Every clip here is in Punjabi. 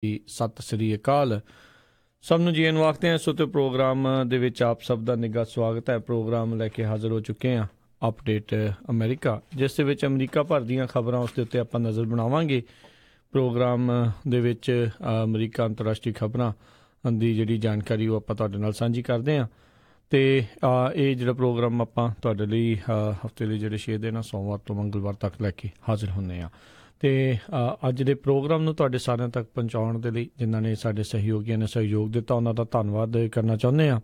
ਸਤਿ ਸ੍ਰੀ ਅਕਾਲ। ਸਭ ਨੂੰ ਜੀ ਆਇਆਂ ਨੂੰ ਆਖਦੇ ਹਾਂ। ਸੋ ਤੇ ਪ੍ਰੋਗਰਾਮ ਦੇ ਵਿੱਚ ਆਪ ਸਭ ਦਾ ਨਿੱਘਾ ਸਵਾਗਤ ਹੈ। ਪ੍ਰੋਗਰਾਮ ਲੈ ਕੇ ਹਾਜ਼ਰ ਹੋ ਚੁੱਕੇ ਹਾਂ, ਅਪਡੇਟ ਅਮਰੀਕਾ, ਜਿਸ ਦੇ ਵਿੱਚ ਅਮਰੀਕਾ ਭਰ ਦੀਆਂ ਖਬਰਾਂ ਉਸ ਦੇ ਉੱਤੇ ਆਪਾਂ ਨਜ਼ਰ ਬਣਾਵਾਂਗੇ। ਪ੍ਰੋਗਰਾਮ ਦੇ ਵਿੱਚ ਅਮਰੀਕਾ ਅੰਤਰਰਾਸ਼ਟਰੀ ਖਬਰਾਂ ਦੀ ਜਿਹੜੀ ਜਾਣਕਾਰੀ ਉਹ ਆਪਾਂ ਤੁਹਾਡੇ ਨਾਲ ਸਾਂਝੀ ਕਰਦੇ ਹਾਂ। ਅਤੇ ਇਹ ਜਿਹੜਾ ਪ੍ਰੋਗਰਾਮ ਆਪਾਂ ਤੁਹਾਡੇ ਲਈ ਹਫਤੇ ਲਈ ਜਿਹੜੇ 6 ਦਿਨ ਆ, ਸੋਮਵਾਰ ਤੋਂ ਮੰਗਲਵਾਰ ਤੱਕ ਲੈ ਕੇ ਹਾਜ਼ਰ ਹੁੰਦੇ ਹਾਂ। ਅਤੇ ਅੱਜ ਦੇ ਪ੍ਰੋਗਰਾਮ ਨੂੰ ਤੁਹਾਡੇ ਸਾਰਿਆਂ ਤੱਕ ਪਹੁੰਚਾਉਣ ਦੇ ਲਈ ਜਿਨ੍ਹਾਂ ਨੇ ਸਾਡੇ ਸਹਿਯੋਗੀਆਂ ਨੇ ਸਹਿਯੋਗ ਦਿੱਤਾ, ਉਹਨਾਂ ਦਾ ਧੰਨਵਾਦ ਕਰਨਾ ਚਾਹੁੰਦੇ ਹਾਂ।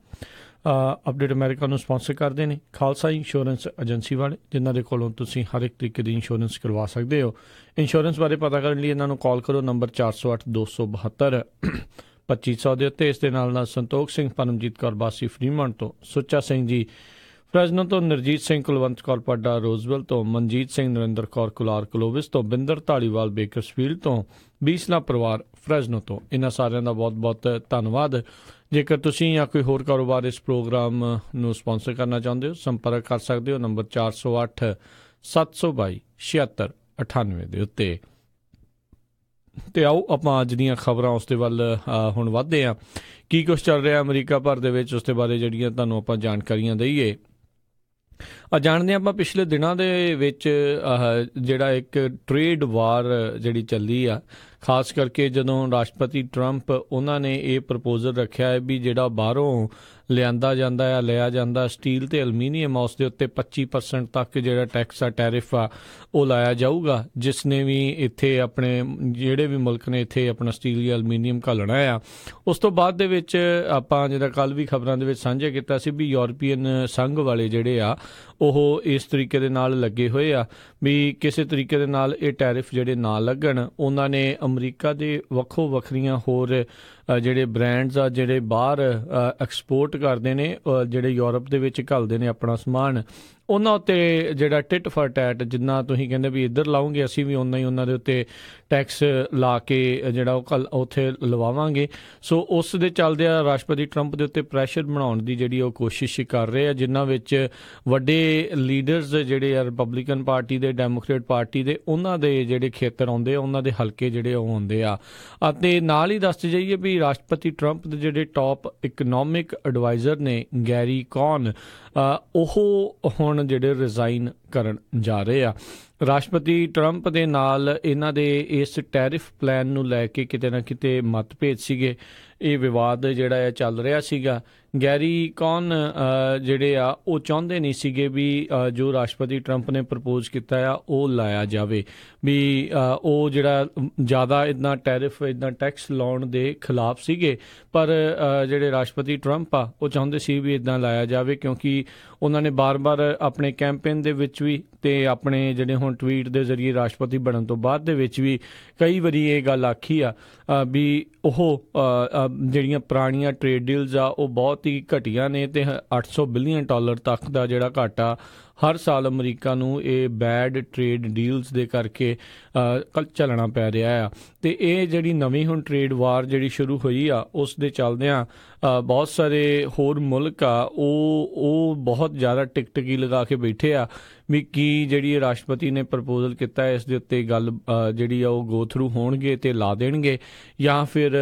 ਅਪਡੇਟ ਅਮਰੀਕਾ ਨੂੰ ਸਪਾਂਸਰ ਕਰਦੇ ਨੇ ਖਾਲਸਾ ਇੰਸ਼ੋਰੈਂਸ ਏਜੰਸੀ ਵਾਲੇ, ਜਿਨ੍ਹਾਂ ਦੇ ਕੋਲੋਂ ਤੁਸੀਂ ਹਰ ਇੱਕ ਤਰੀਕੇ ਦੀ ਇੰਸ਼ੋਰੈਂਸ ਕਰਵਾ ਸਕਦੇ ਹੋ। ਇੰਸ਼ੋਰੈਂਸ ਬਾਰੇ ਪਤਾ ਕਰਨ ਲਈ ਇਹਨਾਂ ਨੂੰ ਕਾਲ ਕਰੋ, ਨੰਬਰ 408-272-2500 ਦੇ ਉੱਤੇ। ਇਸ ਦੇ ਨਾਲ ਸੰਤੋਖ ਸਿੰਘ, ਪਰਮਜੀਤ ਕੌਰ ਬਾਸੀ ਫਰੀਮੰਡ ਤੋਂ, ਸੁੱਚਾ ਸਿੰਘ ਜੀ ਫਰੈਜ਼ਨੋ ਤੋਂ, ਨਰਜੀਤ ਸਿੰਘ ਕੁਲਵੰਤ ਕੌਰ ਪੱਡਾ ਰੋਜ਼ਵੈਲ ਤੋਂ, ਮਨਜੀਤ ਸਿੰਘ ਨਰਿੰਦਰ ਕੌਰ ਕੁਲਾਰ ਕਲੋਵਿਸ ਤੋਂ, ਬਿੰਦਰ ਧਾਲੀਵਾਲ ਬੇਕਰਸਫੀਲਡ ਤੋਂ, ਬੀਸਲਾ ਪਰਿਵਾਰ ਫਰੈਜ਼ਨੋ ਤੋਂ। ਇਹਨਾਂ ਸਾਰਿਆਂ ਦਾ ਬਹੁਤ ਬਹੁਤ ਧੰਨਵਾਦ। ਜੇਕਰ ਤੁਸੀਂ ਜਾਂ ਕੋਈ ਹੋਰ ਕਾਰੋਬਾਰ ਇਸ ਪ੍ਰੋਗਰਾਮ ਨੂੰ ਸਪਾਂਸਰ ਕਰਨਾ ਚਾਹੁੰਦੇ ਹੋ, ਸੰਪਰਕ ਕਰ ਸਕਦੇ ਹੋ ਨੰਬਰ 408-722-7698 ਦੇ ਉੱਤੇ। ਅਤੇ ਆਓ ਆਪਾਂ ਅੱਜ ਦੀਆਂ ਖਬਰਾਂ ਉਸ ਦੇ ਵੱਲ ਹੁਣ ਵੱਧਦੇ ਹਾਂ। ਕੀ ਕੁਛ ਚੱਲ ਰਿਹਾ ਅਮਰੀਕਾ ਭਰ ਦੇ ਵਿੱਚ, ਉਸ ਦੇ ਬਾਰੇ ਜਿਹੜੀਆਂ ਤੁਹਾਨੂੰ ਆਪਾਂ ਜਾਣਕਾਰੀਆਂ ਦਈਏ। ਜਾਣਦੇ ਹਾਂ ਆਪਾਂ ਪਿਛਲੇ ਦਿਨਾਂ ਦੇ ਵਿੱਚ ਜਿਹੜਾ ਇੱਕ ਟਰੇਡ ਵਾਰ ਜਿਹੜੀ ਚੱਲੀ ਆ, ਖਾਸ ਕਰਕੇ ਜਦੋਂ ਰਾਸ਼ਟਰਪਤੀ ਟਰੰਪ ਉਹਨਾਂ ਨੇ ਇਹ ਪ੍ਰਪੋਜ਼ਲ ਰੱਖਿਆ ਹੈ ਵੀ ਜਿਹੜਾ ਬਾਹਰੋਂ ਲਿਆ ਜਾਂਦਾ ਸਟੀਲ ਅਤੇ ਐਲਮੀਨੀਅਮ, ਉਸ ਦੇ ਉੱਤੇ 25% ਤੱਕ ਜਿਹੜਾ ਟੈਕਸ ਆ, ਟੈਰਿਫ ਆ, ਉਹ ਲਾਇਆ ਜਾਊਗਾ। ਜਿਸ ਨੇ ਵੀ ਇੱਥੇ ਆਪਣੇ ਜਿਹੜੇ ਵੀ ਮੁਲਕ ਨੇ ਇੱਥੇ ਆਪਣਾ ਸਟੀਲ ਜਾਂ ਐਲਮੀਨੀਅਮ ਘੱਲਣਾ ਆ। ਉਸ ਤੋਂ ਬਾਅਦ ਦੇ ਵਿੱਚ ਆਪਾਂ ਜਿਹੜਾ ਕੱਲ੍ਹ ਵੀ ਖਬਰਾਂ ਦੇ ਵਿੱਚ ਸਾਂਝਾ ਕੀਤਾ ਸੀ ਵੀ ਯੂਰਪੀਅਨ ਸੰਘ ਵਾਲੇ ਜਿਹੜੇ ਆ ਉਹ ਇਸ ਤਰੀਕੇ ਦੇ ਨਾਲ ਲੱਗੇ ਹੋਏ ਆ ਵੀ ਕਿਸੇ ਤਰੀਕੇ ਦੇ ਨਾਲ ਇਹ ਟੈਰਿਫ ਜਿਹੜੇ ਨਾ ਲੱਗਣ। ਉਹਨਾਂ ਨੇ ਅਮਰੀਕਾ ਦੇ ਵੱਖੋ ਵੱਖਰੀਆਂ ਹੋਰ ਜਿਹੜੇ ਬ੍ਰੈਂਡਸ ਆ ਜਿਹੜੇ ਬਾਹਰ ਐਕਸਪੋਰਟ ਕਰਦੇ ਨੇ, ਜਿਹੜੇ ਯੂਰਪ ਦੇ ਵਿੱਚ ਘੱਲਦੇ ਨੇ ਆਪਣਾ ਸਮਾਨ, ਉਹਨਾਂ ਉੱਤੇ ਜਿਹੜਾ ਟਿਟ ਫਾਰ ਟੈਟ, ਜਿੰਨਾ ਤੁਸੀਂ ਕਹਿੰਦੇ ਵੀ ਇੱਧਰ ਲਾਉਂਗੇ ਅਸੀਂ ਵੀ ਓਨਾ ਹੀ ਉਹਨਾਂ ਦੇ ਉੱਤੇ ਟੈਕਸ ਲਾ ਕੇ ਜਿਹੜਾ ਉਹ ਉੱਥੇ ਲਵਾਵਾਂਗੇ। ਸੋ ਉਸ ਦੇ ਚੱਲਦਿਆਂ ਰਾਸ਼ਟਰਪਤੀ ਟਰੰਪ ਦੇ ਉੱਤੇ ਪ੍ਰੈਸ਼ਰ ਬਣਾਉਣ ਦੀ ਜਿਹੜੀ ਉਹ ਕੋਸ਼ਿਸ਼ ਕਰ ਰਹੇ ਆ, ਜਿਨ੍ਹਾਂ ਵਿੱਚ ਵੱਡੇ ਲੀਡਰਸ ਜਿਹੜੇ ਆ ਰਿਪਬਲਿਕਨ ਪਾਰਟੀ ਦੇ, ਡੈਮੋਕਰੇਟ ਪਾਰਟੀ ਦੇ, ਉਹਨਾਂ ਦੇ ਜਿਹੜੇ ਖੇਤਰ ਆਉਂਦੇ ਆ, ਉਹਨਾਂ ਦੇ ਹਲਕੇ ਜਿਹੜੇ ਉਹ ਆਉਂਦੇ ਆ। ਅਤੇ ਨਾਲ ਹੀ ਦੱਸਦੇ ਜਾਈਏ ਵੀ ਰਾਸ਼ਟਰਪਤੀ ਟਰੰਪ ਦੇ ਜਿਹੜੇ ਟੌਪ ਇਕਨੋਮਿਕ ਐਡਵਾਈਜ਼ਰ ਨੇ ਗੈਰੀ ਕੌਨ, ਉਹ ਹੁਣ ਜਿਹੜੇ ਰਿਜ਼ਾਈਨ ਕਰਨ ਜਾ ਰਹੇ ਆ। ਰਾਸ਼ਟਰਪਤੀ ਟਰੰਪ ਦੇ ਨਾਲ ਇਹਨਾਂ ਦੇ ਇਸ ਟੈਰਿਫ ਪਲਾਨ ਨੂੰ ਲੈ ਕੇ ਕਿਤੇ ਨਾ ਕਿਤੇ ਮਤਭੇਦ ਸੀਗੇ। ਇਹ ਵਿਵਾਦ ਜਿਹੜਾ ਹੈ ਚੱਲ ਰਿਹਾ ਸੀਗਾ। ਗੈਰੀ ਕੌਨ ਜਿਹੜੇ ਆ ਉਹ ਚਾਹੁੰਦੇ ਨਹੀਂ ਸੀਗੇ ਵੀ ਜੋ ਰਾਸ਼ਟਰਪਤੀ ਟਰੰਪ ਨੇ ਪ੍ਰਪੋਜ਼ ਕੀਤਾ ਆ ਉਹ ਲਾਇਆ ਜਾਵੇ, ਵੀ ਉਹ ਜਿਹੜਾ ਜ਼ਿਆਦਾ ਇੱਦਾਂ ਟੈਰਿਫ, ਇੱਦਾਂ ਟੈਕਸ ਲਾਉਣ ਦੇ ਖਿਲਾਫ ਸੀਗੇ। ਪਰ ਜਿਹੜੇ ਰਾਸ਼ਟਰਪਤੀ ਟਰੰਪ ਆ ਉਹ ਚਾਹੁੰਦੇ ਸੀ ਵੀ ਇੱਦਾਂ ਲਾਇਆ ਜਾਵੇ, ਕਿਉਂਕਿ ਉਹਨਾਂ ਨੇ ਬਾਰ-ਬਾਰ ਆਪਣੇ ਕੈਂਪੇਨ ਦੇ ਵਿੱਚ ਵੀ ਅਤੇ ਆਪਣੇ ਜਿਹੜੇ ਹੁਣ ਟਵੀਟ ਦੇ ਜ਼ਰੀਏ ਰਾਸ਼ਟਰਪਤੀ ਬਣਨ ਤੋਂ ਬਾਅਦ ਦੇ ਵਿੱਚ ਵੀ ਕਈ ਵਾਰੀ ਇਹ ਗੱਲ ਆਖੀ ਆ ਵੀ ਉਹ ਜਿਹੜੀਆਂ ਪੁਰਾਣੀਆਂ ਟਰੇਡ ਡੀਲਸ ਆ ਉਹ ਬਹੁਤ ਹੀ ਘਟੀਆ ਨੇ ਅਤੇ $800 ਬਿਲੀਅਨ ਤੱਕ ਦਾ ਜਿਹੜਾ ਘਾਟਾ ਹਰ ਸਾਲ ਅਮਰੀਕਾ ਨੂੰ ਇਹ ਬੈਡ ਟਰੇਡ ਡੀਲਸ ਦੇ ਕਰਕੇ ਝੱਲਣਾ ਪੈ ਰਿਹਾ ਆ। ਅਤੇ ਇਹ ਜਿਹੜੀ ਨਵੀਂ ਹੁਣ ਟਰੇਡ ਵਾਰ ਜਿਹੜੀ ਸ਼ੁਰੂ ਹੋਈ ਆ, ਉਸ ਦੇ ਚੱਲਦਿਆਂ ਬਹੁਤ ਸਾਰੇ ਹੋਰ ਮੁਲਕ ਆ ਉਹ ਬਹੁਤ ਜ਼ਿਆਦਾ ਟਿਕਟਕੀ ਲਗਾ ਕੇ ਬੈਠੇ ਆ ਵੀ ਕੀ ਜਿਹੜੀ ਰਾਸ਼ਟਰਪਤੀ ਨੇ ਪ੍ਰਪੋਜ਼ਲ ਕੀਤਾ ਇਸ ਦੇ ਉੱਤੇ ਗੱਲ ਜਿਹੜੀ ਆ ਉਹ ਗੋ ਥਰੂ ਹੋਣਗੇ ਅਤੇ ਲਾ ਦੇਣਗੇ, ਜਾਂ ਫਿਰ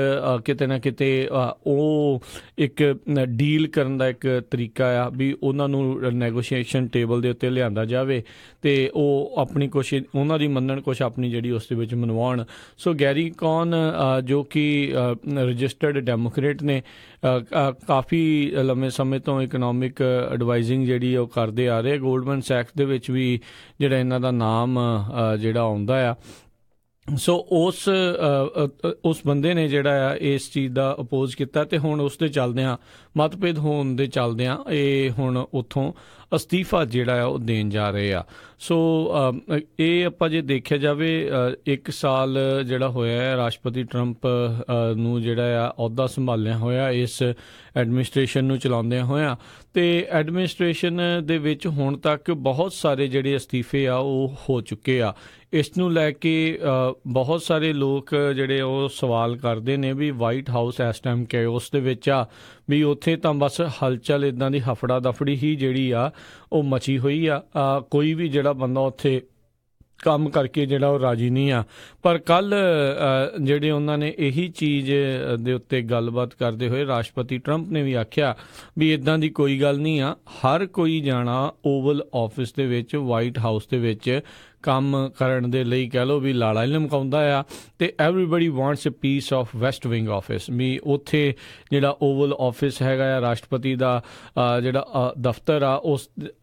ਕਿਤੇ ਨਾ ਕਿਤੇ ਉਹ ਇੱਕ ਡੀਲ ਕਰਨ ਦਾ ਇੱਕ ਤਰੀਕਾ ਆ ਵੀ ਉਹਨਾਂ ਨੂੰ ਨੈਗੋਸ਼ੀਏਸ਼ਨ ਟੇਬਲ ਦੇ ਉੱਤੇ ਲਿਆਂਦਾ ਜਾਵੇ ਅਤੇ ਉਹ ਆਪਣੀ ਕੁਛ ਉਹਨਾਂ ਦੀ ਮੰਨਣ, ਕੁਛ ਆਪਣੀ ਜਿਹੜੀ ਉਸ ਦੇ ਵਿੱਚ ਮਨਵਾਉਣ। ਸੋ ਗੈਰੀ ਕੌਨ ਜੋ ਕਿ ਰਜਿਸਟਰਡ ਡੈਮੋਕਰੇਟ ਨੇ, ਕਾਫੀ ਲੰਮੇ ਸਮੇਂ ਤੋਂ ਇਕਨੋਮਿਕ ਐਡਵਾਈਜ਼ਿੰਗ ਜਿਹੜੀ ਉਹ ਕਰਦੇ ਆ ਰਹੇ। ਗੋਲਡਮਨ ਸੈਕਸ ਦੇ ਵਿੱਚ ਵੀ ਜਿਹੜਾ ਇਹਨਾਂ ਦਾ ਨਾਮ ਜਿਹੜਾ ਆਉਂਦਾ ਆ। ਸੋ ਉਸ ਬੰਦੇ ਨੇ ਜਿਹੜਾ ਆ ਇਸ ਚੀਜ਼ ਦਾ ਅਪੋਜ਼ ਕੀਤਾ ਅਤੇ ਹੁਣ ਉਸ ਦੇ ਚੱਲਦਿਆਂ ਮਤਭੇਦ ਹੋਣ ਦੇ ਚੱਲਦਿਆਂ ਇਹ ਹੁਣ ਉੱਥੋਂ ਅਸਤੀਫਾ ਜਿਹੜਾ ਆ ਉਹ ਦੇਣ ਜਾ ਰਹੇ ਆ। ਸੋ ਇਹ ਆਪਾਂ ਜੇ ਦੇਖਿਆ ਜਾਵੇ 1 ਸਾਲ ਜਿਹੜਾ ਹੋਇਆ ਹੈ ਰਾਸ਼ਟਰਪਤੀ ਟਰੰਪ ਨੂੰ ਜਿਹੜਾ ਆ ਅਹੁਦਾ ਸੰਭਾਲਿਆ ਹੋਇਆ, ਇਸ ਐਡਮਿਨਿਸਟ੍ਰੇਸ਼ਨ ਨੂੰ ਚਲਾਉਂਦਿਆਂ ਹੋਇਆਂ, ਅਤੇ ਐਡਮਿਨਿਸਟ੍ਰੇਸ਼ਨ ਦੇ ਵਿੱਚ ਹੁਣ ਤੱਕ ਬਹੁਤ ਸਾਰੇ ਜਿਹੜੇ ਅਸਤੀਫੇ ਆ ਉਹ ਹੋ ਚੁੱਕੇ ਆ। ਇਸ ਨੂੰ ਲੈ ਕੇ ਬਹੁਤ ਸਾਰੇ ਲੋਕ ਜਿਹੜੇ ਉਹ ਸਵਾਲ ਕਰਦੇ ਨੇ ਵੀ ਵਾਈਟ ਹਾਊਸ ਇਸ ਟਾਈਮ ਕੈਓਸ ਦੇ ਵਿੱਚ ਆ, ਵੀ ਉੱਥੇ ਤਾਂ ਬਸ ਹਲਚਲ ਇੱਦਾਂ ਦੀ ਹਫੜਾ ਦਫੜੀ ਹੀ ਜਿਹੜੀ ਆ ਉਹ ਮਚੀ ਹੋਈ ਆ। ਕੋਈ ਵੀ ਜਿਹੜਾ ਬੰਦਾ ਉੱਥੇ ਕੰਮ ਕਰਕੇ ਜਿਹੜਾ ਉਹ ਰਾਜੀ ਨਹੀਂ ਆ। ਪਰ ਕੱਲ੍ਹ ਜਿਹੜੇ ਉਹਨਾਂ ਨੇ ਇਹੀ ਚੀਜ਼ ਦੇ ਉੱਤੇ ਗੱਲਬਾਤ ਕਰਦੇ ਹੋਏ ਰਾਸ਼ਟਰਪਤੀ ਟਰੰਪ ਨੇ ਵੀ ਆਖਿਆ ਵੀ ਇੱਦਾਂ ਦੀ ਕੋਈ ਗੱਲ ਨਹੀਂ ਆ, ਹਰ ਕੋਈ ਜਾਣਾ ਓਵਲ ਆਫਿਸ ਦੇ ਵਿੱਚ, ਵਾਈਟ ਹਾਊਸ ਦੇ ਵਿੱਚ ਕੰਮ ਕਰਨ ਦੇ ਲਈ ਕਹਿ ਲਓ ਵੀ ਲਾਲਾ ਹੀ ਲਮਕਾਉਂਦਾ ਆ। ਅਤੇ everybody wants a piece of West Wing office, ਵੀ ਉੱਥੇ ਜਿਹੜਾ ਓਵਲ ਆਫਿਸ ਹੈਗਾ ਆ ਰਾਸ਼ਟਰਪਤੀ ਦਾ ਜਿਹੜਾ ਦਫ਼ਤਰ ਆ,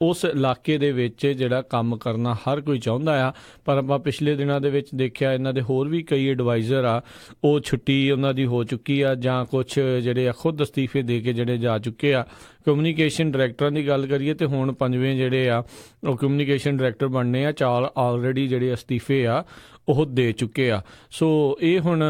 ਉਸ ਇਲਾਕੇ ਦੇ ਵਿੱਚ ਜਿਹੜਾ ਕੰਮ ਕਰਨਾ ਹਰ ਕੋਈ ਚਾਹੁੰਦਾ ਆ। ਪਰ ਆਪਾਂ ਪਿਛਲੇ ਦਿਨਾਂ ਦੇ ਵਿੱਚ ਦੇਖਿਆ ਇਹਨਾਂ ਦੇ ਹੋਰ ਵੀ ਕਈ ਐਡਵਾਈਜ਼ਰ ਆ, ਉਹ ਛੁੱਟੀ ਉਹਨਾਂ ਦੀ ਹੋ ਚੁੱਕੀ ਆ ਜਾਂ ਕੁਛ ਜਿਹੜੇ ਆ ਖੁਦ ਅਸਤੀਫੇ ਦੇ ਕੇ ਜਿਹੜੇ ਜਾ ਚੁੱਕੇ ਆ। ਕਮਿਊਨੀਕੇਸ਼ਨ ਡਾਇਰੈਕਟਰਾਂ ਦੀ ਗੱਲ ਕਰੀਏ ਤਾਂ ਹੁਣ 5ਵੇਂ ਜਿਹੜੇ ਆ ਉਹ ਕਮਿਊਨੀਕੇਸ਼ਨ ਡਾਇਰੈਕਟਰ ਬਣਨੇ ਆ, 4 ਆਲਰੇਡੀ ਜਿਹੜੇ ਅਸਤੀਫੇ ਆ ਉਹ ਦੇ ਚੁੱਕੇ ਆ। ਸੋ ਇਹ ਹੁਣ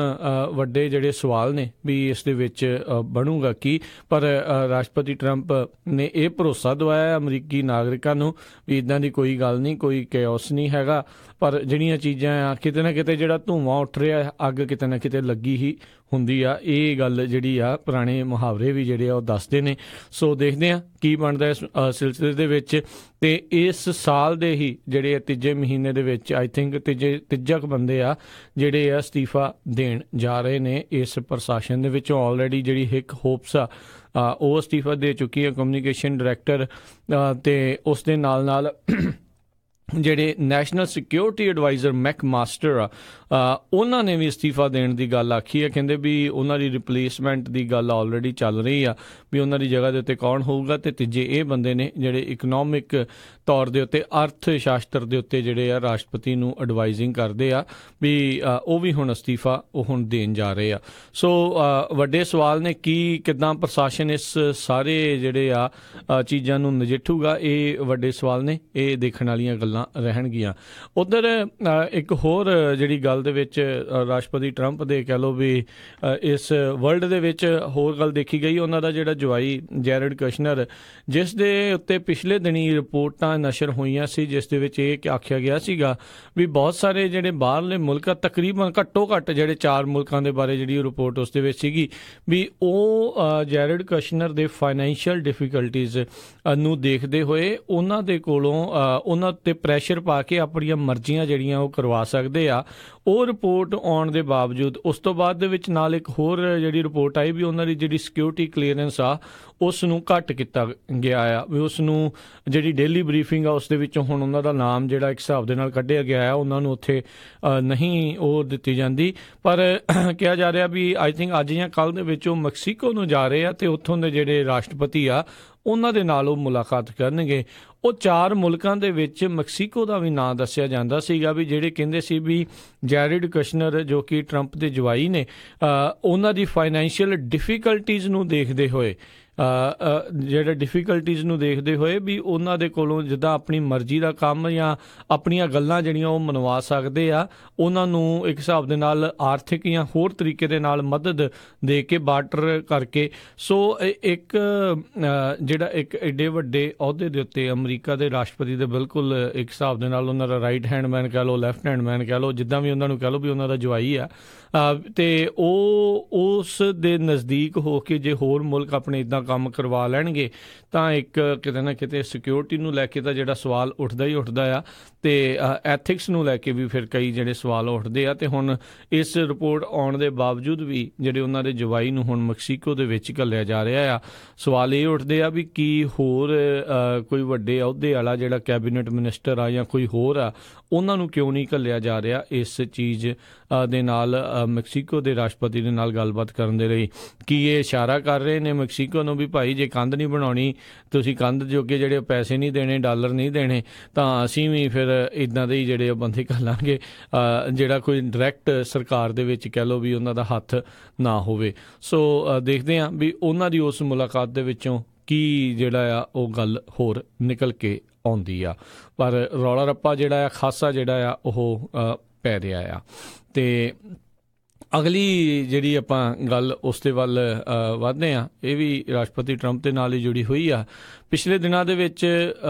ਵੱਡੇ ਜਿਹੜੇ ਸਵਾਲ ਨੇ ਵੀ ਇਸ ਦੇ ਵਿੱਚ ਬਣੂਗਾ ਕੀ। ਪਰ ਰਾਸ਼ਟਰਪਤੀ ਟਰੰਪ ਨੇ ਇਹ ਭਰੋਸਾ ਦਵਾਇਆ ਅਮਰੀਕੀ ਨਾਗਰਿਕਾਂ ਨੂੰ ਵੀ ਇੱਦਾਂ ਦੀ ਕੋਈ ਗੱਲ ਨਹੀਂ, ਕੋਈ ਕੈਓਸ ਨਹੀਂ ਹੈਗਾ। ਪਰ ਜਿਹੜੀਆਂ ਚੀਜ਼ਾਂ ਆ ਕਿਤੇ ਨਾ ਕਿਤੇ ਜਿਹੜਾ ਧੂੰਆਂ ਉੱਠ ਰਿਹਾ, ਅੱਗ ਕਿਤੇ ਨਾ ਕਿਤੇ ਲੱਗੀ ਹੀ ਹੁੰਦੀ ਆ। ਇਹ ਗੱਲ ਜਿਹੜੀ ਆ ਪੁਰਾਣੇ ਮੁਹਾਵਰੇ ਵੀ ਜਿਹੜੇ ਆ ਉਹ ਦੱਸਦੇ ਨੇ। ਸੋ ਦੇਖਦੇ ਹਾਂ ਕੀ ਬਣਦਾ ਇਸ ਸਿਲਸਿਲੇ ਦੇ ਵਿੱਚ। ਅਤੇ ਇਸ ਸਾਲ ਦੇ ਹੀ ਜਿਹੜੇ 3 ਮਹੀਨੇ ਦੇ ਵਿੱਚ ਆਈ ਥਿੰਕ ਤੀਜਾ ਬੰਦੇ ਆ ਜਿਹੜੇ ਆ ਅਸਤੀਫਾ ਦੇਣ ਜਾ ਰਹੇ ਨੇ ਇਸ ਪ੍ਰਸ਼ਾਸਨ ਦੇ ਵਿੱਚੋਂ। ਆਲਰੇਡੀ ਜਿਹੜੀ ਹਿਕ ਹੋਪਸ ਆ ਉਹ ਅਸਤੀਫਾ ਦੇ ਚੁੱਕੀ ਹੈ, ਕਮਿਊਨੀਕੇਸ਼ਨ ਡਾਇਰੈਕਟਰ। ਅਤੇ ਉਸ ਦੇ ਨਾਲ ਜਿਹੜੇ ਨੈਸ਼ਨਲ ਸਿਕਿਉਰਿਟੀ ਐਡਵਾਈਜ਼ਰ ਮੈਕ ਮਾਸਟਰ ਆ ਉਹਨਾਂ ਨੇ ਵੀ ਅਸਤੀਫਾ ਦੇਣ ਦੀ ਗੱਲ ਆਖੀ ਹੈ। ਕਹਿੰਦੇ ਵੀ ਉਹਨਾਂ ਦੀ ਰਿਪਲੇਸਮੈਂਟ ਦੀ ਗੱਲ ਆਲਰੇਡੀ ਚੱਲ ਰਹੀ ਆ ਵੀ ਉਹਨਾਂ ਦੀ ਜਗ੍ਹਾ ਦੇ ਉੱਤੇ ਕੌਣ ਹੋਊਗਾ। ਅਤੇ ਤੀਜੇ ਇਹ ਬੰਦੇ ਨੇ ਜਿਹੜੇ ਇਕਨੋਮਿਕ ਤੌਰ ਦੇ ਉੱਤੇ, ਅਰਥ ਸ਼ਾਸਤਰ ਦੇ ਉੱਤੇ ਜਿਹੜੇ ਆ ਰਾਸ਼ਟਰਪਤੀ ਨੂੰ ਐਡਵਾਈਜ਼ਿੰਗ ਕਰਦੇ ਆ ਵੀ ਉਹ ਵੀ ਹੁਣ ਅਸਤੀਫਾ ਉਹ ਹੁਣ ਦੇਣ ਜਾ ਰਹੇ ਆ। ਸੋ ਵੱਡੇ ਸਵਾਲ ਨੇ ਕੀ ਕਿੱਦਾਂ ਪ੍ਰਸ਼ਾਸਨ ਇਸ ਸਾਰੇ ਜਿਹੜੇ ਆ ਚੀਜ਼ਾਂ ਨੂੰ ਨਜਿੱਠੂਗਾ, ਇਹ ਵੱਡੇ ਸਵਾਲ ਨੇ, ਇਹ ਦੇਖਣ ਵਾਲੀਆਂ ਗੱਲਾਂ ਰਹਿਣਗੀਆਂ। ਉੱਧਰ ਇੱਕ ਹੋਰ ਜਿਹੜੀ ਗੱਲ ਦੇ ਵਿੱਚ ਰਾਸ਼ਟਰਪਤੀ ਟਰੰਪ ਦੇ ਕਹਿ ਲਓ ਵੀ ਇਸ ਵਰਲਡ ਦੇ ਵਿੱਚ ਹੋਰ ਗੱਲ ਦੇਖੀ ਗਈ, ਉਹਨਾਂ ਦਾ ਜਿਹੜਾ ਜਵਾਈ ਜੈਰਡ ਕਸ਼ਨਰ, ਜਿਸ ਦੇ ਉੱਤੇ ਪਿਛਲੇ ਦਿਨੀ ਰਿਪੋਰਟਾਂ ਨਸ਼ਰ ਹੋਈਆਂ ਸੀ, ਜਿਸ ਦੇ ਵਿੱਚ ਇਹ ਆਖਿਆ ਗਿਆ ਸੀਗਾ ਵੀ ਬਹੁਤ ਸਾਰੇ ਜਿਹੜੇ ਬਾਹਰਲੇ ਮੁਲਕ, ਤਕਰੀਬਨ ਘੱਟੋ ਘੱਟ ਜਿਹੜੇ 4 ਮੁਲਕਾਂ ਦੇ ਬਾਰੇ ਜਿਹੜੀ ਰਿਪੋਰਟ ਉਸ ਦੇ ਵਿੱਚ ਸੀਗੀ ਵੀ ਉਹ ਜੈਰਡ ਕਸ਼ਨਰ ਦੇ ਫਾਈਨੈਂਸ਼ੀਅਲ ਡਿਫੀਕਲਟੀਜ਼ ਨੂੰ ਦੇਖਦੇ ਹੋਏ ਉਹਨਾਂ ਦੇ ਕੋਲੋਂ ਉਹਨਾਂ ਉੱਤੇ ਪ੍ਰੈਸ਼ਰ ਪਾ ਕੇ ਆਪਣੀਆਂ ਮਰਜ਼ੀਆਂ ਜਿਹੜੀਆਂ ਉਹ ਕਰਵਾ ਸਕਦੇ ਆ। ਉਹ ਰਿਪੋਰਟ ਆਉਣ ਦੇ ਬਾਵਜੂਦ ਉਸ ਤੋਂ ਬਾਅਦ ਦੇ ਵਿੱਚ ਨਾਲ ਇੱਕ ਹੋਰ ਜਿਹੜੀ ਰਿਪੋਰਟ ਆਈ ਵੀ ਉਹਨਾਂ ਦੀ ਜਿਹੜੀ ਸਿਕਿਉਰਿਟੀ ਕਲੀਅਰੈਂਸ ਆ ਉਸ ਨੂੰ ਘੱਟ ਕੀਤਾ ਗਿਆ ਆ, ਵੀ ਉਸ ਨੂੰ ਜਿਹੜੀ ਡੇਲੀ ਬਰੀਫਿੰਗ ਆ ਉਸ ਦੇ ਵਿੱਚੋਂ ਹੁਣ ਉਹਨਾਂ ਦਾ ਨਾਮ ਜਿਹੜਾ ਇੱਕ ਹਿਸਾਬ ਦੇ ਨਾਲ ਕੱਢਿਆ ਗਿਆ ਆ, ਉਹਨਾਂ ਨੂੰ ਉੱਥੇ ਨਹੀਂ ਉਹ ਦਿੱਤੀ ਜਾਂਦੀ। ਪਰ ਕਿਹਾ ਜਾ ਰਿਹਾ ਵੀ ਆਈ ਥਿੰਕ ਅੱਜ ਜਾਂ ਕੱਲ੍ਹ ਦੇ ਵਿੱਚ ਉਹ ਮੈਕਸੀਕੋ ਨੂੰ ਜਾ ਰਹੇ ਆ ਅਤੇ ਉੱਥੋਂ ਦੇ ਜਿਹੜੇ ਰਾਸ਼ਟਰਪਤੀ ਆ ਉਹਨਾਂ ਦੇ ਨਾਲ ਉਹ ਮੁਲਾਕਾਤ ਕਰਨਗੇ। ਉਹ 4 ਮੁਲਕਾਂ ਦੇ ਵਿੱਚ ਮੈਕਸੀਕੋ ਦਾ ਵੀ ਨਾਂ ਦੱਸਿਆ ਜਾਂਦਾ ਸੀਗਾ ਵੀ ਜਿਹੜੇ ਕਹਿੰਦੇ ਸੀ ਵੀ ਜੈਰਡ ਕਸ਼ਨਰ ਜੋ ਕਿ ਟਰੰਪ ਦੇ ਜਵਾਈ ਨੇ, ਉਹਨਾਂ ਦੀ ਫਾਈਨੈਂਸ਼ੀਅਲ ਡਿਫੀਕਲਟੀਜ਼ ਨੂੰ ਦੇਖਦੇ ਹੋਏ ਜਿਹੜੇ ਡਿਫੀਕਲਟੀਜ਼ ਨੂੰ ਦੇਖਦੇ ਹੋਏ ਵੀ ਉਹਨਾਂ ਦੇ ਕੋਲੋਂ ਜਿੱਦਾਂ ਆਪਣੀ ਮਰਜ਼ੀ ਦਾ ਕੰਮ ਜਾਂ ਆਪਣੀਆਂ ਗੱਲਾਂ ਜਿਹੜੀਆਂ ਉਹ ਮਨਵਾ ਸਕਦੇ ਆ, ਉਹਨਾਂ ਨੂੰ ਇੱਕ ਹਿਸਾਬ ਦੇ ਨਾਲ ਆਰਥਿਕ ਜਾਂ ਹੋਰ ਤਰੀਕੇ ਦੇ ਨਾਲ ਮਦਦ ਦੇ ਕੇ ਬਾਰਟਰ ਕਰਕੇ। ਸੋ ਇੱਕ ਜਿਹੜਾ ਇੱਕ ਐਡੇ ਵੱਡੇ ਅਹੁਦੇ ਦੇ ਉੱਤੇ ਅਮਰੀਕਾ ਦੇ ਰਾਸ਼ਟਰਪਤੀ ਦੇ ਬਿਲਕੁਲ ਇੱਕ ਹਿਸਾਬ ਦੇ ਨਾਲ ਉਹਨਾਂ ਦਾ ਰਾਈਟ ਹੈਂਡ ਮੈਨ ਕਹਿ ਲਓ, ਲੈਫਟ ਹੈਂਡ ਮੈਨ ਕਹਿ ਲਓ, ਜਿੱਦਾਂ ਵੀ ਉਹਨਾਂ ਨੂੰ ਕਹਿ ਲਓ ਵੀ ਉਹਨਾਂ ਦਾ ਜਵਾਈ ਆ, ਅਤੇ ਉਹ ਉਸ ਦੇ ਨਜ਼ਦੀਕ ਹੋ ਕੇ ਜੇ ਹੋਰ ਮੁਲਕ ਆਪਣੇ ਇੱਦਾਂ ਕੰਮ ਕਰਵਾ ਲੈਣਗੇ ਤਾਂ ਇੱਕ ਕਿਤੇ ਨਾ ਕਿਤੇ ਸਿਕਿਉਰਿਟੀ ਨੂੰ ਲੈ ਕੇ ਤਾਂ ਜਿਹੜਾ ਸਵਾਲ ਉੱਠਦਾ ਹੀ ਉੱਠਦਾ ਆ, ਅਤੇ ਐਥਿਕਸ ਨੂੰ ਲੈ ਕੇ ਵੀ ਫਿਰ ਕਈ ਜਿਹੜੇ ਸਵਾਲ ਉੱਠਦੇ ਆ। ਅਤੇ ਹੁਣ ਇਸ ਰਿਪੋਰਟ ਆਉਣ ਦੇ ਬਾਵਜੂਦ ਵੀ ਜਿਹੜੇ ਉਹਨਾਂ ਦੇ ਜਵਾਈ ਨੂੰ ਹੁਣ ਮੈਕਸੀਕੋ ਦੇ ਵਿੱਚ ਘੱਲਿਆ ਜਾ ਰਿਹਾ ਆ, ਸਵਾਲ ਇਹ ਉੱਠਦੇ ਆ ਵੀ ਕੀ ਹੋਰ ਕੋਈ ਵੱਡੇ ਅਹੁਦੇ ਵਾਲਾ ਜਿਹੜਾ ਕੈਬਨਿਟ ਮਿਨਿਸਟਰ ਆ ਜਾਂ ਕੋਈ ਹੋਰ ਆ, ਉਹਨਾਂ ਨੂੰ ਕਿਉਂ ਨਹੀਂ ਘੱਲਿਆ ਜਾ ਰਿਹਾ ਇਸ ਚੀਜ਼ ਦੇ ਨਾਲ ਮੈਕਸੀਕੋ ਦੇ ਰਾਸ਼ਟਰਪਤੀ ਦੇ ਨਾਲ ਗੱਲਬਾਤ ਕਰਨ ਦੇ ਲਈ। ਕੀ ਇਹ ਇਸ਼ਾਰਾ ਕਰ ਰਹੇ ਨੇ ਮੈਕਸੀਕੋ ਨੂੰ ਵੀ ਭਾਈ ਜੇ ਕੰਧ ਨਹੀਂ ਬਣਾਉਣੀ, ਤੁਸੀਂ ਕੰਧ ਜੋਗੇ ਜਿਹੜੇ ਪੈਸੇ ਨਹੀਂ ਦੇਣੇ, ਡਾਲਰ ਨਹੀਂ ਦੇਣੇ, ਤਾਂ ਅਸੀਂ ਵੀ ਫਿਰ ਇੱਦਾਂ ਦੇ ਹੀ ਜਿਹੜੇ ਬੰਦੇ ਘੱਲਾਂਗੇ, ਜਿਹੜਾ ਕੋਈ ਡਾਇਰੈਕਟ ਸਰਕਾਰ ਦੇ ਵਿੱਚ ਕਹਿ ਲਓ ਵੀ ਉਹਨਾਂ ਦਾ ਹੱਥ ਨਾ ਹੋਵੇ। ਸੋ ਦੇਖਦੇ ਹਾਂ ਵੀ ਉਹਨਾਂ ਦੀ ਉਸ ਮੁਲਾਕਾਤ ਦੇ ਵਿੱਚੋਂ ਕੀ ਜਿਹੜਾ ਆ ਉਹ ਗੱਲ ਹੋਰ ਨਿਕਲ ਕੇ ਆਉਂਦੀ ਆ। ਪਰ ਰੌਲਾ ਰੱਪਾ ਜਿਹੜਾ ਆ ਖਾਸਾ ਜਿਹੜਾ ਆ ਉਹ ਪੈ ਰਿਹਾ ਆ। ਅਤੇ ਅਗਲੀ ਜਿਹੜੀ ਆਪਾਂ ਗੱਲ ਉਸ ਦੇ ਵੱਲ ਵੱਧਦੇ ਹਾਂ, ਇਹ ਵੀ ਰਾਸ਼ਟਰਪਤੀ ਟਰੰਪ ਦੇ ਨਾਲ ਹੀ ਜੁੜੀ ਹੋਈ ਆ। ਪਿਛਲੇ ਦਿਨਾਂ ਦੇ ਵਿੱਚ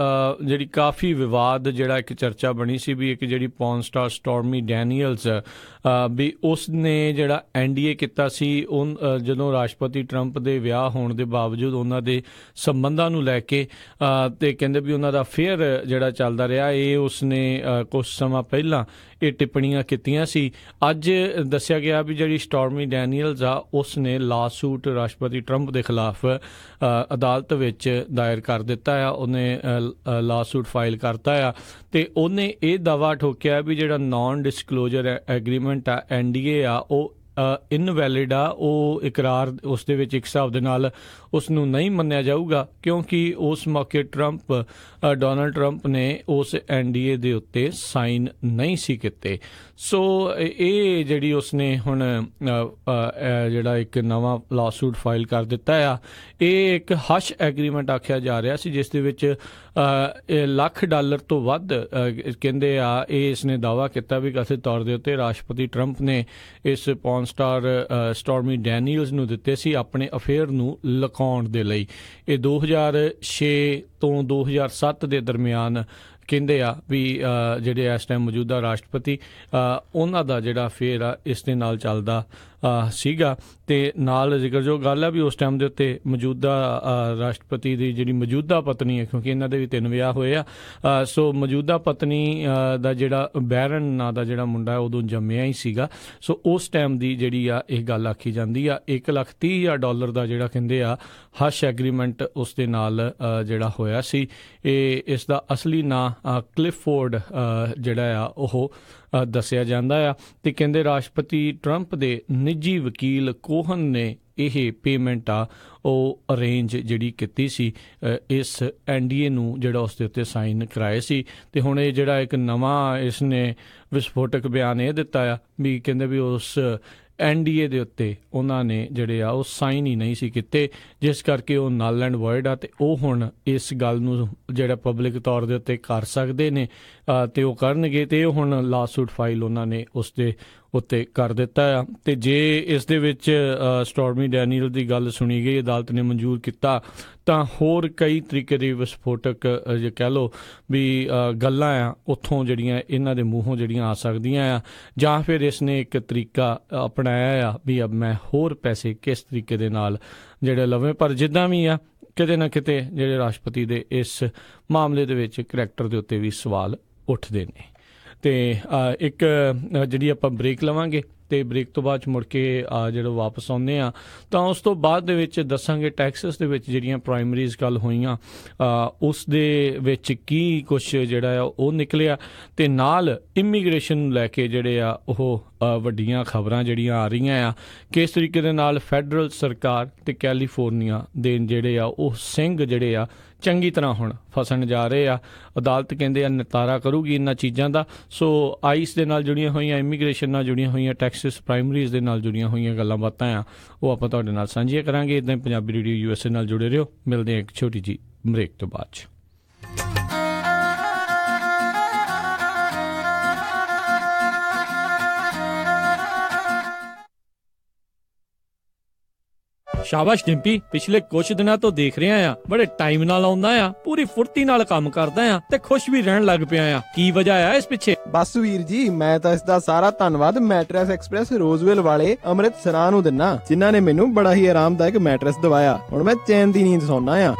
ਜਿਹੜੀ ਕਾਫੀ ਵਿਵਾਦ ਜਿਹੜਾ ਇੱਕ ਚਰਚਾ ਬਣੀ ਸੀ ਵੀ ਇੱਕ ਜਿਹੜੀ ਪੌਰਨ ਸਟਾਰ ਸਟੋਰਮੀ ਡੈਨੀਅਲਸ ਵੀ ਉਸ ਨੇ ਜਿਹੜਾ NDA ਕੀਤਾ ਸੀ ਜਦੋਂ ਰਾਸ਼ਟਰਪਤੀ ਟਰੰਪ ਦੇ ਵਿਆਹ ਹੋਣ ਦੇ ਬਾਵਜੂਦ ਉਹਨਾਂ ਦੇ ਸੰਬੰਧਾਂ ਨੂੰ ਲੈ ਕੇ ਤੇ ਕਹਿੰਦੇ ਵੀ ਉਹਨਾਂ ਦਾ ਅਫੇਅਰ ਜਿਹੜਾ ਚੱਲਦਾ ਰਿਹਾ ਇਹ ਉਸਨੇ ਕੁਝ ਸਮਾਂ ਪਹਿਲਾਂ ਇਹ ਟਿੱਪਣੀਆਂ ਕੀਤੀਆਂ ਸੀ। ਅੱਜ ਦੱਸਿਆ ਗਿਆ ਵੀ ਜਿਹੜੀ ਸਟੋਰਮੀ ਡੈਨੀਅਲਸ ਆ ਉਸ ਨੇ ਲਾ ਸੂਟ ਰਾਸ਼ਟਰਪਤੀ ਟਰੰਪ ਦੇ ਖਿਲਾਫ ਅਦਾਲਤ ਵਿੱਚ ਦਾਇਰ ਕਰ ਦਿੱਤਾ ਆ। ਉਹਨੇ ਲਾ ਸੂਟ ਫਾਈਲ ਕਰਤਾ ਆ ਤੇ ਉਹਨੇ ਇਹ ਦਾਅਵਾ ਠੋਕਿਆ ਵੀ ਜਿਹੜਾ ਨਾਨ ਡਿਸਕਲੋਜ਼ਰ ਐਗਰੀਮੈਂਟ ਆ NDA ਆ ਉਹ ਇਨਵੈਲਿਡ ਆ। ਉਹ ਇਕਰਾਰ ਉਸ ਦੇ ਵਿੱਚ ਇੱਕ ਹਿਸਾਬ ਦੇ ਨਾਲ ਉਸ ਨੂੰ ਨਹੀਂ ਮੰਨਿਆ ਜਾਊਗਾ ਕਿਉਂਕਿ ਉਸ ਮੌਕੇ ਡੋਨਲਡ ਟਰੰਪ ਨੇ ਉਸ NDA ਦੇ ਉੱਤੇ ਸਾਈਨ ਨਹੀਂ ਸੀ ਕੀਤੇ। ਸੋ ਇਹ ਜਿਹੜੀ ਉਸਨੇ ਹੁਣ ਜਿਹੜਾ ਇੱਕ ਨਵਾਂ ਲਾ ਸੂਟ ਫਾਈਲ ਕਰ ਦਿੱਤਾ ਆ ਇਹ ਇੱਕ ਹਸ਼ ਐਗਰੀਮੈਂਟ ਆਖਿਆ ਜਾ ਰਿਹਾ ਸੀ ਜਿਸ ਦੇ ਵਿੱਚ $1,00,000 ਤੋਂ ਵੱਧ ਕਹਿੰਦੇ ਆ ਇਹ ਇਸਨੇ ਦਾਅਵਾ ਕੀਤਾ ਵੀ ਕਥਿਤ ਤੌਰ ਦੇ ਉੱਤੇ ਰਾਸ਼ਟਰਪਤੀ ਟਰੰਪ ਨੇ ਇਸ ਪੌਰਨ ਸਟਾਰ ਸਟੋਰਮੀ ਡੈਨੀਅਲਸ ਨੂੰ ਦਿੱਤੇ ਸੀ ਆਪਣੇ ਅਫੇਅਰ ਨੂੰ ਲੁਕਾਉਣ ਦੇ ਲਈ। ਇਹ 2006 ਤੋਂ 2007 ਦੇ ਦਰਮਿਆਨ ਕਹਿੰਦੇ ਆ ਵੀ ਜਿਹੜੇ ਇਸ ਟਾਈਮ ਮੌਜੂਦਾ ਰਾਸ਼ਟਰਪਤੀ ਉਹਨਾਂ ਦਾ ਜਿਹੜਾ ਅਫੇਅਰ ਆ ਇਸ ਦੇ ਨਾਲ ਚੱਲਦਾ ਸੀਗਾ। ਤੇ ਨਾਲ ਜ਼ਿਕਰਯੋਗ ਗੱਲ ਆ ਵੀ ਉਸ ਟਾਈਮ ਦੇ ਉੱਤੇ ਮੌਜੂਦਾ ਰਾਸ਼ਟਰਪਤੀ ਦੀ ਜਿਹੜੀ ਮੌਜੂਦਾ ਪਤਨੀ ਹੈ ਕਿਉਂਕਿ ਇਹਨਾਂ ਦੇ ਵੀ 3 ਵਿਆਹ ਹੋਏ ਆ ਸੋ ਮੌਜੂਦਾ ਪਤਨੀ ਦਾ ਜਿਹੜਾ ਬੈਰਨ ਨਾਂ ਦਾ ਜਿਹੜਾ ਮੁੰਡਾ ਉਦੋਂ ਜੰਮਿਆ ਹੀ ਸੀਗਾ। ਸੋ ਉਸ ਟਾਈਮ ਦੀ ਜਿਹੜੀ ਆ ਇਹ ਗੱਲ ਆਖੀ ਜਾਂਦੀ ਆ $1,30,000 ਦਾ ਜਿਹੜਾ ਕਹਿੰਦੇ ਆ ਹਸ਼ ਐਗਰੀਮੈਂਟ ਉਸ ਦੇ ਨਾਲ ਜਿਹੜਾ ਹੋਇਆ ਸੀ। ਇਹ ਇਸ ਦਾ ਅਸਲੀ ਨਾਂ ਕਲਿਫੋਰਡ ਜਿਹੜਾ ਆ ਉਹ ਦੱਸਿਆ ਜਾਂਦਾ ਆ ਤੇ ਕਹਿੰਦੇ ਰਾਸ਼ਟਰਪਤੀ ਟਰੰਪ ਦੇ ਨਿੱਜੀ ਵਕੀਲ ਕੋਹਨ ਨੇ ਇਹ ਪੇਮੈਂਟ ਆ ਉਹ ਅਰੇਂਜ ਜਿਹੜੀ ਕੀਤੀ ਸੀ ਇਸ NDA ਨੂੰ ਜਿਹੜਾ ਉਸ ਦੇ ਉੱਤੇ ਸਾਈਨ ਕਰਾਏ ਸੀ। ਤੇ ਹੁਣ ਇਹ ਜਿਹੜਾ ਇੱਕ ਨਵਾਂ ਇਸਨੇ ਵਿਸਫੋਟਕ ਬਿਆਨ ਇਹ ਦਿੱਤਾ ਆ ਵੀ ਕਹਿੰਦੇ ਵੀ ਉਸ NDA ਦੇ ਉੱਤੇ ਉਹਨਾਂ ਨੇ ਜਿਹੜੇ ਆ ਉਹ ਸਾਈਨ ਹੀ ਨਹੀਂ ਸੀ ਕੀਤੇ ਜਿਸ ਕਰਕੇ ਉਹ ਨਲ ਐਂਡ ਵੋਇਡ ਆ ਤੇ ਉਹ ਹੁਣ ਇਸ ਗੱਲ ਨੂੰ ਜਿਹੜਾ ਪਬਲਿਕ ਤੌਰ ਦੇ ਉੱਤੇ ਕਰ ਸਕਦੇ ਨੇ ਤੇ ਉਹ ਕਰਨਗੇ ਤੇ ਹੁਣ ਲਾ ਸੂਟ ਫਾਈਲ ਉਹਨਾਂ ਨੇ ਉਸ ਦੇ ਉੱਤੇ ਕਰ ਦਿੱਤਾ ਆ। ਤੇ ਜੇ ਇਸ ਦੇ ਵਿੱਚ ਸਟੋਰਮੀ ਡੈਨੀਅਲ ਦੀ ਗੱਲ ਸੁਣੀ ਗਈ ਅਦਾਲਤ ਨੇ ਮਨਜ਼ੂਰ ਕੀਤਾ ਤਾਂ ਹੋਰ ਕਈ ਤਰੀਕੇ ਦੇ ਵਿਸਫੋਟਕ ਜੇ ਕਹਿ ਲਓ ਵੀ ਗੱਲਾਂ ਆ ਉੱਥੋਂ ਜਿਹੜੀਆਂ ਇਹਨਾਂ ਦੇ ਮੂੰਹੋਂ ਜਿਹੜੀਆਂ ਆ ਸਕਦੀਆਂ ਆ ਜਾਂ ਫਿਰ ਇਸ ਨੇ ਇੱਕ ਤਰੀਕਾ ਅਪਣਾਇਆ ਆ ਵੀ ਅਬ ਮੈਂ ਹੋਰ ਪੈਸੇ ਕਿਸ ਤਰੀਕੇ ਦੇ ਨਾਲ ਜਿਹੜੇ ਲਵੇਂ। ਪਰ ਜਿੱਦਾਂ ਵੀ ਆ ਕਿਤੇ ਨਾ ਕਿਤੇ ਜਿਹੜੇ ਰਾਸ਼ਟਰਪਤੀ ਦੇ ਇਸ ਮਾਮਲੇ ਦੇ ਵਿੱਚ ਕਰੈਕਟਰ ਦੇ ਉੱਤੇ ਵੀ ਸਵਾਲ ਉੱਠਦੇ ਨੇ। ਤੇ ਇੱਕ ਜਿਹੜੀ ਆਪਾਂ ਬ੍ਰੇਕ ਲਵਾਂਗੇ ਤੇ ਬ੍ਰੇਕ ਤੋਂ ਬਾਅਦ ਮੁੜ ਕੇ ਜਦੋਂ ਵਾਪਸ ਆਉਂਦੇ ਆ ਤਾਂ ਉਸ ਤੋਂ ਬਾਅਦ ਦੇ ਵਿੱਚ ਦੱਸਾਂਗੇ ਟੈਕਸਸ ਦੇ ਵਿੱਚ ਜਿਹੜੀਆਂ ਪ੍ਰਾਇਮਰੀਜ਼ ਕੱਲ੍ਹ ਹੋਈਆਂ ਉਸ ਦੇ ਵਿੱਚ ਕੀ ਕੁਛ ਜਿਹੜਾ ਆ ਉਹ ਨਿਕਲਿਆ ਤੇ ਨਾਲ ਇਮੀਗ੍ਰੇਸ਼ਨ ਨੂੰ ਲੈ ਕੇ ਜਿਹੜੇ ਆ ਉਹ ਵੱਡੀਆਂ ਖਬਰਾਂ ਜਿਹੜੀਆਂ ਆ ਰਹੀਆਂ ਆ ਕਿਸ ਤਰੀਕੇ ਦੇ ਨਾਲ ਫੈਡਰਲ ਸਰਕਾਰ ਤੇ ਕੈਲੀਫੋਰਨੀਆ ਦੇ ਜਿਹੜੇ ਆ ਉਹ ਸਿੰਘ ਜਿਹੜੇ ਆ ਚੰਗੀ ਤਰ੍ਹਾਂ ਹੁਣ ਫਸਣ ਜਾ ਰਹੇ ਆ। ਅਦਾਲਤ ਕਹਿੰਦੇ ਆ ਨਿਪਟਾਰਾ ਕਰੂਗੀ ਇਹਨਾਂ ਚੀਜ਼ਾਂ ਦਾ। ਸੋ ਆਈਸ ਦੇ ਨਾਲ ਜੁੜੀਆਂ ਹੋਈਆਂ ਇਮੀਗ੍ਰੇਸ਼ਨ ਨਾਲ ਜੁੜੀਆਂ ਹੋਈਆਂ ਟੈਕਸਸ ਪ੍ਰਾਇਮਰੀਜ਼ ਦੇ ਨਾਲ ਜੁੜੀਆਂ ਹੋਈਆਂ ਗੱਲਾਂ ਬਾਤਾਂ ਆ ਉਹ ਆਪਾਂ ਤੁਹਾਡੇ ਨਾਲ ਸਾਂਝੀਆਂ ਕਰਾਂਗੇ। ਇੱਦਾਂ ਪੰਜਾਬੀ ਰੇਡੀਓ USA ਨਾਲ ਜੁੜੇ ਰਹੋ। ਮਿਲਦੇ ਹਾਂ ਇੱਕ ਛੋਟੀ ਜਿਹੀ ਬ੍ਰੇਕ ਤੋਂ ਬਾਅਦ 'ਚ। ਸ਼ਾਬਾਸ਼ ਡਿੰਪੀ, ਪਿਛਲੇ ਕੁਝ ਦਿਨਾਂ ਤੋਂ ਦੇਖ ਰਿਹਾ ਆ ਬੜੇ ਟਾਈਮ ਨਾਲ ਆਉਂਦਾ ਆ, ਪੂਰੀ ਫੁਰਤੀ ਨਾਲ ਕੰਮ ਕਰਦਾ ਆ ਤੇ ਖੁਸ਼ ਵੀ ਰਹਿਣ ਲੱਗ ਪਿਆ ਆ। ਕੀ ਵਜ੍ਹਾ ਆ ਇਸ ਪਿੱਛੇ? ਬਸ ਵੀਰ ਜੀ, ਮੈਂ ਤਾਂ ਇਸ ਦਾ ਸਾਰਾ ਧੰਨਵਾਦ ਮੈਟਰੈਸ ਐਕਸਪ੍ਰੈਸ ਰੋਜ਼ਵਿਲ ਵਾਲੇ ਅੰਮ੍ਰਿਤਸਰਾਂ ਨੂੰ ਦਿੰਨਾ ਜਿਨ੍ਹਾਂ ਨੇ ਮੈਨੂੰ ਬੜਾ ਹੀ ਆਰਾਮਦਾਇਕ ਮੈਟਰੈਸ ਦਵਾਇਆ। ਹੁਣ ਮੈਂ ਚੈਨ ਦੀ ਨੀਂਦ ਸੌਣਾ ਆ।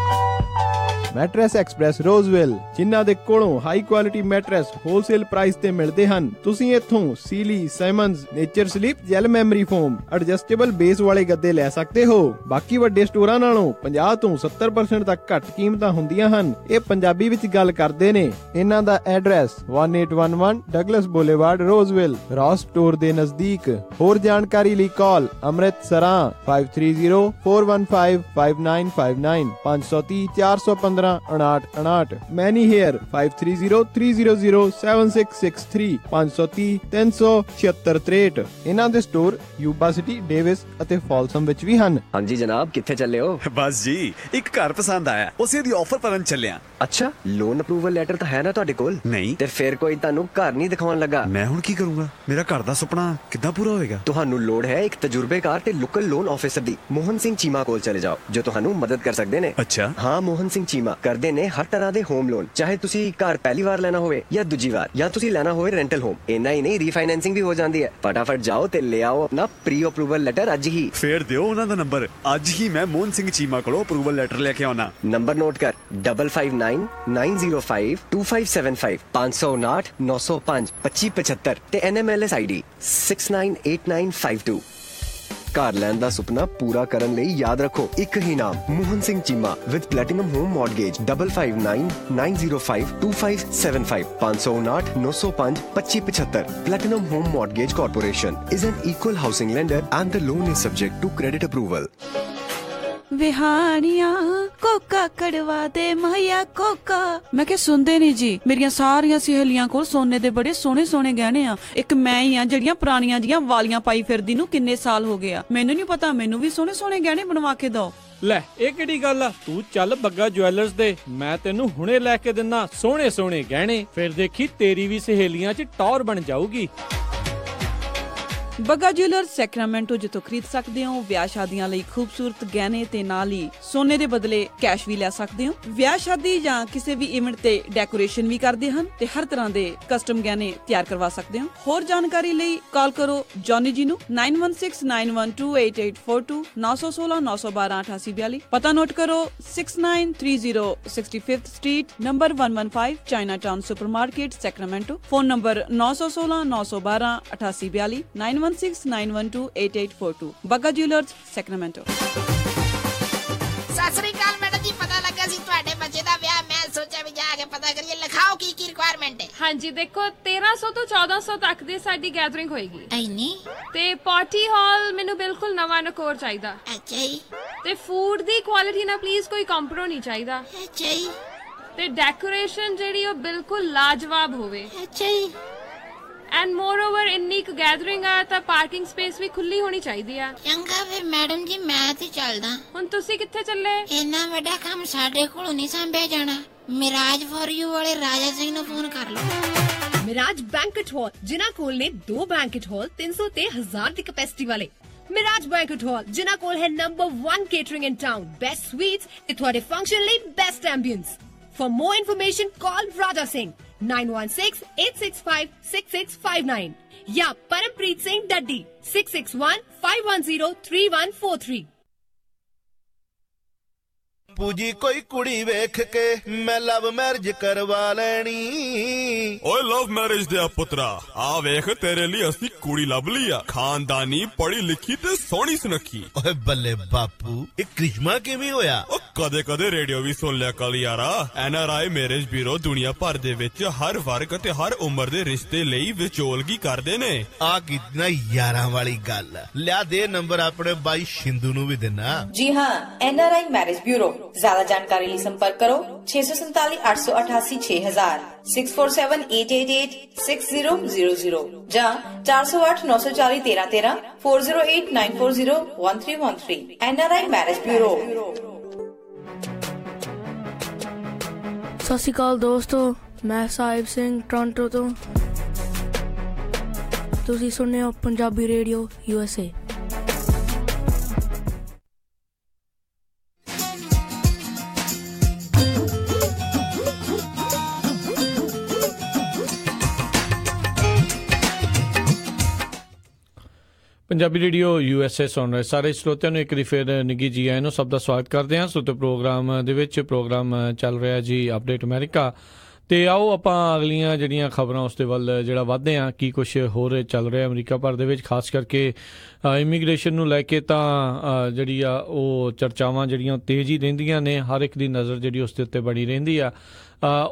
ਮੈਟਰੈਸ ਐਕਸਪ੍ਰੈਸ ਰੋਜ਼ਵਿਲ, ਜਿਨ੍ਹਾਂ ਦੇ ਕੋਲੋਂ high quality mattress wholesale price ਤੇ ਮਿਲਦੇ ਹਨ। ਤੁਸੀਂ ਇੱਥੋਂ Sealy, Simmons, Nature Sleep, gel memory foam, adjustable base ਵਾਲੇ ਗੱਦੇ ਲੈ ਸਕਦੇ ਹੋ। ਬਾਕੀ ਵੱਡੇ ਸਟੋਰਾਂ ਨਾਲੋਂ 50 ਤੋਂ 70% ਤੱਕ ਘੱਟ ਕੀਮਤਾਂ ਹੁੰਦੀਆਂ ਹਨ। ਇਹ ਪੰਜਾਬੀ ਵਿੱਚ ਗੱਲ ਕਰਦੇ ਨੇ। ਇਹਨਾਂ ਦਾ ਐਡਰੈਸ 1811 ਡਗਲਸ ਬੁਲੇਵਾਰਡ ਰੋਜ਼ਵਿਲ, ਰੌਸ ਸਟੋਰ ਦੇ ਨਜ਼ਦੀਕ। ਹੋਰ ਜਾਣਕਾਰੀ ਲਈ ਕਾਲ ਅੰਮ੍ਰਿਤਸਰਾਂ 5304155959 530 415 5959। ਮੈਨੀ ਹੇਅਰ 5303007663 530 37663। ਇਹਨਾਂ ਦੇ ਸਟੋਰ ਯੂਬਾ ਸਿਟੀ, ਡੇਵਿਸ ਅਤੇ ਫਾਲਸਮ ਵਿੱਚ ਵੀ ਹਨ। ਹਾਂਜੀ ਜਨਾਬ, ਕਿੱਥੇ ਚੱਲੇ ਹੋ? ਬਸ ਜੀ, ਇੱਕ ਘਰ ਪਸੰਦ ਆਇਆ, ਉਸੇ ਦੀ ਆਫਰ ਕਰਨ ਚੱਲਿਆ। ਅੱਛਾ, ਲੋਨ ਅਪਰੂਵਲ ਲੈਟਰ ਤਾਂ ਹੈ ਨਾ ਤੁਹਾਡੇ ਕੋਲ? ਨਹੀਂ। ਤੇ ਫਿਰ ਕੋਈ ਤੁਹਾਨੂੰ ਘਰ ਨਹੀਂ ਦਿਖਾਉਣ ਲੱਗਾ? ਮੈਂ ਹੁਣ ਕੀ ਕਰੂੰਗਾ? ਮੇਰਾ ਘਰ ਦਾ ਸੁਪਨਾ ਕਿੱਦਾਂ ਪੂਰਾ ਹੋਏਗਾ? ਤੁਹਾਨੂੰ ਲੋੜ ਹੈ ਇੱਕ ਤਜਰਬੇਕਾਰ ਤੇ ਲੋਕਲ ਲੋਨ ਆਫਿਸਰ ਦੀ। ਮੋਹਨ ਸਿੰਘ ਚੀਮਾ ਕੋਲ ਚਲੇ ਜਾਓ ਜੋ ਤੁਹਾਨੂੰ ਮਦਦ ਕਰ ਸਕਦੇ ਨੇ। ਅੱਛਾ। ਹਾਂ, ਮੋਹਨ ਸਿੰਘ ਚੀਮਾ ਚੀਮਾ ਕਰਦੇ ਨੇ ਹਰ ਤਰ੍ਹਾਂ ਦੇ ਹੋਮ ਲੋਨ, ਚਾਹੇ ਤੁਸੀਂ ਘਰ ਪਹਿਲੀ ਵਾਰ ਲੈਣਾ ਹੋਵੇ ਜਾਂ ਦੂਜੀ ਵਾਰ, ਜਾਂ ਤੁਸੀਂ ਲੈਣਾ ਹੋਵੇ ਰੈਂਟਲ ਹੋਮ। ਇੰਨਾ ਹੀ ਨਹੀਂ, ਰੀਫਾਈਨੈਂਸਿੰਗ ਵੀ ਹੋ ਜਾਂਦੀ ਹੈ। ਫਟਾਫਟ ਜਾਓ ਤੇ ਲੈ ਆਓ ਆਪਣਾ ਪ੍ਰੀ ਅਪਰੂਵਲ ਲੈਟਰ ਅੱਜ ਹੀ। ਫੇਰ ਦਿਓ ਉਹਨਾਂ ਦਾ ਨੰਬਰ, ਅੱਜ ਹੀ ਮੈਂ ਮੋਹਨ ਸਿੰਘ ਚੀਮਾ ਕੋਲੋਂ ਅਪਰੂਵਲ ਲੈਟਰ ਲੈ ਕੇ ਆਉਣਾ। ਨੰਬਰ ਨੋਟ ਕਰ 5599052575 559 905 2575 ਤੇ NMLS ID 698952। ਕਾਰ ਲੈਣ ਦਾ ਸੁਪਨਾ ਪੂਰਾ ਕਰਨ ਲਈ ਯਾਦ ਰੱਖੋ ਇੱਕ ਹੀ ਨਾਮ, Mohan Singh Cheema with platinum home mortgage 5599052575 559 905 2575। Platinum Home Mortgage Corporation is an equal housing lender and the loan is subject to credit approval। ਵਿਹਾਣੀਆਂ ਕੋਕਾ ਕੜਵਾ ਦੇ ਮਾਇਆ ਕੋਕਾ। ਮੈਂ ਕਿਹਾ ਸੁਣਦੇ ਨਹੀਂ ਜੀ, ਮੇਰੀਆਂ ਸਾਰੀਆਂ ਸਹੇਲੀਆਂ ਕੋਲ ਸੋਨੇ ਦੇ ਬੜੇ ਸੋਹਣੇ ਸੋਹਣੇ ਗਹਿਣੇ ਆ, ਇੱਕ ਮੈਂ ਹੀ ਆ ਜਿਹੜੀਆਂ ਪੁਰਾਣੀਆਂ ਜੀਆਂ ਵਾਲੀਆਂ ਪਾਈ ਫਿਰਦੀ ਨੂੰ ਕਿੰਨੇ ਸਾਲ ਹੋ ਗਏ ਆ। ਮੈਨੂੰ ਨਹੀਂ ਪਤਾ, ਮੈਨੂੰ ਵੀ ਸੋਹਣੇ ਸੋਹਣੇ ਗਹਿਣੇ ਬਣਵਾ ਕੇ ਦਿਓ। ਲੈ ਇਹ ਕਿਹੜੀ ਗੱਲ ਆ, ਤੂੰ ਚੱਲ ਬੱਗਾ ਜੁਐਲਰਸ ਦੇ, ਮੈਂ ਤੈਨੂੰ ਹੁਣੇ ਲੈ ਕੇ ਦਿੰਦਾ ਸੋਹਣੇ ਸੋਹਣੇ ਗਹਿਣੇ, ਫਿਰ ਦੇਖੀ ਤੇਰੀ ਵੀ ਸਹੇਲੀਆਂ 'ਚ ਟੌਰ ਬਣ ਜਾਊਗੀ। ਬੱਗਾ ਜੁਐਲਰਸ ਸੈਕਰਾਮੈਂਟੋ, ਜਿੱਥੋਂ ਖਰੀਦ ਸਕਦੇ ਹੋ ਵਿਆਹ ਸ਼ਾਦੀਆਂ ਲਈ ਖੂਬਸੂਰਤ ਗਹਿਣੇ ਤੇ ਨਾਲ ਹੀ ਸੋਨੇ ਦੇ ਬਦਲੇ ਕੈਸ਼ ਵੀ ਲੈ ਸਕਦੇ ਹੋ। ਵਿਆਹ ਸ਼ਾਦੀ ਜਾਂ ਕਿਸੇ ਵੀ ਇਵੈਂਟ ਤੇ ਡੈਕੋਰੇਸ਼ਨ ਵੀ ਕਰਦੇ ਹਨ ਤੇ ਹਰ ਤਰ੍ਹਾਂ ਦੇ ਕਸਟਮ ਗਹਿਣੇ ਤਿਆਰ ਕਰਵਾ ਸਕਦੇ ਹੋ। ਹੋਰ ਜਾਣਕਾਰੀ ਲਈ ਕਾਲ ਕਰੋ ਜੌਨੀ ਜੀ ਨੂੰ 9169128842 916 912 8842। ਪਤਾ ਨੋਟ ਕਰੋ 6930 65th street number 115 Chinatown supermarket Sacramento. Phone number 916 912 8842 9169128842। Bagga jewellers Sacramento. Sat Sri ਅਕਾਲ ਮੈਡਮ ਜੀ, ਪਤਾ ਲੱਗਾ ਸੀ ਤੁਹਾਡੇ ਬੱਚੇ ਦਾ ਵਿਆਹ, ਮੈਂ ਸੋਚਿਆ ਵੀ ਜਾ ਕੇ ਪਤਾ ਕਰੀਏ। ਲਿਖਾਓ ਕੀ ਕੀ ਰਿਕੁਆਇਰਮੈਂਟ ਹੈ। ਹਾਂਜੀ ਦੇਖੋ 1300 ਤੋਂ 1400 ਤੱਕ ਦੀ ਸਾਡੀ ਗੈਦਰਿੰਗ ਹੋਏਗੀ। ਐਨੀ ਤੇ ਪਾਰਟੀ ਹਾਲ ਮੈਨੂੰ ਬਿਲਕੁਲ ਨਵਾਂ ਨਕੋਰ ਚਾਹੀਦਾ। ਅੱਛਾ ਜੀ। ਤੇ ਫੂਡ ਦੀ ਕੁਆਲਿਟੀ ਨਾਲ ਪਲੀਜ਼ ਕੋਈ ਕੰਪਰੋ ਨਹੀਂ ਚਾਹੀਦਾ। ਅੱਛਾ ਜੀ। ਤੇ ਡੈਕੋਰੇਸ਼ਨ ਜਿਹੜੀ ਉਹ ਬਿਲਕੁਲ ਲਾਜਵਾਬ ਹੋਵੇ। ਅੱਛਾ ਜੀ। ਐਂਡ ਮੋਰ ਓਵਰ ਇੰਨੀ ਕੁ ਗੈਦਰਿੰਗ ਆ ਤਾਂ ਪਾਰਕਿੰਗ ਸਪੇਸ ਵੀ ਖੁੱਲੀ ਹੋਣੀ ਚਾਹੀਦੀ ਆ। ਚੰਗਾ ਫਿਰ ਮੈਡਮ ਜੀ, ਮੈਂ ਤੇ ਚੱਲਦਾ। ਹੁਣ ਤੁਸੀਂ ਕਿੱਥੇ ਚੱਲੇ? ਇੰਨਾ ਵੱਡਾ ਕੰਮ ਸਾਡੇ ਕੋਲੋਂ ਨਹੀਂ ਸੰਭਿਆ ਜਾਣਾ। ਮਿਰਾਜ ਫॉर ਯੂ ਵਾਲੇ ਰਾਜਾ ਸਿੰਘ ਨੂੰ ਫੋਨ ਕਰ ਲਓ। ਮਿਰਾਜ ਬੈਂਕਟ ਹਾਲ, ਜਿਨ੍ਹਾਂ ਕੋਲ ਨੇ 2 ਬੈਂਕਟ ਹਾਲ 300 ਤੇ 1000 ਦੀ ਕੈਪੈਸਿਟੀ ਵਾਲੇ। ਮਿਰਾਜ ਬੈਂਕਟ ਹਾਲ ਜਿਨ੍ਹਾਂ ਕੋਲ ਹੈ ਨੰਬਰ 1 ਕੇਟਰਿੰਗ ਇਨ ਟਾਊਨ, ਬੈਸਟ ਸਵੀਟਸ ਤੇ ਤੁਹਾਡੇ ਫੰਕਸ਼ਨ ਲਈ best ambience. For more information, call Raja Singh 916-865-6659 या Parampreet Singh Daddi 661-510-3143। ਪੂਜੀ ਕੋਈ ਕੁੜੀ ਵੇਖ ਕੇ ਮੈਂ ਲਵ ਮੈਰਿਜ ਕਰਵਾ ਲੈਣੀ। ਓਏ ਲਵ ਮੈਰਿਜ ਦੇ ਪੁੱਤਰਾ, ਆ ਵੇਖ ਤੇਰੇ ਲਈ ਅਸੀਂ ਕੁੜੀ ਲੱਭ ਲਈ ਆ, ਖਾਨਦਾਨੀ ਪੜ੍ਹੀ ਲਿਖੀ ਤੇ ਸੋਹਣੀ ਸੁਨੱਖੀ। ਓਏ ਬੱਲੇ ਬਾਪੂ, ਇਹ ਕ੍ਰਿਸ਼ਮਾ ਕਿਵੇਂ ਹੋਇਆ? ਓ ਕਦੇ ਕਦੇ ਰੇਡੀਓ ਵੀ ਸੁਣ ਲਿਆ ਕਰ ਯਾਰਾ। NRI ਮੈਰਿਜ ਬਿਊਰੋ ਦੁਨੀਆ ਭਰ ਦੇ ਵਿੱਚ ਹਰ ਵਰਗ ਤੇ ਹਰ ਉਮਰ ਦੇ ਰਿਸ਼ਤੇ ਲਈ ਵਿਚੋਲਗੀ ਕਰਦੇ ਨੇ। ਆ ਕਿਤਨਾ ਯਾਰਾਂ ਵਾਲੀ ਗੱਲ। ਲਿਆ ਦੇ ਨੰਬਰ ਆਪਣੇ ਬਾਈ ਸ਼ਿੰਦੂ ਨੂੰ ਵੀ ਦੇਣਾ। जी हाँ, NRI मैरिज ब्यूरो। ज्यादा जानकारी लिए संपर्क करो 647 888 6000 647 888 6000 ਜਾਂ 408 940 1313 408 940 1313। NRI marriage bureau. ਸਤਿ ਸ਼੍ਰੀ ਅਕਾਲ ਦੋਸਤੋ, ਮੈਂ ਸਾਹਿਬ ਸਿੰਘ ਟੋਰਾਂਟੋ ਤੋਂ। ਤੁਸੀਂ ਸੁਣਦੇ ਹੋ Punjabi radio USA। Punjabi radio USA ਸੁਣ ਰਹੇ ਸਾਰੇ ਸਰੋਤਿਆਂ ਨੂੰ ਇੱਕ ਵਾਰੀ ਫਿਰ ਨਿੱਘੀ ਜੀ ਆਇਆਂ ਨੂੰ ਸਭ ਦਾ ਸਵਾਗਤ ਕਰਦੇ ਹਾਂ। ਸੋ ਤੇ ਪ੍ਰੋਗਰਾਮ ਦੇ ਵਿੱਚ ਪ੍ਰੋਗਰਾਮ ਚੱਲ ਰਿਹਾ ਜੀ ਅਪਡੇਟ ਅਮਰੀਕਾ, ਤੇ ਆਓ ਆਪਾਂ ਅਗਲੀਆਂ ਜਿਹੜੀਆਂ ਖਬਰਾਂ ਉਸ ਦੇ ਵੱਲ ਜਿਹੜਾ ਵਧਦੇ ਹਾਂ। ਕੀ ਕੁਛ ਹੋਰ ਚੱਲ ਰਿਹਾ ਅਮਰੀਕਾ ਭਰ ਦੇ ਵਿੱਚ, ਖਾਸ ਕਰਕੇ ਇਮੀਗ੍ਰੇਸ਼ਨ ਨੂੰ ਲੈ ਕੇ ਤਾਂ ਜਿਹੜੀ ਆ ਉਹ ਚਰਚਾਵਾਂ ਜਿਹੜੀਆਂ ਤੇਜ਼ ਹੀ ਰਹਿੰਦੀਆਂ ਨੇ, ਹਰ ਇੱਕ ਦੀ ਨਜ਼ਰ ਜਿਹੜੀ ਉਸ ਦੇ ਉੱਤੇ ਬਣੀ ਰਹਿੰਦੀ ਆ।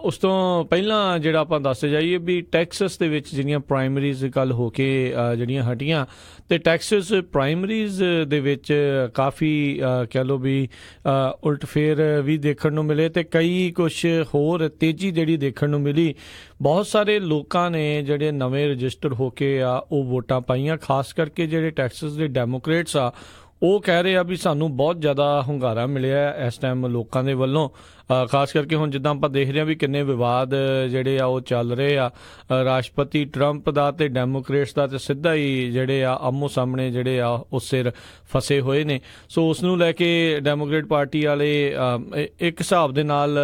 ਉਸ ਤੋਂ ਪਹਿਲਾਂ ਜਿਹੜਾ ਆਪਾਂ ਦੱਸਦੇ ਜਾਈਏ ਵੀ ਟੈਕਸਸ ਦੇ ਵਿੱਚ ਜਿਹੜੀਆਂ ਪ੍ਰਾਇਮਰੀਜ਼ ਕੱਲ੍ਹ ਹੋ ਕੇ ਜਿਹੜੀਆਂ ਹਟੀਆਂ, ਤੇ ਟੈਕਸਸ ਪ੍ਰਾਇਮਰੀਜ਼ ਦੇ ਵਿੱਚ ਕਾਫੀ ਕਹਿ ਲਓ ਵੀ ਉਲਟਫੇਰ ਵੀ ਦੇਖਣ ਨੂੰ ਮਿਲੇ, ਤੇ ਕਈ ਕੁਛ ਹੋਰ ਤੇਜ਼ੀ ਜਿਹੜੀ ਦੇਖਣ ਨੂੰ ਮਿਲੀ। ਬਹੁਤ ਸਾਰੇ ਲੋਕਾਂ ਨੇ ਜਿਹੜੇ ਨਵੇਂ ਰਜਿਸਟਰ ਹੋ ਕੇ ਆ ਉਹ ਵੋਟਾਂ ਪਾਈਆਂ, ਖਾਸ ਕਰਕੇ ਜਿਹੜੇ ਟੈਕਸਸ ਦੇ ਡੈਮੋਕ੍ਰੇਟਸ ਆ ਉਹ ਕਹਿ ਰਹੇ ਆ ਵੀ ਸਾਨੂੰ ਬਹੁਤ ਜ਼ਿਆਦਾ ਹੁੰਗਾਰਾ ਮਿਲਿਆ ਇਸ ਟਾਈਮ ਲੋਕਾਂ ਦੇ ਵੱਲੋਂ। ਖਾਸ ਕਰਕੇ ਹੁਣ ਜਿੱਦਾਂ ਆਪਾਂ ਦੇਖ ਰਹੇ ਹਾਂ ਵੀ ਕਿੰਨੇ ਵਿਵਾਦ ਜਿਹੜੇ ਆ ਉਹ ਚੱਲ ਰਹੇ ਆ ਰਾਸ਼ਟਰਪਤੀ ਟਰੰਪ ਦਾ ਤੇ ਡੈਮੋਕ੍ਰੇਟਸ ਦਾ, ਤੇ ਸਿੱਧਾ ਹੀ ਜਿਹੜੇ ਆ ਆਮੋ ਸਾਹਮਣੇ ਜਿਹੜੇ ਆ ਉਹ ਸਿਰ ਫਸੇ ਹੋਏ ਨੇ। ਸੋ ਉਸ ਨੂੰ ਲੈ ਕੇ ਡੈਮੋਕ੍ਰੇਟ ਪਾਰਟੀ ਵਾਲੇ ਇੱਕ ਹਿਸਾਬ ਦੇ ਨਾਲ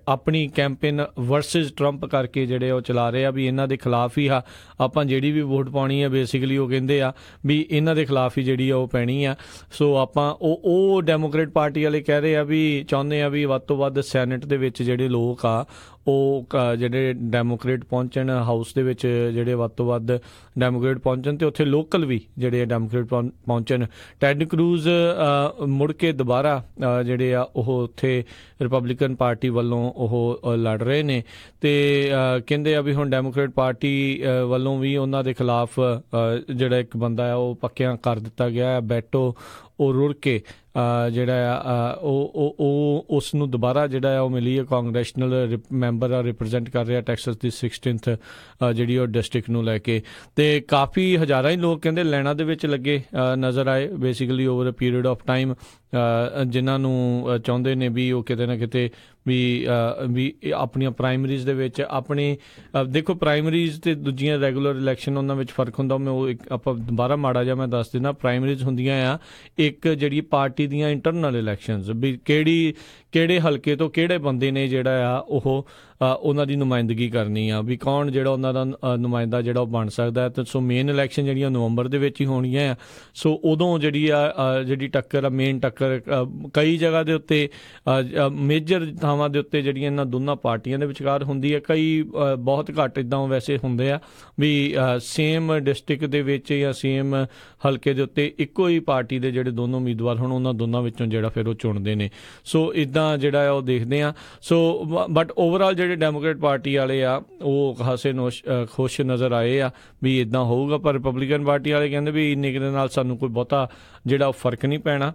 ਆਪਣੀ ਕੈਂਪੇਨ ਵਰਸਸ ਟਰੰਪ ਕਰਕੇ ਜਿਹੜੇ ਉਹ ਚਲਾ ਰਹੇ ਆ ਵੀ ਇਹਨਾਂ ਦੇ ਖਿਲਾਫ ਹੀ ਆ ਆਪਾਂ ਜਿਹੜੀ ਵੀ ਵੋਟ ਪਾਉਣੀ ਆ। ਬੇਸਿਕਲੀ ਉਹ ਕਹਿੰਦੇ ਆ ਵੀ ਇਹਨਾਂ ਦੇ ਖਿਲਾਫ ਹੀ ਜਿਹੜੀ ਆ ਉਹ ਪੈਣੀ ਆ। ਸੋ ਆਪਾਂ ਉਹ ਡੈਮੋਕ੍ਰੇਟ ਪਾਰਟੀ ਵਾਲੇ ਕਹਿ ਰਹੇ ਆ ਵੀ ਚਾਹੁੰਦੇ ਆ ਵੀ ਵੱਧ ਤੋਂ ਵੱਧ ਸੈਨੇਟ ਦੇ ਵਿੱਚ ਜਿਹੜੇ ਲੋਕ ਆ ਉਹ ਜਿਹੜੇ ਡੈਮੋਕ੍ਰੇਟ ਪਹੁੰਚਣ, ਹਾਊਸ ਦੇ ਵਿੱਚ ਜਿਹੜੇ ਵੱਧ ਤੋਂ ਵੱਧ ਡੈਮੋਕ੍ਰੇਟ ਪਹੁੰਚਣ ਤੇ ਉੱਥੇ ਲੋਕਲ ਵੀ ਜਿਹੜੇ ਡੈਮੋਕ੍ਰੇਟ ਪਹੁੰਚਣ। ਟੈਡ ਕਰੂਜ਼ ਮੁੜ ਕੇ ਦੁਬਾਰਾ ਜਿਹੜੇ ਆ ਉਹ ਉੱਥੇ ਰਿਪਬਲਿਕਨ ਪਾਰਟੀ ਵੱਲੋਂ ਉਹ ਲੜ ਰਹੇ ਨੇ ਤੇ ਕਹਿੰਦੇ ਆ ਵੀ ਹੁਣ ਡੈਮੋਕ੍ਰੇਟ ਪਾਰਟੀ ਵੱਲੋਂ ਵੀ ਉਹਨਾਂ ਦੇ ਖਿਲਾਫ ਜਿਹੜਾ ਇੱਕ ਬੰਦਾ ਆ ਉਹ ਪੱਕਿਆਂ ਕਰ ਦਿੱਤਾ ਗਿਆ, ਬੈਟੋ ਓਰੁਰਕੇ ਜਿਹੜਾ ਆ ਉਹ ਉਸ ਨੂੰ ਦੁਬਾਰਾ ਜਿਹੜਾ ਆ ਉਹ ਮਿਲੀ ਹੈ ਕਾਂਗਰੈਸ਼ਨਲ ਮੈਂਬਰ ਆ, ਰਿਪਰੈਜ਼ੈਂਟ ਕਰ ਰਿਹਾ ਟੈਕਸਸ ਦੀ 16th ਜਿਹੜੀ ਉਹ ਡਿਸਟ੍ਰਿਕਟ ਨੂੰ ਲੈ ਕੇ। ਤੇ ਕਾਫੀ ਹਜ਼ਾਰਾਂ ਹੀ ਲੋਕ ਕਹਿੰਦੇ ਲਾਈਨਾਂ ਦੇ ਵਿੱਚ ਲੱਗੇ ਨਜ਼ਰ ਆਏ basically over a period of time, ਜਿਨ੍ਹਾਂ ਨੂੰ ਚਾਹੁੰਦੇ ਨੇ ਵੀ ਉਹ ਕਿਤੇ ਨਾ ਕਿਤੇ ਵੀ ਆਪਣੀਆਂ ਪ੍ਰਾਇਮਰੀਜ਼ ਦੇ ਵਿੱਚ ਆਪਣੀ ਦੇਖੋ ਪ੍ਰਾਇਮਰੀਜ਼ ਤੇ ਦੂਜੀਆਂ ਰੈਗੂਲਰ ਇਲੈਕਸ਼ਨ ਉਹਨਾਂ ਵਿੱਚ ਫਰਕ ਹੁੰਦਾ। ਮੈਂ ਉਹ ਆਪਾਂ ਦੁਬਾਰਾ ਮਾੜਾ ਜਿਹਾ ਮੈਂ ਦੱਸ ਦਿੰਦਾ, ਪ੍ਰਾਇਮਰੀਜ਼ ਹੁੰਦੀਆਂ ਆ ਇੱਕ ਜਿਹੜੀ ਪਾਰਟੀ ਦੀਆਂ ਇੰਟਰਨਲ ਇਲੈਕਸ਼ਨਸ ਵੀ ਕਿਹੜੇ ਹਲਕੇ ਤੋਂ ਕਿਹੜੇ ਬੰਦੇ ਨੇ ਜਿਹੜਾ ਆ ਉਹ ਉਹਨਾਂ ਦੀ ਨੁਮਾਇੰਦਗੀ ਕਰਨੀ ਆ ਵੀ ਕੌਣ ਜਿਹੜਾ ਉਹਨਾਂ ਦਾ ਨੁਮਾਇੰਦਾ ਜਿਹੜਾ ਉਹ ਬਣ ਸਕਦਾ ਹੈ। ਤੇ ਸੋ ਮੇਨ ਇਲੈਕਸ਼ਨ ਜਿਹੜੀਆਂ ਨਵੰਬਰ ਦੇ ਵਿੱਚ ਹੀ ਹੋਣੀਆਂ ਆ। ਸੋ ਉਦੋਂ ਜਿਹੜੀ ਟੱਕਰ ਆ ਮੇਨ ਟੱਕਰ ਕਈ ਜਗ੍ਹਾ ਦੇ ਉੱਤੇ ਮੇਜਰ ਥਾਵਾਂ ਦੇ ਉੱਤੇ ਜਿਹੜੀਆਂ ਇਹਨਾਂ ਦੋਨਾਂ ਪਾਰਟੀਆਂ ਦੇ ਵਿਚਕਾਰ ਹੁੰਦੀ ਹੈ। ਕਈ ਬਹੁਤ ਘੱਟ ਇੱਦਾਂ ਵੈਸੇ ਹੁੰਦੇ ਆ ਵੀ ਸੇਮ ਡਿਸਟ੍ਰਿਕਟ ਦੇ ਵਿੱਚ ਜਾਂ ਸੇਮ ਹਲਕੇ ਦੇ ਉੱਤੇ ਇੱਕੋ ਹੀ ਪਾਰਟੀ ਦੇ ਜਿਹੜੇ ਦੋਨੋਂ ਉਮੀਦਵਾਰ ਹੋਣ ਉਹਨਾਂ ਦੋਨਾਂ ਵਿੱਚੋਂ ਜਿਹੜਾ ਫਿਰ ਉਹ ਚੁਣਦੇ ਨੇ। ਸੋ ਇੱਦਾਂ ਜਿਹੜਾ ਆ ਉਹ ਦੇਖਦੇ ਆ। ਸੋ ਬਟ ਓਵਰਆਲ ਜਿਹੜੇ ਡੈਮੋਕ੍ਰੇਟ ਪਾਰਟੀ ਵਾਲੇ ਆ ਉਹ ਖਾਸੇ ਖੁਸ਼ ਨਜ਼ਰ ਆਏ ਆ ਵੀ ਇੱਦਾਂ ਹੋਊਗਾ, ਪਰ ਰਿਪਬਲਿਕਨ ਪਾਰਟੀ ਵਾਲੇ ਕਹਿੰਦੇ ਵੀ ਇੰਨੇ ਦੇ ਨਾਲ ਸਾਨੂੰ ਕੋਈ ਬਹੁਤਾ ਜਿਹੜਾ ਉਹ ਫਰਕ ਨਹੀਂ ਪੈਣਾ।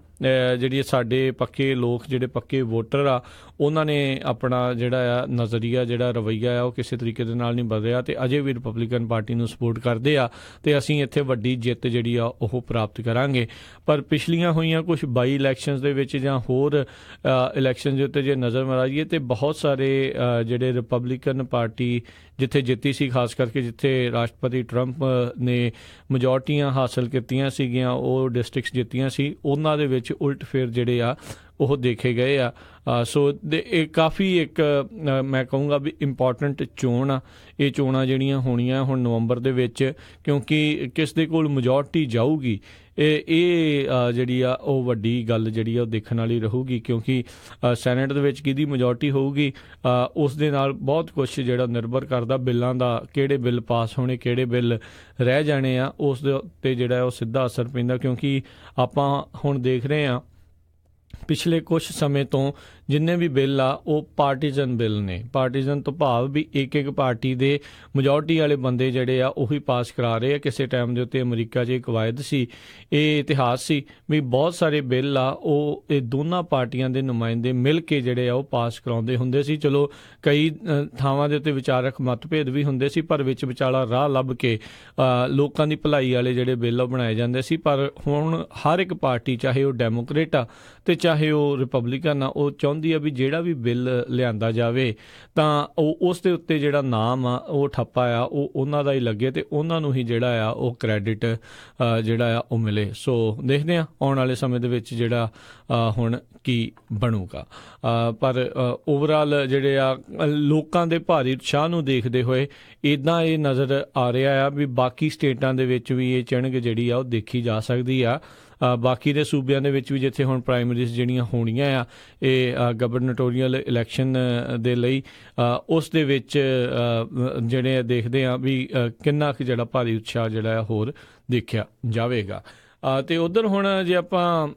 ਜਿਹੜੀ ਸਾਡੇ ਪੱਕੇ ਲੋਕ ਜਿਹੜੇ ਪੱਕੇ ਵੋਟਰ ਆ ਉਹਨਾਂ ਨੇ ਆਪਣਾ ਜਿਹੜਾ ਆ ਨਜ਼ਰੀਆ ਜਿਹੜਾ ਰਵੱਈਆ ਆ ਉਹ ਕਿਸੇ ਤਰੀਕੇ ਦੇ ਨਾਲ ਨਹੀਂ ਬਦਲਿਆ ਤੇ ਅਜੇ ਵੀ ਰਿਪਬਲਿਕਨ ਪਾਰਟੀ ਨੂੰ ਸਪੋਰਟ ਕਰਦੇ ਆ ਤੇ ਅਸੀਂ ਇੱਥੇ ਵੱਡੀ ਜਿੱਤ ਜਿਹੜੀ ਆ ਉਹ ਪ੍ਰਾਪਤ ਕਰਾਂਗੇ। ਪਰ ਪਿਛਲੀਆਂ ਹੋਈਆਂ ਕੁਝ ਬਾਈ ਇਲੈਕਸ਼ਨਸ ਦੇ ਵਿੱਚ ਜਾਂ ਹੋਰ ਇਲੈਕਸ਼ਨ ਦੇ ਉੱਤੇ ਜੇ ਨਜ਼ਰ ਮਾਰੀਏ ਤੇ ਬਹੁਤ ਸਾਰੇ ਜਿਹੜੇ ਰਿਪਬਲਿਕਨ ਪਾਰਟੀ ਜਿੱਥੇ ਜਿੱਤੀ ਸੀ, ਖਾਸ ਕਰਕੇ ਜਿੱਥੇ ਰਾਸ਼ਟਰਪਤੀ ਟਰੰਪ ਨੇ ਮੈਜੋਰਟੀਆਂ ਹਾਸਲ ਕੀਤੀਆਂ ਸੀਗੀਆਂ ਉਹ ਡਿਸਟ੍ਰਿਕਟਸ ਜਿੱਤੀਆਂ ਸੀ, ਉਹਨਾਂ ਦੇ ਵਿੱਚ ਉਲਟ ਫੇਰ ਜਿਹੜੇ ਆ ਉਹ ਦੇਖੇ ਗਏ ਆ। ਸੋ ਇਹ ਕਾਫੀ ਇੱਕ ਮੈਂ ਕਹੂੰਗਾ ਵੀ ਇੰਪੋਰਟੈਂਟ ਚੋਣ ਆ। ਇਹ ਚੋਣਾਂ ਜਿਹੜੀਆਂ ਹੋਣੀਆਂ ਹੁਣ ਨਵੰਬਰ ਦੇ ਵਿੱਚ, ਕਿਉਂਕਿ ਕਿਸ ਦੇ ਕੋਲ ਮੈਜੋਰਟੀ ਜਾਊਗੀ ਇਹ ਜਿਹੜੀ ਆ ਉਹ ਵੱਡੀ ਗੱਲ ਜਿਹੜੀ ਆ ਉਹ ਦੇਖਣ ਵਾਲੀ ਰਹੂਗੀ, ਕਿਉਂਕਿ ਸੈਨੇਟ ਦੇ ਵਿੱਚ ਕਿਹਦੀ ਮੈਜੋਰਟੀ ਹੋਊਗੀ ਉਸ ਦੇ ਨਾਲ ਬਹੁਤ ਕੁਛ ਜਿਹੜਾ ਨਿਰਭਰ ਕਰਦਾ ਬਿੱਲਾਂ ਦਾ, ਕਿਹੜੇ ਬਿੱਲ ਪਾਸ ਹੋਣੇ ਕਿਹੜੇ ਬਿੱਲ ਰਹਿ ਜਾਣੇ ਆ ਉਸ ਦੇ ਉੱਤੇ ਜਿਹੜਾ ਉਹ ਸਿੱਧਾ ਅਸਰ ਪੈਂਦਾ। ਕਿਉਂਕਿ ਆਪਾਂ ਹੁਣ ਦੇਖ ਰਹੇ ਹਾਂ ਪਿਛਲੇ ਕੁਝ ਸਮੇਂ ਤੋਂ ਜਿੰਨੇ ਵੀ ਬਿੱਲ ਆ ਉਹ ਪਾਰਟੀਜ਼ਨ ਬਿੱਲ ਨੇ। ਪਾਰਟੀਜ਼ਨ ਤੋਂ ਭਾਵ ਵੀ ਇੱਕ ਪਾਰਟੀ ਦੇ ਮੈਜੋਰਟੀ ਵਾਲੇ ਬੰਦੇ ਜਿਹੜੇ ਆ ਉਹੀ ਪਾਸ ਕਰਾ ਰਹੇ ਆ। ਕਿਸੇ ਟਾਈਮ ਦੇ ਉੱਤੇ ਅਮਰੀਕਾ 'ਚ ਇੱਕ ਵਾਇਦ ਸੀ, ਇਹ ਇਤਿਹਾਸ ਸੀ ਵੀ ਬਹੁਤ ਸਾਰੇ ਬਿੱਲ ਆ ਉਹ ਇਹ ਦੋਨਾਂ ਪਾਰਟੀਆਂ ਦੇ ਨੁਮਾਇੰਦੇ ਮਿਲ ਕੇ ਜਿਹੜੇ ਆ ਉਹ ਪਾਸ ਕਰਾਉਂਦੇ ਹੁੰਦੇ ਸੀ। ਚਲੋ ਕਈ ਥਾਵਾਂ ਦੇ ਉੱਤੇ ਵਿਚਾਰਕ ਮਤਭੇਦ ਵੀ ਹੁੰਦੇ ਸੀ, ਪਰ ਵਿੱਚ ਵਿਚਾਲਾ ਰਾਹ ਲੱਭ ਕੇ ਲੋਕਾਂ ਦੀ ਭਲਾਈ ਵਾਲੇ ਜਿਹੜੇ ਬਿੱਲ ਉਹ ਬਣਾਏ ਜਾਂਦੇ ਸੀ। ਪਰ ਹੁਣ ਹਰ ਇੱਕ ਪਾਰਟੀ ਚਾਹੇ ਉਹ ਡੈਮੋਕ੍ਰੇਟ ਆ ਤੇ ਚਾਹੇ ਉਹ ਰਿਪਬਲਿਕਨ ਆ, ਉਹ ਚਾਹੁੰਦੀ ਆ ਵੀ ਜਿਹੜਾ ਵੀ ਬਿੱਲ ਲਿਆਂਦਾ ਜਾਵੇ ਤਾਂ ਉਹ ਉਸ ਦੇ ਉੱਤੇ ਜਿਹੜਾ ਨਾਮ ਆ ਉਹ ਠੱਪਾ ਆ ਉਹ ਉਹਨਾਂ ਦਾ ਹੀ ਲੱਗੇ ਤੇ ਉਹਨਾਂ ਨੂੰ ਹੀ ਜਿਹੜਾ ਆ ਉਹ ਕ੍ਰੈਡਿਟ ਜਿਹੜਾ ਆ ਉਹ ਮਿਲੇ। ਸੋ ਦੇਖਦੇ ਆ ਆਉਣ ਵਾਲੇ ਸਮੇਂ ਦੇ ਵਿੱਚ ਜਿਹੜਾ ਹੁਣ ਕੀ ਬਣੂਗਾ। ਪਰ ਓਵਰਆਲ ਜਿਹੜੇ ਆ ਲੋਕਾਂ ਦੇ ਭਾਰੀ ਉਤਸ਼ਾਹ ਨੂੰ ਦੇਖਦੇ ਹੋਏ ਇੱਦਾਂ ਇਹ ਨਜ਼ਰ ਆ ਰਿਹਾ ਆ ਵੀ ਬਾਕੀ ਸਟੇਟਾਂ ਦੇ ਵਿੱਚ ਵੀ ਇਹ ਚਿਣਗ ਜਿਹੜੀ ਆ ਉਹ ਦੇਖੀ ਜਾ ਸਕਦੀ ਆ। ਬਾਕੀ ਦੇ ਸੂਬਿਆਂ ਦੇ ਵਿੱਚ ਵੀ ਜਿੱਥੇ ਹੁਣ ਪ੍ਰਾਇਮਰੀਜ਼ ਜਿਹੜੀਆਂ ਹੋਣੀਆਂ ਆ ਇਹ ਗਵਰਨਟੋਰੀਅਲ ਇਲੈਕਸ਼ਨ ਦੇ ਲਈ, ਉਸ ਦੇ ਵਿੱਚ ਜਿਹੜੇ ਦੇਖਦੇ ਆ ਵੀ ਕਿੰਨਾ ਕੁ ਜਿਹੜਾ ਭਾਰੀ ਉਤਸ਼ਾਹ ਜਿਹੜਾ ਹੋਰ ਦੇਖਿਆ ਜਾਵੇਗਾ। ਤੇ ਉੱਧਰ ਹੁਣ ਜੇ ਆਪਾਂ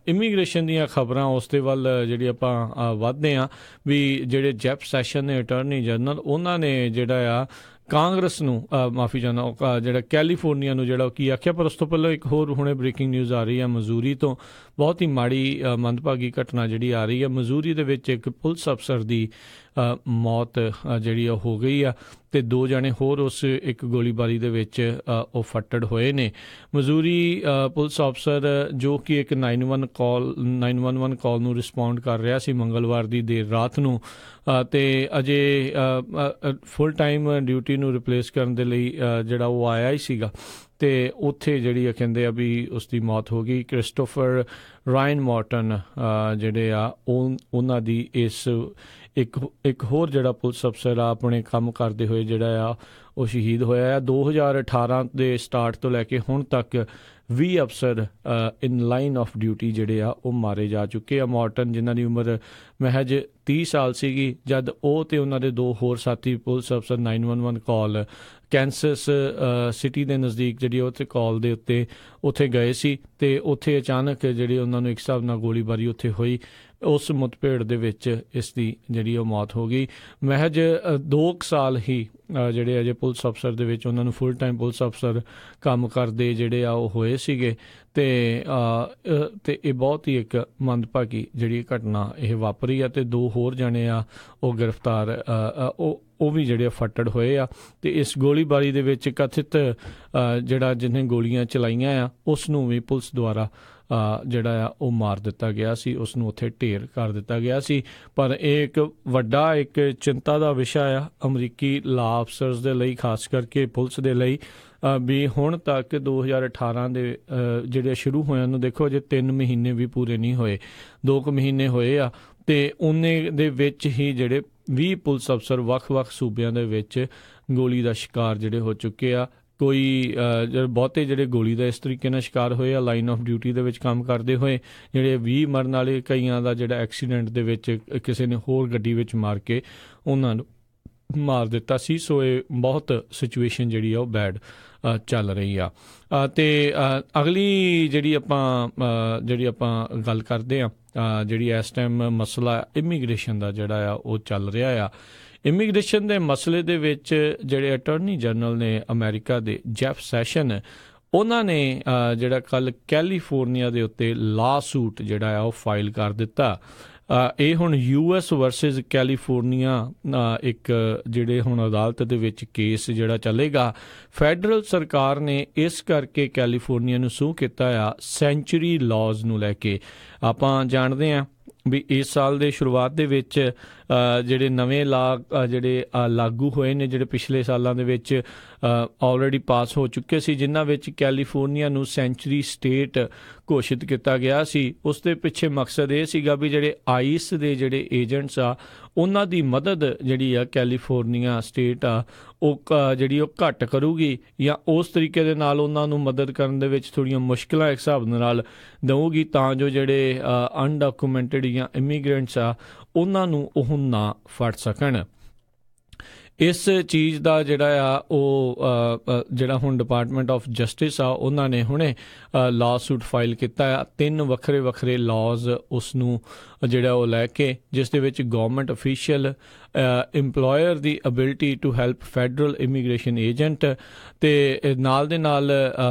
ਇਮੀਗ੍ਰੇਸ਼ਨ ਦੀਆਂ ਖਬਰਾਂ ਉਸ ਦੇ ਵੱਲ ਜਿਹੜੀ ਆਪਾਂ ਵੱਧਦੇ ਹਾਂ ਵੀ ਜਿਹੜੇ ਜੈਫ ਸੈਸ਼ਨ ਨੇ ਅਟਾਰਨੀ ਜਨਰਲ ਉਹਨਾਂ ਨੇ ਜਿਹੜਾ ਆ ਕਾਂਗਰਸ ਨੂੰ ਮਾਫੀ ਚਾਹੁੰਦਾ ਜਿਹੜਾ ਕੈਲੀਫੋਰਨੀਆ ਨੂੰ ਜਿਹੜਾ ਕੀ ਆਖਿਆ। ਪਰ ਉਸ ਤੋਂ ਪਹਿਲਾਂ ਇੱਕ ਹੋਰ ਹੁਣੇ ਬ੍ਰੇਕਿੰਗ ਨਿਊਜ਼ ਆ ਰਹੀ ਹੈ ਮਜ਼ੂਰੀ ਤੋਂ, ਬਹੁਤ ਹੀ ਮਾੜੀ ਮੰਦਭਾਗੀ ਘਟਨਾ ਜਿਹੜੀ ਆ ਰਹੀ ਹੈ। ਮਜ਼ੂਰੀ ਦੇ ਵਿੱਚ ਇੱਕ ਪੁਲਿਸ ਅਫਸਰ ਦੀ ਮੌਤ ਜਿਹੜੀ ਹੋ ਗਈ ਆ ਤੇ 2 ਜਣੇ ਹੋਰ ਉਸ ਇੱਕ ਗੋਲੀਬਾਰੀ ਦੇ ਵਿੱਚ ਉਹ ਫੱਟੜ ਹੋਏ ਨੇ। ਮਜ਼ੂਰੀ ਪੁਲਿਸ ਅਫਸਰ ਜੋ ਕਿ ਇੱਕ 911 ਕਾਲ ਨੂੰ ਰਿਸਪੌਂਡ ਕਰ ਰਿਹਾ ਸੀ ਮੰਗਲਵਾਰ ਦੀ ਦੇਰ ਰਾਤ ਨੂੰ ਤੇ ਅਜੇ ਫੁੱਲ ਟਾਈਮ ਡਿਊਟੀ ਨੂੰ ਰਿਪਲੇਸ ਕਰਨ ਦੇ ਲਈ ਜਿਹੜਾ ਉਹ ਆਇਆ ਹੀ ਸੀਗਾ ਤੇ ਉੱਥੇ ਜਿਹੜੀ ਆ ਕਹਿੰਦੇ ਆ ਵੀ ਉਸਦੀ ਮੌਤ ਹੋ ਗਈ। ਕ੍ਰਿਸਟੋਫਰ ਰਾਇਨ ਮਾਰਟਨ ਜਿਹੜੇ ਆ ਉਹਨਾਂ ਦੀ ਇਸ ਇੱਕ ਹੋਰ ਜਿਹੜਾ ਪੁਲਿਸ ਅਫਸਰ ਆ ਆਪਣੇ ਕੰਮ ਕਰਦੇ ਹੋਏ ਜਿਹੜਾ ਆ ਉਹ ਸ਼ਹੀਦ ਹੋਇਆ ਆ। 2018 ਦੇ ਸਟਾਰਟ ਤੋਂ ਲੈ ਕੇ ਹੁਣ ਤੱਕ 20 ਅਫਸਰ ਇਨ ਲਾਈਨ ਆਫ ਡਿਊਟੀ ਜਿਹੜੇ ਆ ਉਹ ਮਾਰੇ ਜਾ ਚੁੱਕੇ ਆ। ਮਾਰਟਨ ਜਿਨ੍ਹਾਂ ਦੀ ਉਮਰ ਮਹਿਜ 30 ਸਾਲ ਸੀਗੀ ਜਦ ਉਹ ਤੇ ਉਹਨਾਂ ਦੇ 2 ਹੋਰ ਸਾਥੀ ਪੁਲਿਸ ਅਫਸਰ 911 ਕਾਲ ਕੈਂਸਸ ਸਿਟੀ ਦੇ ਨਜ਼ਦੀਕ ਜਿਹੜੀ ਉੱਥੇ ਕਾਲ ਦੇ ਉੱਥੇ ਗਏ ਸੀ ਤੇ ਉੱਥੇ ਅਚਾਨਕ ਜਿਹੜੀ ਉਹਨਾਂ ਨੂੰ ਇੱਕ ਹਿਸਾਬ ਨਾਲ ਗੋਲੀਬਾਰੀ ਉੱਥੇ ਹੋਈ। ਉਸ ਮੁੱਠਭੇੜ ਦੇ ਵਿੱਚ ਇਸ ਦੀ ਜਿਹੜੀ ਉਹ ਮੌਤ ਹੋ ਗਈ। ਮਹਿਜ 2 ਸਾਲ ਹੀ ਜਿਹੜੇ ਅਜੇ ਪੁਲਿਸ ਅਫਸਰ ਦੇ ਵਿੱਚ ਉਹਨਾਂ ਨੂੰ ਫੁੱਲ ਟਾਈਮ ਪੁਲਿਸ ਅਫਸਰ ਕੰਮ ਕਰਦੇ ਜਿਹੜੇ ਆ ਉਹ ਹੋਏ ਸੀਗੇ ਤੇ ਇਹ ਬਹੁਤ ਹੀ ਇੱਕ ਮੰਦਭਾਗੀ ਜਿਹੜੀ ਘਟਨਾ ਇਹ ਵਾਪਰੀ ਆ ਤੇ 2 ਹੋਰ ਜਣੇ ਆ ਉਹ ਗ੍ਰਿਫਤਾਰ ਉਹ ਵੀ ਜਿਹੜੇ ਫੱਟੜ ਹੋਏ ਆ ਤੇ ਇਸ ਗੋਲੀਬਾਰੀ ਦੇ ਵਿੱਚ ਕਥਿਤ ਜਿਹੜਾ ਜਿਹਨੇ ਗੋਲੀਆਂ ਚਲਾਈਆਂ ਆ ਉਸ ਨੂੰ ਵੀ ਪੁਲਿਸ ਦੁਆਰਾ ਜਿਹੜਾ ਆ ਉਹ ਮਾਰ ਦਿੱਤਾ ਗਿਆ ਸੀ, ਉਸ ਨੂੰ ਉੱਥੇ ਢੇਰ ਕਰ ਦਿੱਤਾ ਗਿਆ ਸੀ। ਪਰ ਇਹ ਇੱਕ ਵੱਡਾ ਇੱਕ ਚਿੰਤਾ ਦਾ ਵਿਸ਼ਾ ਆ ਅਮਰੀਕੀ ਲਾ ਅਫਸਰਸ ਦੇ ਲਈ, ਖਾਸ ਕਰਕੇ ਪੁਲਿਸ ਦੇ ਲਈ ਵੀ ਹੁਣ ਤੱਕ 2018 ਦੇ ਜਿਹੜੇ ਸ਼ੁਰੂ ਹੋਇਆ ਨੂੰ ਦੇਖੋ ਅਜੇ 3 ਮਹੀਨੇ ਵੀ ਪੂਰੇ ਨਹੀਂ ਹੋਏ, 2 ਮਹੀਨੇ ਹੋਏ ਆ ਤੇ ਉਹਨੇ ਦੇ ਵਿੱਚ ਹੀ ਜਿਹੜੇ 20 ਪੁਲਿਸ ਅਫਸਰ ਵੱਖ-ਵੱਖ ਸੂਬਿਆਂ ਦੇ ਵਿੱਚ ਗੋਲੀ ਦਾ ਸ਼ਿਕਾਰ ਜਿਹੜੇ ਹੋ ਚੁੱਕੇ ਆ। ਕੋਈ ਬਹੁਤੇ ਜਿਹੜੇ ਗੋਲੀ ਦਾ ਇਸ ਤਰੀਕੇ ਨਾਲ ਸ਼ਿਕਾਰ ਹੋਏ ਆ ਲਾਈਨ ਆਫ ਡਿਊਟੀ ਦੇ ਵਿੱਚ ਕੰਮ ਕਰਦੇ ਹੋਏ, ਜਿਹੜੇ 20 ਮਰਨ ਵਾਲੇ ਕਈਆਂ ਦਾ ਜਿਹੜਾ ਐਕਸੀਡੈਂਟ ਦੇ ਵਿੱਚ ਕਿਸੇ ਨੇ ਹੋਰ ਗੱਡੀ ਵਿੱਚ ਮਾਰ ਕੇ ਉਹਨਾਂ ਨੂੰ ਮਾਰ ਦਿੱਤਾ ਸੀ। ਸੋ ਇਹ ਬਹੁਤ ਸਿਚੁਏਸ਼ਨ ਜਿਹੜੀ ਆ ਉਹ ਬੈਡ ਚੱਲ ਰਹੀ ਆ। ਤੇ ਅਗਲੀ ਜਿਹੜੀ ਆਪਾਂ ਗੱਲ ਕਰਦੇ ਆ ਜਿਹੜੀ ਇਸ ਟਾਈਮ ਮਸਲਾ ਇਮੀਗ੍ਰੇਸ਼ਨ ਦਾ ਜਿਹੜਾ ਆ ਉਹ ਚੱਲ ਰਿਹਾ ਆ। ਇਮੀਗ੍ਰੇਸ਼ਨ ਦੇ ਮਸਲੇ ਦੇ ਵਿੱਚ ਜਿਹੜੇ ਅਟਾਰਨੀ ਜਨਰਲ ਨੇ ਅਮਰੀਕਾ ਦੇ ਜੈਫ ਸੈਸ਼ਨ ਉਹਨਾਂ ਨੇ ਜਿਹੜਾ ਕੱਲ੍ਹ ਕੈਲੀਫੋਰਨੀਆ ਦੇ ਉੱਤੇ ਲਾ ਸੂਟ ਜਿਹੜਾ ਆ ਉਹ ਫਾਈਲ ਕਰ ਦਿੱਤਾ। ਇਹ ਹੁਣ US ਵਰਸਸ ਕੈਲੀਫੋਰਨੀਆ ਇੱਕ ਜਿਹੜੇ ਹੁਣ ਅਦਾਲਤ ਦੇ ਵਿੱਚ ਕੇਸ ਜਿਹੜਾ ਚੱਲੇਗਾ। ਫੈਡਰਲ ਸਰਕਾਰ ਨੇ ਇਸ ਕਰਕੇ ਕੈਲੀਫੋਰਨੀਆ ਨੂੰ ਸੂਹ ਕੀਤਾ ਆ ਸੈਂਚੁਰੀ ਲਾਜ਼ ਨੂੰ ਲੈ ਕੇ। ਆਪਾਂ ਜਾਣਦੇ ਹਾਂ ਵੀ ਇਸ ਸਾਲ ਦੇ ਸ਼ੁਰੂਆਤ ਦੇ ਵਿੱਚ ਜਿਹੜੇ ਨਵੇਂ ਲਾ ਜਿਹੜੇ ਲਾਗੂ ਹੋਏ ਨੇ, ਜਿਹੜੇ ਪਿਛਲੇ ਸਾਲਾਂ ਦੇ ਵਿੱਚ ਆਲਰੇਡੀ ਪਾਸ ਹੋ ਚੁੱਕੇ ਸੀ, ਜਿਨ੍ਹਾਂ ਵਿੱਚ ਕੈਲੀਫੋਰਨੀਆ ਨੂੰ ਸੈਂਚੁਰੀ ਸਟੇਟ ਘੋਸ਼ਿਤ ਕੀਤਾ ਗਿਆ ਸੀ। ਉਸ ਦੇ ਪਿੱਛੇ ਮਕਸਦ ਇਹ ਸੀਗਾ ਵੀ ਜਿਹੜੇ ਆਈਸ ਦੇ ਜਿਹੜੇ ਏਜੰਟਸ ਆ ਉਹਨਾਂ ਦੀ ਮਦਦ ਜਿਹੜੀ ਆ ਕੈਲੀਫੋਰਨੀਆ ਸਟੇਟ ਆ ਉਹ ਜਿਹੜੀ ਉਹ ਘੱਟ ਕਰੂਗੀ ਜਾਂ ਉਸ ਤਰੀਕੇ ਦੇ ਨਾਲ ਉਹਨਾਂ ਨੂੰ ਮਦਦ ਕਰਨ ਦੇ ਵਿੱਚ ਥੋੜ੍ਹੀਆਂ ਮੁਸ਼ਕਿਲਾਂ ਇੱਕ ਹਿਸਾਬ ਨਾਲ ਦਊਗੀ ਤਾਂ ਜੋ ਜਿਹੜੇ ਅਨਡਾਕੂਮੈਂਟਡ ਜਾਂ ਇਮੀਗ੍ਰੈਂਟਸ ਆ ਉਹਨਾਂ ਨੂੰ ਉਹ ਨਾ ਫੜ ਸਕਣ। ਇਸ ਚੀਜ਼ ਦਾ ਜਿਹੜਾ ਆ ਉਹ ਜਿਹੜਾ ਹੁਣ ਡਿਪਾਰਟਮੈਂਟ ਆਫ ਜਸਟਿਸ ਆ ਉਹਨਾਂ ਨੇ ਹੁਣੇ ਲਾ ਸੂਟ ਫਾਈਲ ਕੀਤਾ ਆ 3 ਵੱਖਰੇ ਲਾਜ਼ ਉਸ ਨੂੰ ਜਿਹੜਾ ਉਹ ਲੈ ਕੇ, ਜਿਸ ਦੇ ਵਿੱਚ ਗਵਰਨਮੈਂਟ ਅਫੀਸ਼ੀਅਲ, ਇੰਪਲੋਇਰ ਦੀ ability to help federal immigration agent ਤੇ ਨਾਲ ਦੇ ਨਾਲ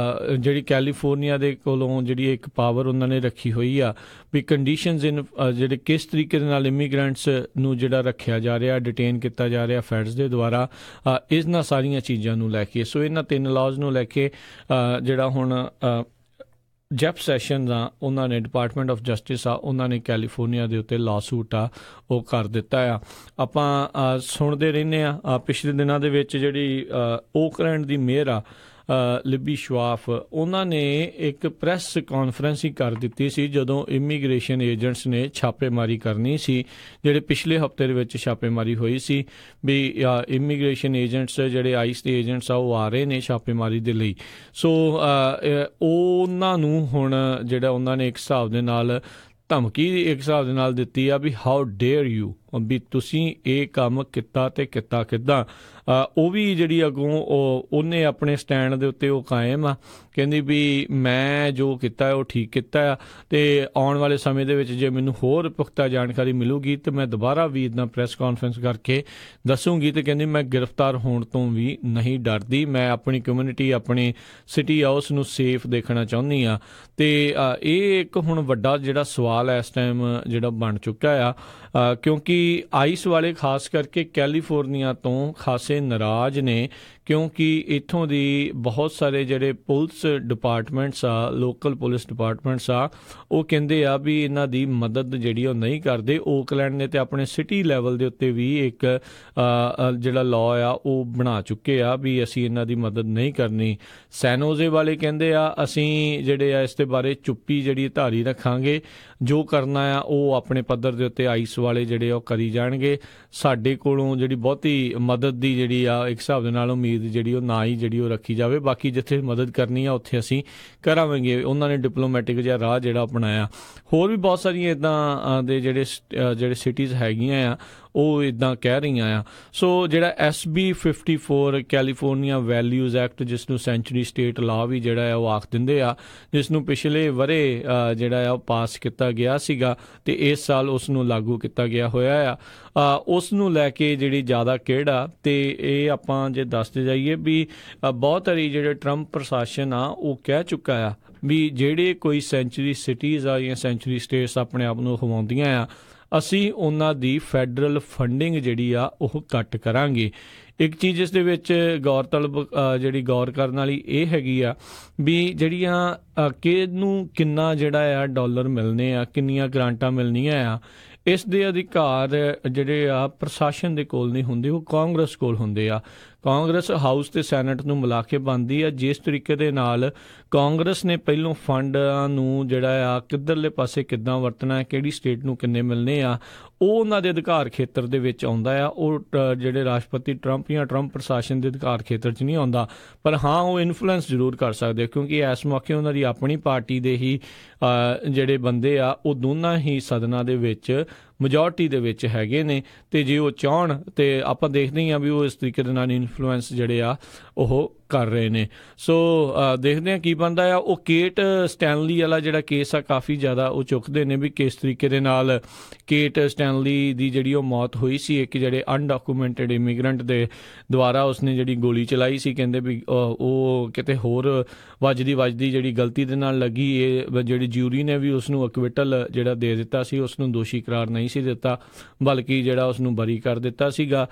ਜਿਹੜੀ ਕੈਲੀਫੋਰਨੀਆ ਦੇ ਕੋਲੋਂ ਜਿਹੜੀ ਇੱਕ ਪਾਵਰ ਉਹਨਾਂ ਨੇ ਰੱਖੀ ਹੋਈ ਆ ਵੀ ਕੰਡੀਸ਼ਨਸ ਇਨ ਜਿਹੜੇ ਕਿਸ ਤਰੀਕੇ ਦੇ ਨਾਲ ਇਮੀਗ੍ਰੈਂਟਸ ਨੂੰ ਜਿਹੜਾ ਰੱਖਿਆ ਜਾ ਰਿਹਾ, ਡਿਟੇਨ ਕੀਤਾ ਜਾ ਰਿਹਾ ਫੈਡਰਸ ਦੇ ਦੁਆਰਾ, ਇਹਨਾਂ ਸਾਰੀਆਂ ਚੀਜ਼ਾਂ ਨੂੰ ਲੈ ਕੇ। ਸੋ ਇਹਨਾਂ 3 ਲਾਜ਼ ਨੂੰ ਲੈ ਕੇ ਜਿਹੜਾ ਹੁਣ ਜੈਫ ਸੈਸ਼ਨ ਆ ਉਹਨਾਂ ਨੇ ਡਿਪਾਰਟਮੈਂਟ ਆਫ ਜਸਟਿਸ ਆ ਉਹਨਾਂ ਨੇ ਕੈਲੀਫੋਰਨੀਆ ਦੇ ਉੱਤੇ ਲਾ ਸੂਟ ਆ ਉਹ ਕਰ ਦਿੱਤਾ ਆ। ਆਪਾਂ ਸੁਣਦੇ ਰਹਿੰਦੇ ਆ ਪਿਛਲੇ ਦਿਨਾਂ ਦੇ ਵਿੱਚ ਜਿਹੜੀ ਓਕਲੈਂਡ ਦੀ ਮੇਅਰ ਆ ਲਿਬੀ ਸ਼ਵਾਫ, ਉਹਨਾਂ ਨੇ ਇੱਕ ਪ੍ਰੈਸ ਕਾਨਫਰੰਸ ਹੀ ਕਰ ਦਿੱਤੀ ਸੀ ਜਦੋਂ ਇਮੀਗ੍ਰੇਸ਼ਨ ਏਜੰਟਸ ਨੇ ਛਾਪੇਮਾਰੀ ਕਰਨੀ ਸੀ, ਜਿਹੜੇ ਪਿਛਲੇ ਹਫ਼ਤੇ ਦੇ ਵਿੱਚ ਛਾਪੇਮਾਰੀ ਹੋਈ ਸੀ ਵੀ ਇਮੀਗ੍ਰੇਸ਼ਨ ਏਜੰਟਸ ਜਿਹੜੇ ਆਈਸ ਦੇ ਏਜੰਟਸ ਆ ਉਹ ਆ ਰਹੇ ਨੇ ਛਾਪੇਮਾਰੀ ਦੇ ਲਈ। ਸੋ ਉਹਨਾਂ ਨੂੰ ਹੁਣ ਜਿਹੜਾ ਉਹਨਾਂ ਨੇ ਇੱਕ ਹਿਸਾਬ ਦੇ ਨਾਲ ਧਮਕੀ ਇੱਕ ਹਿਸਾਬ ਦੇ ਨਾਲ ਦਿੱਤੀ ਆ ਵੀ ਹਾਊ ਡੇਅਰ ਯੂ, ਵੀ ਤੁਸੀਂ ਇਹ ਕੰਮ ਕੀਤਾ ਤੇ ਕੀਤਾ ਕਿੱਦਾਂ। ਉਹ ਵੀ ਜਿਹੜੀ ਅੱਗੋਂ ਉਹਨੇ ਆਪਣੇ ਸਟੈਂਡ ਦੇ ਉੱਤੇ ਉਹ ਕਾਇਮ ਆ, ਕਹਿੰਦੀ ਵੀ ਮੈਂ ਜੋ ਕੀਤਾ ਉਹ ਠੀਕ ਕੀਤਾ ਆ ਤੇ ਆਉਣ ਵਾਲੇ ਸਮੇਂ ਦੇ ਵਿੱਚ ਜੇ ਮੈਨੂੰ ਹੋਰ ਪੁਖਤਾ ਜਾਣਕਾਰੀ ਮਿਲੂਗੀ ਤੇ ਮੈਂ ਦੁਬਾਰਾ ਵੀ ਇੱਦਾਂ ਪ੍ਰੈਸ ਕਾਨਫਰੰਸ ਕਰਕੇ ਦੱਸੂਗੀ। ਤੇ ਕਹਿੰਦੀ ਮੈਂ ਗ੍ਰਿਫਤਾਰ ਹੋਣ ਤੋਂ ਵੀ ਨਹੀਂ ਡਰਦੀ, ਮੈਂ ਆਪਣੀ ਕਮਿਊਨਿਟੀ, ਆਪਣੀ ਸਿਟੀ ਆ ਉਸ ਨੂੰ ਸੇਫ ਦੇਖਣਾ ਚਾਹੁੰਦੀ ਆ। ਤੇ ਇਹ ਇੱਕ ਹੁਣ ਵੱਡਾ ਜਿਹੜਾ ਸਵਾਲ ਇਸ ਟਾਈਮ ਜਿਹੜਾ ਬਣ ਚੁੱਕਾ ਆ ਕਿਉਂਕਿ ਆਈਸ ਵਾਲੇ ਖਾਸ ਕਰਕੇ ਕੈਲੀਫੋਰਨੀਆ ਤੋਂ ਖਾਸੇ ਨਾਰਾਜ਼ ਨੇ, ਕਿਉਂਕਿ ਇੱਥੋਂ ਦੀ ਬਹੁਤ ਸਾਰੇ ਜਿਹੜੇ ਪੁਲਿਸ ਡਿਪਾਰਟਮੈਂਟਸ ਆ, ਲੋਕਲ ਪੁਲਿਸ ਡਿਪਾਰਟਮੈਂਟਸ ਆ, ਉਹ ਕਹਿੰਦੇ ਆ ਵੀ ਇਹਨਾਂ ਦੀ ਮਦਦ ਜਿਹੜੀ ਉਹ ਨਹੀਂ ਕਰਦੇ। ਓਕਲੈਂਡ ਨੇ ਤੇ ਆਪਣੇ ਸਿਟੀ ਲੈਵਲ ਦੇ ਉੱਤੇ ਵੀ ਇੱਕ ਜਿਹੜਾ ਲਾਅ ਆ ਉਹ ਬਣਾ ਚੁੱਕੇ ਆ ਵੀ ਅਸੀਂ ਇਹਨਾਂ ਦੀ ਮਦਦ ਨਹੀਂ ਕਰਨੀ। ਸੈਨ ਹੋਜ਼ੇ ਵਾਲੇ ਕਹਿੰਦੇ ਆ ਅਸੀਂ ਜਿਹੜੇ ਆ ਇਸ ਦੇ ਬਾਰੇ ਚੁੱਪੀ ਜਿਹੜੀ ਧਾਰੀ ਰੱਖਾਂਗੇ, ਜੋ ਕਰਨਾ ਆ ਉਹ ਆਪਣੇ ਪੱਧਰ ਦੇ ਉੱਤੇ ਆਈਸ ਵਾਲੇ ਜਿਹੜੇ ਉਹ ਕਰੀ ਜਾਣਗੇ, ਸਾਡੇ ਕੋਲੋਂ ਜਿਹੜੀ ਬਹੁਤੀ ਮਦਦ ਦੀ ਜਿਹੜੀ ਆ ਇੱਕ ਹਿਸਾਬ ਦੇ ਨਾਲ ਉਮੀਦ ਜਿਹੜੀ ਉਹ ਨਾ ਹੀ ਜਿਹੜੀ ਉਹ ਰੱਖੀ ਜਾਵੇ, ਬਾਕੀ ਜਿੱਥੇ ਮਦਦ ਕਰਨੀ ਆ ਉੱਥੇ ਅਸੀਂ ਕਰਾਂਗੇ। ਉਹਨਾਂ ਨੇ ਡਿਪਲੋਮੈਟਿਕ ਜਿਹਾ ਰਾਹ ਜਿਹੜਾ ਅਪਣਾਇਆ। ਹੋਰ ਵੀ ਬਹੁਤ ਸਾਰੀਆਂ ਇੱਦਾਂ ਦੇ ਜਿਹੜੇ ਸਿਟੀਜ਼ ਹੈਗੀਆਂ ਆ ਉਹ ਇੱਦਾਂ ਕਹਿ ਰਹੀਆਂ ਆ। ਸੋ ਜਿਹੜਾ SB 54 ਕੈਲੀਫੋਰਨੀਆ ਵੈਲਿਊਜ਼ ਐਕਟ, ਜਿਸ ਨੂੰ ਸੈਂਚੁਰੀ ਸਟੇਟ ਲਾਅ ਵੀ ਜਿਹੜਾ ਆ ਉਹ ਆਖ ਦਿੰਦੇ ਆ, ਜਿਸ ਨੂੰ ਪਿਛਲੇ ਵਰੇ ਜਿਹੜਾ ਆ ਉਹ ਪਾਸ ਕੀਤਾ ਗਿਆ ਸੀਗਾ ਤੇ ਇਸ ਸਾਲ ਉਸ ਨੂੰ ਲਾਗੂ ਕੀਤਾ ਗਿਆ ਹੋਇਆ ਆ, ਉਸ ਨੂੰ ਲੈ ਕੇ ਜਿਹੜੀ ਜ਼ਿਆਦਾ ਕਿਹੜਾ ਤੇ ਇਹ ਆਪਾਂ ਜੇ ਦੱਸਦੇ ਜਾਈਏ ਵੀ ਬਹੁਤ ਸਾਰੀ ਜਿਹੜੇ ਟਰੰਪ ਪ੍ਰਸ਼ਾਸਨ ਆ ਉਹ ਕਹਿ ਚੁੱਕਾ ਆ ਵੀ ਜਿਹੜੇ ਕੋਈ ਸੈਂਚੁਰੀ ਸਿਟੀਜ਼ ਆ ਜਾਂ ਸੈਂਚੁਰੀ ਸਟੇਟਸ ਆਪਣੇ ਆਪ ਨੂੰ ਖਵਾਉਂਦੀਆਂ ਆ, ਅਸੀਂ ਉਹਨਾਂ ਦੀ ਫੈਡਰਲ ਫੰਡਿੰਗ ਜਿਹੜੀ ਆ ਉਹ ਕੱਟ ਕਰਾਂਗੇ। ਇੱਕ ਚੀਜ਼ ਇਸ ਦੇ ਵਿੱਚ ਜਿਹੜੀ ਗੌਰ ਕਰਨ ਵਾਲੀ ਇਹ ਹੈਗੀ ਆ ਵੀ ਜਿਹੜੀਆਂ ਕਿਹਨੂੰ ਕਿੰਨਾ ਜਿਹੜਾ ਆ ਡਾਲਰ ਮਿਲਣੇ ਆ, ਕਿੰਨੀਆਂ ਗ੍ਰਾਂਟਾਂ ਮਿਲਣੀਆਂ ਆ, ਇਸ ਦੇ ਅਧਿਕਾਰ ਜਿਹੜੇ ਆ ਪ੍ਰਸ਼ਾਸਨ ਦੇ ਕੋਲ ਨਹੀਂ ਹੁੰਦੇ, ਉਹ ਕਾਂਗਰਸ ਕੋਲ ਹੁੰਦੇ ਆ। ਕਾਂਗਰਸ ਹਾਊਸ ਤੇ ਸੈਨੇਟ ਨੂੰ ਮਿਲਾ ਕੇ ਬਣਦੀ ਆ। ਜਿਸ ਤਰੀਕੇ ਦੇ ਨਾਲ ਕਾਂਗਰਸ ਨੇ ਪਹਿਲੋਂ ਫੰਡਾਂ ਨੂੰ ਜਿਹੜਾ ਆ ਕਿੱਧਰਲੇ ਪਾਸੇ ਕਿੱਦਾਂ ਵਰਤਣਾ, ਕਿਹੜੀ ਸਟੇਟ ਨੂੰ ਕਿੰਨੇ ਮਿਲਣੇ ਆ, ਉਹ ਉਹਨਾਂ ਦੇ ਅਧਿਕਾਰ ਖੇਤਰ ਦੇ ਵਿੱਚ ਆਉਂਦਾ ਆ। ਉਹ ਜਿਹੜੇ ਰਾਸ਼ਟਰਪਤੀ ਟਰੰਪ ਜਾਂ ਟਰੰਪ ਪ੍ਰਸ਼ਾਸਨ ਦੇ ਅਧਿਕਾਰ ਖੇਤਰ 'ਚ ਨਹੀਂ ਆਉਂਦਾ, ਪਰ ਹਾਂ ਉਹ ਇਨਫਲੂਐਂਸ ਜ਼ਰੂਰ ਕਰ ਸਕਦੇ, ਕਿਉਂਕਿ ਇਸ ਮੌਕੇ ਉਹਨਾਂ ਦੀ ਆਪਣੀ ਪਾਰਟੀ ਦੇ ਹੀ ਜਿਹੜੇ ਬੰਦੇ ਆ ਉਹ ਦੋਨਾਂ ਹੀ ਸਦਨਾਂ ਦੇ ਵਿੱਚ ਮੈਜੋਰਟੀ ਦੇ ਵਿੱਚ ਹੈਗੇ ਨੇ, ਤੇ ਜੇ ਉਹ ਚਾਹਣ ਤੇ ਆਪਾਂ ਦੇਖਦੇ ਹੀ ਆ ਵੀ ਉਹ ਇਸ ਤਰੀਕੇ ਦੇ ਨਾਲ ਇਨਫਲੂਐਂਸ ਜਿਹੜੇ ਆ ਉਹ ਕਰ ਰਹੇ ਨੇ। ਸੋ ਦੇਖਦੇ ਹਾਂ ਕੀ ਬਣਦਾ ਆ। ਉਹ ਕੇਟ ਸਟੈਨਲੀ ਵਾਲਾ ਜਿਹੜਾ ਕੇਸ ਆ ਕਾਫੀ ਜ਼ਿਆਦਾ ਉਹ ਚੁੱਕਦੇ ਨੇ ਵੀ ਕਿਸ ਤਰੀਕੇ ਦੇ ਨਾਲ ਕੇਟ ਸਟੈਨਲੀ ਦੀ ਜਿਹੜੀ ਉਹ ਮੌਤ ਹੋਈ ਸੀ, ਇੱਕ ਜਿਹੜੇ ਅਨਡਾਕੂਮੈਂਟਡ ਇਮੀਗ੍ਰੈਂਟ ਦੇ ਦੁਆਰਾ ਉਸਨੇ ਜਿਹੜੀ ਗੋਲੀ ਚਲਾਈ ਸੀ, ਕਹਿੰਦੇ ਵੀ ਉਹ ਕਿਤੇ ਹੋਰ ਵੱਜਦੀ ਜਿਹੜੀ ਗਲਤੀ ਦੇ ਨਾਲ ਲੱਗੀ। ਇਹ ਜਿਹੜੀ ਜਿਊਰੀ ਨੇ ਵੀ ਉਸਨੂੰ ਅਕਵਿਟਲ ਜਿਹੜਾ ਦੇ ਦਿੱਤਾ ਸੀ, ਉਸਨੂੰ ਦੋਸ਼ੀ ਕਰਾਰ ਨਹੀਂ ਸੀ ਦਿੱਤਾ, ਬਲਕਿ ਜਿਹੜਾ ਉਸਨੂੰ ਬਰੀ ਕਰ ਦਿੱਤਾ ਸੀਗਾ।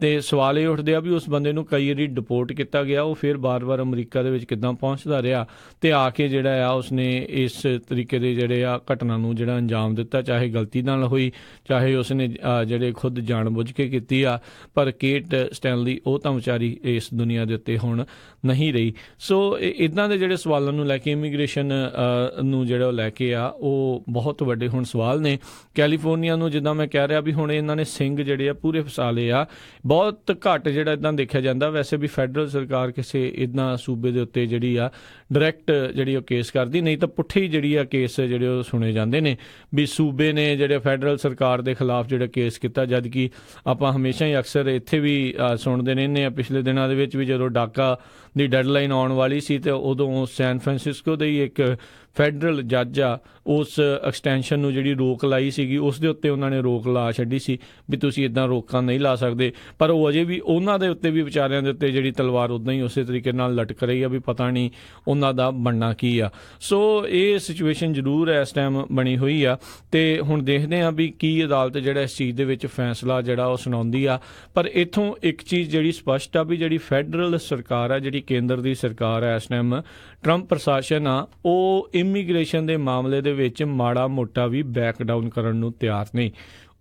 ਤੇ ਸਵਾਲ ਇਹ ਉੱਠਦੇ ਆ ਵੀ ਉਸ ਬੰਦੇ ਨੂੰ ਕਈ ਵਾਰੀ ਡਿਪੋਰਟ ਕੀਤਾ ਗਿਆ, ਉਹ ਫਿਰ ਬਾਰ-ਬਾਰ ਅਮਰੀਕਾ ਦੇ ਵਿੱਚ ਕਿੱਦਾਂ ਪਹੁੰਚਦਾ ਰਿਹਾ ਤੇ ਆ ਕੇ ਜਿਹੜਾ ਆ ਉਸਨੇ ਇਸ ਤਰੀਕੇ ਦੇ ਜਿਹੜੇ ਆ ਘਟਨਾ ਨੂੰ ਜਿਹੜਾ ਅੰਜਾਮ ਦਿੱਤਾ, ਚਾਹੇ ਗਲਤੀ ਨਾਲ ਹੋਈ, ਚਾਹੇ ਉਸਨੇ ਜਿਹੜੇ ਖੁਦ ਜਾਣ-ਬੁੱਝ ਕੇ ਕੀਤੀ ਆ। ਪਰ ਕੇਟ ਸਟੈਨਲੀ ਉਹ ਤਾਂ ਵਿਚਾਰੀ ਇਸ ਦੁਨੀਆ ਦੇ ਉੱਤੇ ਹੁਣ ਨਹੀਂ ਰਹੀ। ਸੋ ਇੱਦਾਂ ਦੇ ਜਿਹੜੇ ਸਵਾਲਾਂ ਨੂੰ ਲੈ ਕੇ ਇਮੀਗ੍ਰੇਸ਼ਨ ਨੂੰ ਜਿਹੜਾ ਲੈ ਕੇ ਆ ਉਹ ਬਹੁਤ ਵੱਡੇ ਹੁਣ ਸਵਾਲ ਨੇ। ਕੈਲੀਫੋਰਨੀਆ ਨੂੰ ਜਿੱਦਾਂ ਮੈਂ ਕਹਿ ਰਿਹਾ ਵੀ ਹੁਣ ਇਹਨਾਂ ਨੇ ਸਿੰਘ ਜਿਹੜੇ ਆ ਪੂਰੇ ਫਸਾ ਲਏ ਆ। ਬਹੁਤ ਘੱਟ ਜਿਹੜਾ ਇੱਦਾਂ ਦੇਖਿਆ ਜਾਂਦਾ, ਵੈਸੇ ਵੀ ਫੈਡਰਲ ਸਰਕਾਰ ਕਿਸੇ ਇੱਦਾਂ ਸੂਬੇ ਦੇ ਉੱਤੇ ਜਿਹੜੀ ਆ ਡਾਇਰੈਕਟ ਜਿਹੜੀ ਉਹ ਕੇਸ ਕਰਦੀ, ਨਹੀਂ ਤਾਂ ਪੁੱਠੇ ਹੀ ਜਿਹੜੀ ਆ ਕੇਸ ਜਿਹੜੇ ਉਹ ਸੁਣੇ ਜਾਂਦੇ ਨੇ ਵੀ ਸੂਬੇ ਨੇ ਜਿਹੜੇ ਫੈਡਰਲ ਸਰਕਾਰ ਦੇ ਖਿਲਾਫ ਜਿਹੜਾ ਕੇਸ ਕੀਤਾ, ਜਦ ਕਿ ਆਪਾਂ ਹਮੇਸ਼ਾ ਹੀ ਅਕਸਰ ਇੱਥੇ ਵੀ ਸੁਣਦੇ ਰਹਿੰਦੇ ਆ। ਪਿਛਲੇ ਦਿਨਾਂ ਦੇ ਵਿੱਚ ਵੀ ਜਦੋਂ ਡਾਕਾ ਦੀ ਡੈਡਲਾਈਨ ਆਉਣ ਵਾਲੀ ਸੀ ਤੇ ਉਦੋਂ ਸੈਨ ਫਰਾਂਸਿਸਕੋ ਦੇ ਹੀ ਇੱਕ ਫੈਡਰਲ ਜੱਜ ਆ ਉਸ ਐਕਸਟੈਂਸ਼ਨ ਨੂੰ ਜਿਹੜੀ ਰੋਕ ਲਾਈ ਸੀਗੀ, ਉਸ ਦੇ ਉੱਤੇ ਉਹਨਾਂ ਨੇ ਰੋਕ ਲਾ ਛੱਡੀ ਸੀ ਵੀ ਤੁਸੀਂ ਇੱਦਾਂ ਰੋਕਾਂ ਨਹੀਂ ਲਾ ਸਕਦੇ, ਪਰ ਉਹ ਅਜੇ ਵੀ ਉਹਨਾਂ ਦੇ ਉੱਤੇ ਵੀ ਵਿਚਾਰਿਆਂ ਦੇ ਉੱਤੇ ਜਿਹੜੀ ਤਲਵਾਰ ਉੱਦਾਂ ਹੀ ਉਸੇ ਤਰੀਕੇ ਨਾਲ ਲਟਕ ਰਹੀ ਆ ਵੀ ਪਤਾ ਨਹੀਂ ਉਹਨਾਂ ਦਾ ਬਣਨਾ ਕੀ ਆ। ਸੋ ਇਹ ਸਿਚੁਏਸ਼ਨ ਜ਼ਰੂਰ ਇਸ ਟਾਈਮ ਬਣੀ ਹੋਈ ਆ ਤੇ ਹੁਣ ਦੇਖਦੇ ਆ ਵੀ ਕੀ ਅਦਾਲਤ ਜਿਹੜਾ ਇਸ ਚੀਜ਼ ਦੇ ਵਿੱਚ ਫੈਸਲਾ ਜਿਹੜਾ ਉਹ ਸੁਣਾਉਂਦੀ ਆ। ਪਰ ਇੱਥੋਂ ਇੱਕ ਚੀਜ਼ ਜਿਹੜੀ ਸਪਸ਼ਟ ਆ ਵੀ ਜਿਹੜੀ ਫੈਡਰਲ ਸਰਕਾਰ ਆ, ਜਿਹੜੀ ਕੇਂਦਰ ਦੀ ਸਰਕਾਰ ਆ ਇਸ ਟਾਈਮ, ਟਰੰਪ ਪ੍ਰਸ਼ਾਸਨ ਆ, ਉਹ ਇਮੀਗ੍ਰੇਸ਼ਨ ਦੇ ਮਾਮਲੇ ਦੇ ਵਿੱਚ ਮਾੜਾ ਮੋਟਾ ਵੀ ਬੈਕ ਡਾਊਨ ਕਰਨ ਨੂੰ ਤਿਆਰ ਨਹੀਂ।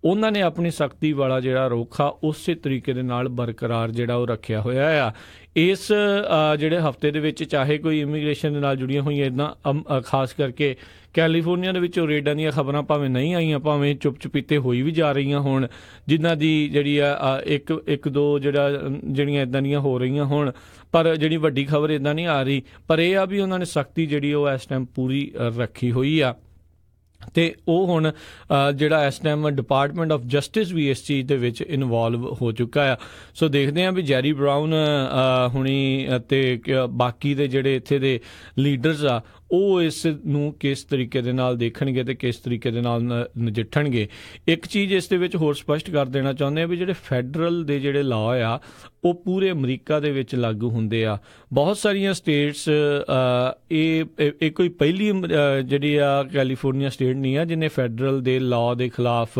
ਉਹਨਾਂ ਨੇ ਆਪਣੀ ਸਖਤੀ ਵਾਲਾ ਜਿਹੜਾ ਰੁਖ ਆ ਉਸੇ ਤਰੀਕੇ ਦੇ ਨਾਲ ਬਰਕਰਾਰ ਜਿਹੜਾ ਉਹ ਰੱਖਿਆ ਹੋਇਆ ਆ। ਇਸ ਜਿਹੜੇ ਹਫਤੇ ਦੇ ਵਿੱਚ ਚਾਹੇ ਕੋਈ ਇਮੀਗ੍ਰੇਸ਼ਨ ਦੇ ਨਾਲ ਜੁੜੀਆਂ ਹੋਈਆਂ ਇੱਦਾਂ ਖਾਸ ਕਰਕੇ ਕੈਲੀਫੋਰਨੀਆ ਦੇ ਵਿੱਚੋਂ ਰੇਡਾਂ ਦੀਆਂ ਖਬਰਾਂ ਭਾਵੇਂ ਨਹੀਂ ਆਈਆਂ, ਭਾਵੇਂ ਚੁੱਪ-ਚੁਪੀਤੇ ਹੋਈ ਵੀ ਜਾ ਰਹੀਆਂ ਹੋਣ, ਜਿਨ੍ਹਾਂ ਦੀ ਜਿਹੜੀ ਆ ਇੱਕ ਦੋ ਜਿਹੜੀਆਂ ਇੱਦਾਂ ਦੀਆਂ ਹੋ ਰਹੀਆਂ ਹੋਣ, ਪਰ ਜਿਹੜੀ ਵੱਡੀ ਖਬਰ ਇੱਦਾਂ ਨਹੀਂ ਆ ਰਹੀ। ਪਰ ਇਹ ਆ ਵੀ ਉਹਨਾਂ ਨੇ ਸਖਤੀ ਜਿਹੜੀ ਉਹ ਇਸ ਟਾਈਮ ਪੂਰੀ ਰੱਖੀ ਹੋਈ ਆ ਤੇ ਉਹ ਹੁਣ ਜਿਹੜਾ ਇਸ ਟਾਈਮ ਡਿਪਾਰਟਮੈਂਟ ਆਫ ਜਸਟਿਸ ਵੀ ਇਸ ਚੀਜ਼ ਦੇ ਵਿੱਚ ਇਨਵੋਲਵ ਹੋ ਚੁੱਕਾ ਆ। ਸੋ ਦੇਖਦੇ ਹਾਂ ਵੀ ਜੈਰੀ ਬਰਾਊਨ ਹੁਣੀ ਅਤੇ ਬਾਕੀ ਦੇ ਜਿਹੜੇ ਇੱਥੇ ਦੇ ਲੀਡਰਸ ਆ ਉਹ ਇਸ ਨੂੰ ਕਿਸ ਤਰੀਕੇ ਦੇ ਨਾਲ ਦੇਖਣਗੇ ਤੇ ਕਿਸ ਤਰੀਕੇ ਦੇ ਨਾਲ ਨਜਿੱਠਣਗੇ। ਇੱਕ ਚੀਜ਼ ਇਸ ਦੇ ਵਿੱਚ ਹੋਰ ਸਪਸ਼ਟ ਕਰ ਦੇਣਾ ਚਾਹੁੰਦੇ ਆ ਵੀ ਜਿਹੜੇ ਫੈਡਰਲ ਦੇ ਜਿਹੜੇ ਲਾਅ ਆ ਉਹ ਪੂਰੇ ਅਮਰੀਕਾ ਦੇ ਵਿੱਚ ਲਾਗੂ ਹੁੰਦੇ ਆ। ਬਹੁਤ ਸਾਰੀਆਂ ਸਟੇਟਸ ਇਹ ਕੋਈ ਪਹਿਲੀ ਜਿਹੜੀ ਆ ਕੈਲੀਫੋਰਨੀਆ ਸਟੇਟ ਨਹੀਂ ਆ ਜਿਹਨੇ ਫੈਡਰਲ ਦੇ ਲਾਅ ਦੇ ਖਿਲਾਫ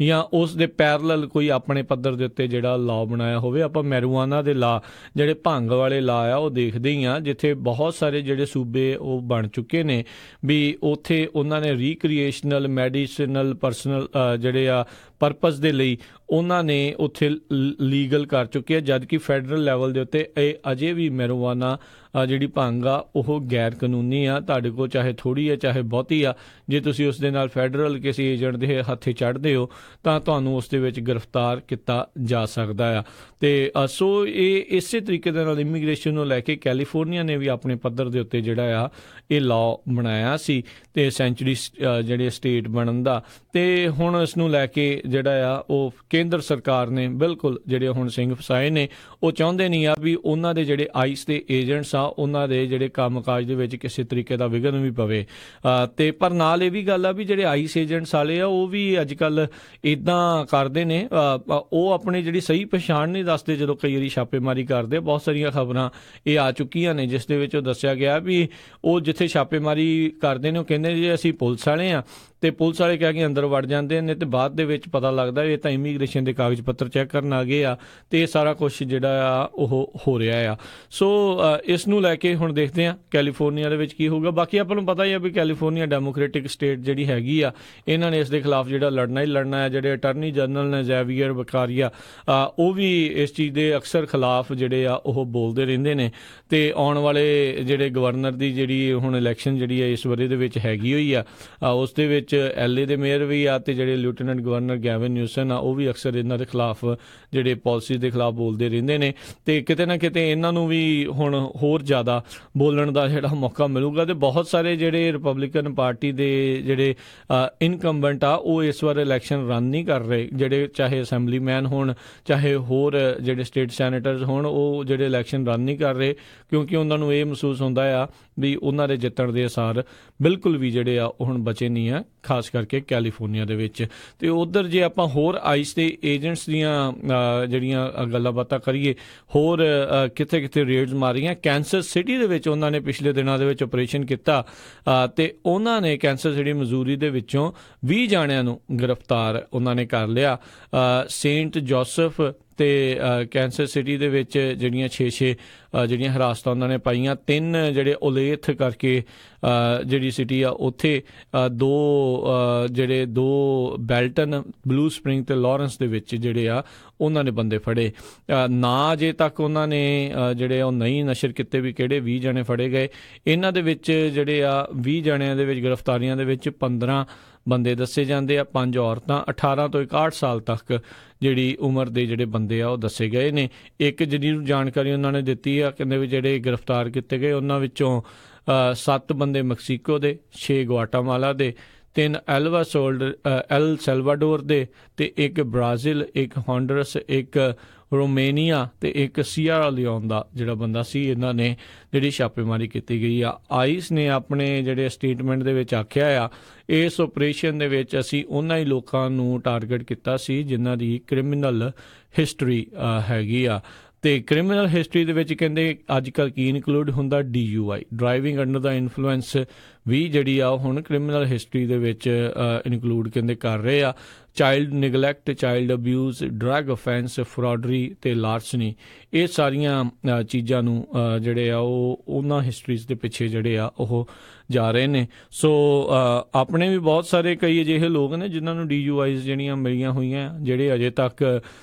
ਜਾਂ ਉਸ ਦੇ ਪੈਰਲਲ ਕੋਈ ਆਪਣੇ ਪੱਧਰ ਦੇ ਉੱਤੇ ਜਿਹੜਾ ਲਾਅ ਬਣਾਇਆ ਹੋਵੇ। ਆਪਾਂ ਮੈਰੀਜੂਆਨਾ ਦੇ ਲਾਅ ਜਿਹੜੇ ਭੰਗ ਵਾਲੇ ਲਾਅ ਆ ਉਹ ਦੇਖਦੇ ਹੀ ਆ, ਜਿੱਥੇ ਬਹੁਤ ਸਾਰੇ ਜਿਹੜੇ ਸੂਬੇ ਉਹ ਬਣ ਚੁੱਕੇ ਨੇ ਵੀ ਉੱਥੇ ਉਹਨਾਂ ਨੇ ਰੀਕ੍ਰੀਏਸ਼ਨਲ ਮੈਡੀਸਨਲ ਪਰਸਨਲ ਜਿਹੜੇ ਆ ਪਰਪਸ ਦੇ ਲਈ ਉਹਨਾਂ ਨੇ ਉੱਥੇ ਲੀਗਲ ਕਰ ਚੁੱਕੇ ਆ, ਜਦ ਕਿ ਫੈਡਰਲ ਲੈਵਲ ਦੇ ਉੱਤੇ ਇਹ ਅਜੇ ਵੀ ਮੈਰੀਜੂਆਨਾ ਜਿਹੜੀ ਭੰਗ ਆ ਉਹ ਗੈਰ ਕਾਨੂੰਨੀ ਆ। ਤੁਹਾਡੇ ਕੋਲ ਚਾਹੇ ਥੋੜ੍ਹੀ ਆ ਚਾਹੇ ਬਹੁਤੀ ਆ, ਜੇ ਤੁਸੀਂ ਉਸ ਦੇ ਨਾਲ ਫੈਡਰਲ ਕਿਸੇ ਏਜੰਟ ਦੇ ਹੱਥੇ ਚੜ੍ਹਦੇ ਹੋ ਤਾਂ ਤੁਹਾਨੂੰ ਉਸ ਦੇ ਵਿੱਚ ਗ੍ਰਿਫਤਾਰ ਕੀਤਾ ਜਾ ਸਕਦਾ ਆ। ਅਤੇ ਸੋ ਇਹ ਇਸੇ ਤਰੀਕੇ ਦੇ ਨਾਲ ਇਮੀਗ੍ਰੇਸ਼ਨ ਨੂੰ ਲੈ ਕੇ ਕੈਲੀਫੋਰਨੀਆ ਨੇ ਵੀ ਆਪਣੇ ਪੱਧਰ ਦੇ ਉੱਤੇ ਜਿਹੜਾ ਆ ਇਹ ਲਾਅ ਬਣਾਇਆ ਸੀ ਅਤੇ ਸੈਂਚੁਰੀ ਜਿਹੜੇ ਸਟੇਟ ਬਣਨ ਦਾ। ਅਤੇ ਹੁਣ ਇਸ ਨੂੰ ਲੈ ਕੇ ਜਿਹੜਾ ਆ ਉਹ ਕੇਂਦਰ ਸਰਕਾਰ ਨੇ ਬਿਲਕੁਲ ਜਿਹੜੇ ਹੁਣ ਸਿੰਘ ਫਸਾਏ ਨੇ, ਉਹ ਚਾਹੁੰਦੇ ਨਹੀਂ ਆ ਵੀ ਉਹਨਾਂ ਦੇ ਜਿਹੜੇ ਆਈਸ ਦੇ ਏਜੰਟਸ ਆ ਉਹਨਾਂ ਦੇ ਜਿਹੜੇ ਕੰਮ ਕਾਜ ਦੇ ਵਿੱਚ ਕਿਸੇ ਤਰੀਕੇ ਦਾ ਵਿਘਨ ਵੀ ਪਵੇ। ਅਤੇ ਪਰ ਨਾਲ ਇਹ ਵੀ ਗੱਲ ਆ ਵੀ ਜਿਹੜੇ ਆਈਸ ਏਜੰਟਸ ਵਾਲੇ ਆ ਉਹ ਵੀ ਅੱਜ ਕੱਲ੍ਹ ਇੱਦਾਂ ਕਰਦੇ ਨੇ, ਉਹ ਆਪਣੀ ਜਿਹੜੀ ਸਹੀ ਪਛਾਣ ਨਹੀਂ ਦੱਸਦੇ ਜਦੋਂ ਕਈ ਵਾਰੀ ਛਾਪੇਮਾਰੀ ਕਰਦੇ। ਬਹੁਤ ਸਾਰੀਆਂ ਖਬਰਾਂ ਇਹ ਆ ਚੁੱਕੀਆਂ ਨੇ ਜਿਸ ਦੇ ਵਿੱਚ ਉਹ ਦੱਸਿਆ ਗਿਆ ਵੀ ਉਹ ਜਿੱਥੇ ਛਾਪੇਮਾਰੀ ਕਰਦੇ ਨੇ ਉਹ ਕਹਿੰਦੇ ਜੀ ਅਸੀਂ ਪੁਲਿਸ ਵਾਲੇ ਹਾਂ, ਅਤੇ ਪੁਲਿਸ ਵਾਲੇ ਕਹਿ ਕੇ ਅੰਦਰ ਵੜ ਜਾਂਦੇ ਨੇ ਅਤੇ ਬਾਅਦ ਦੇ ਵਿੱਚ ਪਤਾ ਲੱਗਦਾ ਇਹ ਤਾਂ ਇਮੀਗ੍ਰੇਸ਼ਨ ਦੇ ਕਾਗਜ਼ ਪੱਤਰ ਚੈੱਕ ਕਰਨ ਆ ਗਏ ਆ ਅਤੇ ਇਹ ਸਾਰਾ ਕੁਛ ਜਿਹੜਾ ਆ ਉਹ ਹੋ ਰਿਹਾ ਆ। ਸੋ ਇਸ ਨੂੰ ਲੈ ਕੇ ਹੁਣ ਦੇਖਦੇ ਹਾਂ ਕੈਲੀਫੋਰਨੀਆ ਦੇ ਵਿੱਚ ਕੀ ਹੋਊਗਾ। ਬਾਕੀ ਆਪਾਂ ਨੂੰ ਪਤਾ ਹੀ ਆ ਵੀ ਕੈਲੀਫੋਰਨੀਆ ਡੈਮੋਕ੍ਰੇਟਿਕ ਸਟੇਟ ਜਿਹੜੀ ਹੈਗੀ ਆ, ਇਹਨਾਂ ਨੇ ਇਸ ਦੇ ਖਿਲਾਫ ਜਿਹੜਾ ਲੜਨਾ ਹੀ ਲੜਨਾ ਹੈ। ਜਿਹੜੇ ਅਟਾਰਨੀ ਜਨਰਲ ਨੇ ਜ਼ੈਵੀਅਰ ਬਕਾਰੀਆ ਉਹ ਵੀ ਇਸ ਚੀਜ਼ ਦੇ ਅਕਸਰ ਖਿਲਾਫ ਜਿਹੜੇ ਆ ਉਹ ਬੋਲਦੇ ਰਹਿੰਦੇ ਨੇ। ਅਤੇ ਆਉਣ ਵਾਲੇ ਜਿਹੜੇ ਗਵਰਨਰ ਦੀ ਜਿਹੜੀ ਹੁਣ ਇਲੈਕਸ਼ਨ ਜਿਹੜੀ ਆ ਇਸ ਵਰੇ ਦੇ ਵਿੱਚ ਹੈਗੀ ਹੋਈ ਆ, ਉਸ ਦੇ ਵਿੱਚ LA ਦੇ ਮੇਅਰ ਵੀ ਆ ਅਤੇ ਜਿਹੜੇ ਲੈਫਟੀਨੈਂਟ ਗਵਰਨਰ ਗੈਵਨ ਨਿਊਸਨ ਆ ਉਹ ਵੀ ਅਕਸਰ ਇਹਨਾਂ ਦੇ ਖਿਲਾਫ ਜਿਹੜੇ ਪਾਲਿਸੀ ਦੇ ਖਿਲਾਫ ਬੋਲਦੇ ਰਹਿੰਦੇ ਨੇ। ਅਤੇ ਕਿਤੇ ਨਾ ਕਿਤੇ ਇਹਨਾਂ ਨੂੰ ਵੀ ਹੁਣ ਹੋਰ ਜ਼ਿਆਦਾ ਬੋਲਣ ਦਾ ਜਿਹੜਾ ਮੌਕਾ ਮਿਲੂਗਾ। ਅਤੇ ਬਹੁਤ ਸਾਰੇ ਜਿਹੜੇ ਰਿਪਬਲਿਕਨ ਪਾਰਟੀ ਦੇ ਜਿਹੜੇ ਇਨਕੰਬੈਂਟ ਆ ਉਹ ਇਸ ਵਾਰ ਇਲੈਕਸ਼ਨ ਰਨ ਨਹੀਂ ਕਰ ਰਹੇ, ਜਿਹੜੇ ਚਾਹੇ ਅਸੈਂਬਲੀਮੈਨ ਹੋਣ ਚਾਹੇ ਹੋਰ ਜਿਹੜੇ ਸਟੇਟ ਸੈਨੇਟਰਸ ਹੋਣ, ਉਹ ਜਿਹੜੇ ਇਲੈਕਸ਼ਨ ਰਨ ਨਹੀਂ ਕਰ ਰਹੇ ਕਿਉਂਕਿ ਉਹਨਾਂ ਨੂੰ ਇਹ ਮਹਿਸੂਸ ਹੁੰਦਾ ਆ ਵੀ ਉਹਨਾਂ ਦੇ ਜਿੱਤਣ ਦੇ ਅਸਾਰ ਬਿਲਕੁਲ ਵੀ ਜਿਹੜੇ ਆ ਉਹ ਹੁਣ ਬਚੇ ਨਹੀਂ ਆ, ਖਾਸ ਕਰਕੇ ਕੈਲੀਫੋਰਨੀਆ ਦੇ ਵਿੱਚ। ਅਤੇ ਉੱਧਰ ਜੇ ਆਪਾਂ ਹੋਰ ਆਈਸ ਦੇ ਏਜੰਟਸ ਦੀਆਂ ਜਿਹੜੀਆਂ ਗੱਲਾਂ ਬਾਤਾਂ ਕਰੀਏ, ਹੋਰ ਕਿੱਥੇ ਕਿੱਥੇ ਰੇਡਸ ਮਾਰੀਆਂ। ਕੈਂਸਸ ਸਿਟੀ ਦੇ ਵਿੱਚ ਉਹਨਾਂ ਨੇ ਪਿਛਲੇ ਦਿਨਾਂ ਦੇ ਵਿੱਚ ਆਪਰੇਸ਼ਨ ਕੀਤਾ ਅਤੇ ਉਹਨਾਂ ਨੇ ਕੈਂਸਸ ਸਿਟੀ ਮਜ਼ੂਰੀ ਦੇ ਵਿੱਚੋਂ 20 ਜਾਣਿਆਂ ਨੂੰ ਗ੍ਰਿਫਤਾਰ ਉਹਨਾਂ ਨੇ ਕਰ ਲਿਆ। ਸੇਂਟ ਜੋਸਫ ਅਤੇ ਕੈਂਸਸ ਸਿਟੀ ਦੇ ਵਿੱਚ ਜਿਹੜੀਆਂ 6 ਜਿਹੜੀਆਂ ਹਿਰਾਸਤਾਂ ਉਹਨਾਂ ਨੇ ਪਾਈਆਂ। 3 ਜਿਹੜੇ ਓਲੇਥ ਕਰਕੇ ਜਿਹੜੀ ਸਿਟੀ ਆ ਉੱਥੇ 2 ਬੈਲਟਨ, ਬਲੂ ਸਪ੍ਰਿੰਗ ਅਤੇ ਲਾਰੈਂਸ ਦੇ ਵਿੱਚ ਜਿਹੜੇ ਆ ਉਹਨਾਂ ਨੇ ਬੰਦੇ ਫੜੇ। ਨਾ ਅਜੇ ਤੱਕ ਉਹਨਾਂ ਨੇ ਜਿਹੜੇ ਉਹ ਨਹੀਂ ਨਸ਼ਰ ਕੀਤੇ ਵੀ ਕਿਹੜੇ 20 ਜਣੇ ਫੜੇ ਗਏ। ਇਹਨਾਂ ਦੇ ਵਿੱਚ ਜਿਹੜੇ ਆ 20 ਜਣਿਆਂ ਦੇ ਵਿੱਚ ਗ੍ਰਿਫਤਾਰੀਆਂ ਦੇ ਵਿੱਚ 15 ਬੰਦੇ ਦੱਸੇ ਜਾਂਦੇ ਆ, 5 ਔਰਤਾਂ, 18 ਤੋਂ 61 ਸਾਲ ਤੱਕ ਜਿਹੜੀ ਉਮਰ ਦੇ ਜਿਹੜੇ ਬੰਦੇ ਆ ਉਹ ਦੱਸੇ ਗਏ ਨੇ। ਇੱਕ ਜਿਹੜੀ ਜਾਣਕਾਰੀ ਉਹਨਾਂ ਨੇ ਦਿੱਤੀ ਆ, ਕਹਿੰਦੇ ਵੀ ਜਿਹੜੇ ਗ੍ਰਿਫਤਾਰ ਕੀਤੇ ਗਏ ਉਹਨਾਂ ਵਿੱਚੋਂ 7 ਬੰਦੇ ਮੈਕਸੀਕੋ ਦੇ, 6 ਗੁਆਟਾਮਾਲਾ ਦੇ, 3 ਐਲ ਸੈਲਵਾਡੋਰ ਦੇ ਅਤੇ 1 ਬ੍ਰਾਜ਼ੀਲ, 1 ਹੌਂਡਰਸ, 1 ਰੋਮੇਨੀਆ ਅਤੇ 1 ਸੀਅਰਾ ਲਿਓਨ ਦਾ ਜਿਹੜਾ ਬੰਦਾ ਸੀ। ਇਹਨਾਂ ਨੇ ਜਿਹੜੀ ਛਾਪੇਮਾਰੀ ਕੀਤੀ ਗਈ ਆ। ਆਈਸ ਨੇ ਆਪਣੇ ਜਿਹੜੇ ਸਟੇਟਮੈਂਟ ਦੇ ਵਿੱਚ ਆਖਿਆ ਆ ਇਸ ਆਪਰੇਸ਼ਨ ਦੇ ਵਿੱਚ ਅਸੀਂ ਉਹਨਾਂ ਹੀ ਲੋਕਾਂ ਨੂੰ ਟਾਰਗੇਟ ਕੀਤਾ ਸੀ ਜਿਨ੍ਹਾਂ ਦੀ ਕ੍ਰਿਮੀਨਲ ਹਿਸਟਰੀ ਹੈਗੀ ਆ। ਅਤੇ ਕ੍ਰਿਮੀਨਲ ਹਿਸਟਰੀ ਦੇ ਵਿੱਚ ਕਹਿੰਦੇ ਅੱਜ ਕੱਲ੍ਹ ਕੀ ਇਨਕਲੂਡ ਹੁੰਦਾ, DUI ਡਰਾਈਵਿੰਗ ਅੰਡਰ ਦਾ ਇਨਫਲੂਐਂਸ ਵੀ ਜਿਹੜੀ ਆ ਹੁਣ ਕ੍ਰਿਮੀਨਲ ਹਿਸਟਰੀ ਦੇ ਵਿੱਚ ਇਨਕਲੂਡ ਕਹਿੰਦੇ ਕਰ ਰਹੇ ਆ। Child neglect, child abuse, drug offence, forgery ਅਤੇ ਲਾਰਸਨੀ, ਇਹ ਸਾਰੀਆਂ ਚੀਜ਼ਾਂ ਨੂੰ ਜਿਹੜੇ ਆ ਉਹ ਉਹਨਾਂ ਹਿਸਟਰੀਜ਼ ਦੇ ਪਿੱਛੇ ਜਿਹੜੇ ਆ ਉਹ ਜਾ ਰਹੇ ਨੇ। ਸੋ ਆਪਣੇ ਵੀ ਬਹੁਤ ਸਾਰੇ ਕਈ ਅਜਿਹੇ ਲੋਕ ਨੇ ਜਿਨ੍ਹਾਂ ਨੂੰ DUIs ਜਿਹੜੀਆਂ ਮਿਲੀਆਂ ਹੋਈਆਂ, ਜਿਹੜੇ ਅਜੇ ਤੱਕ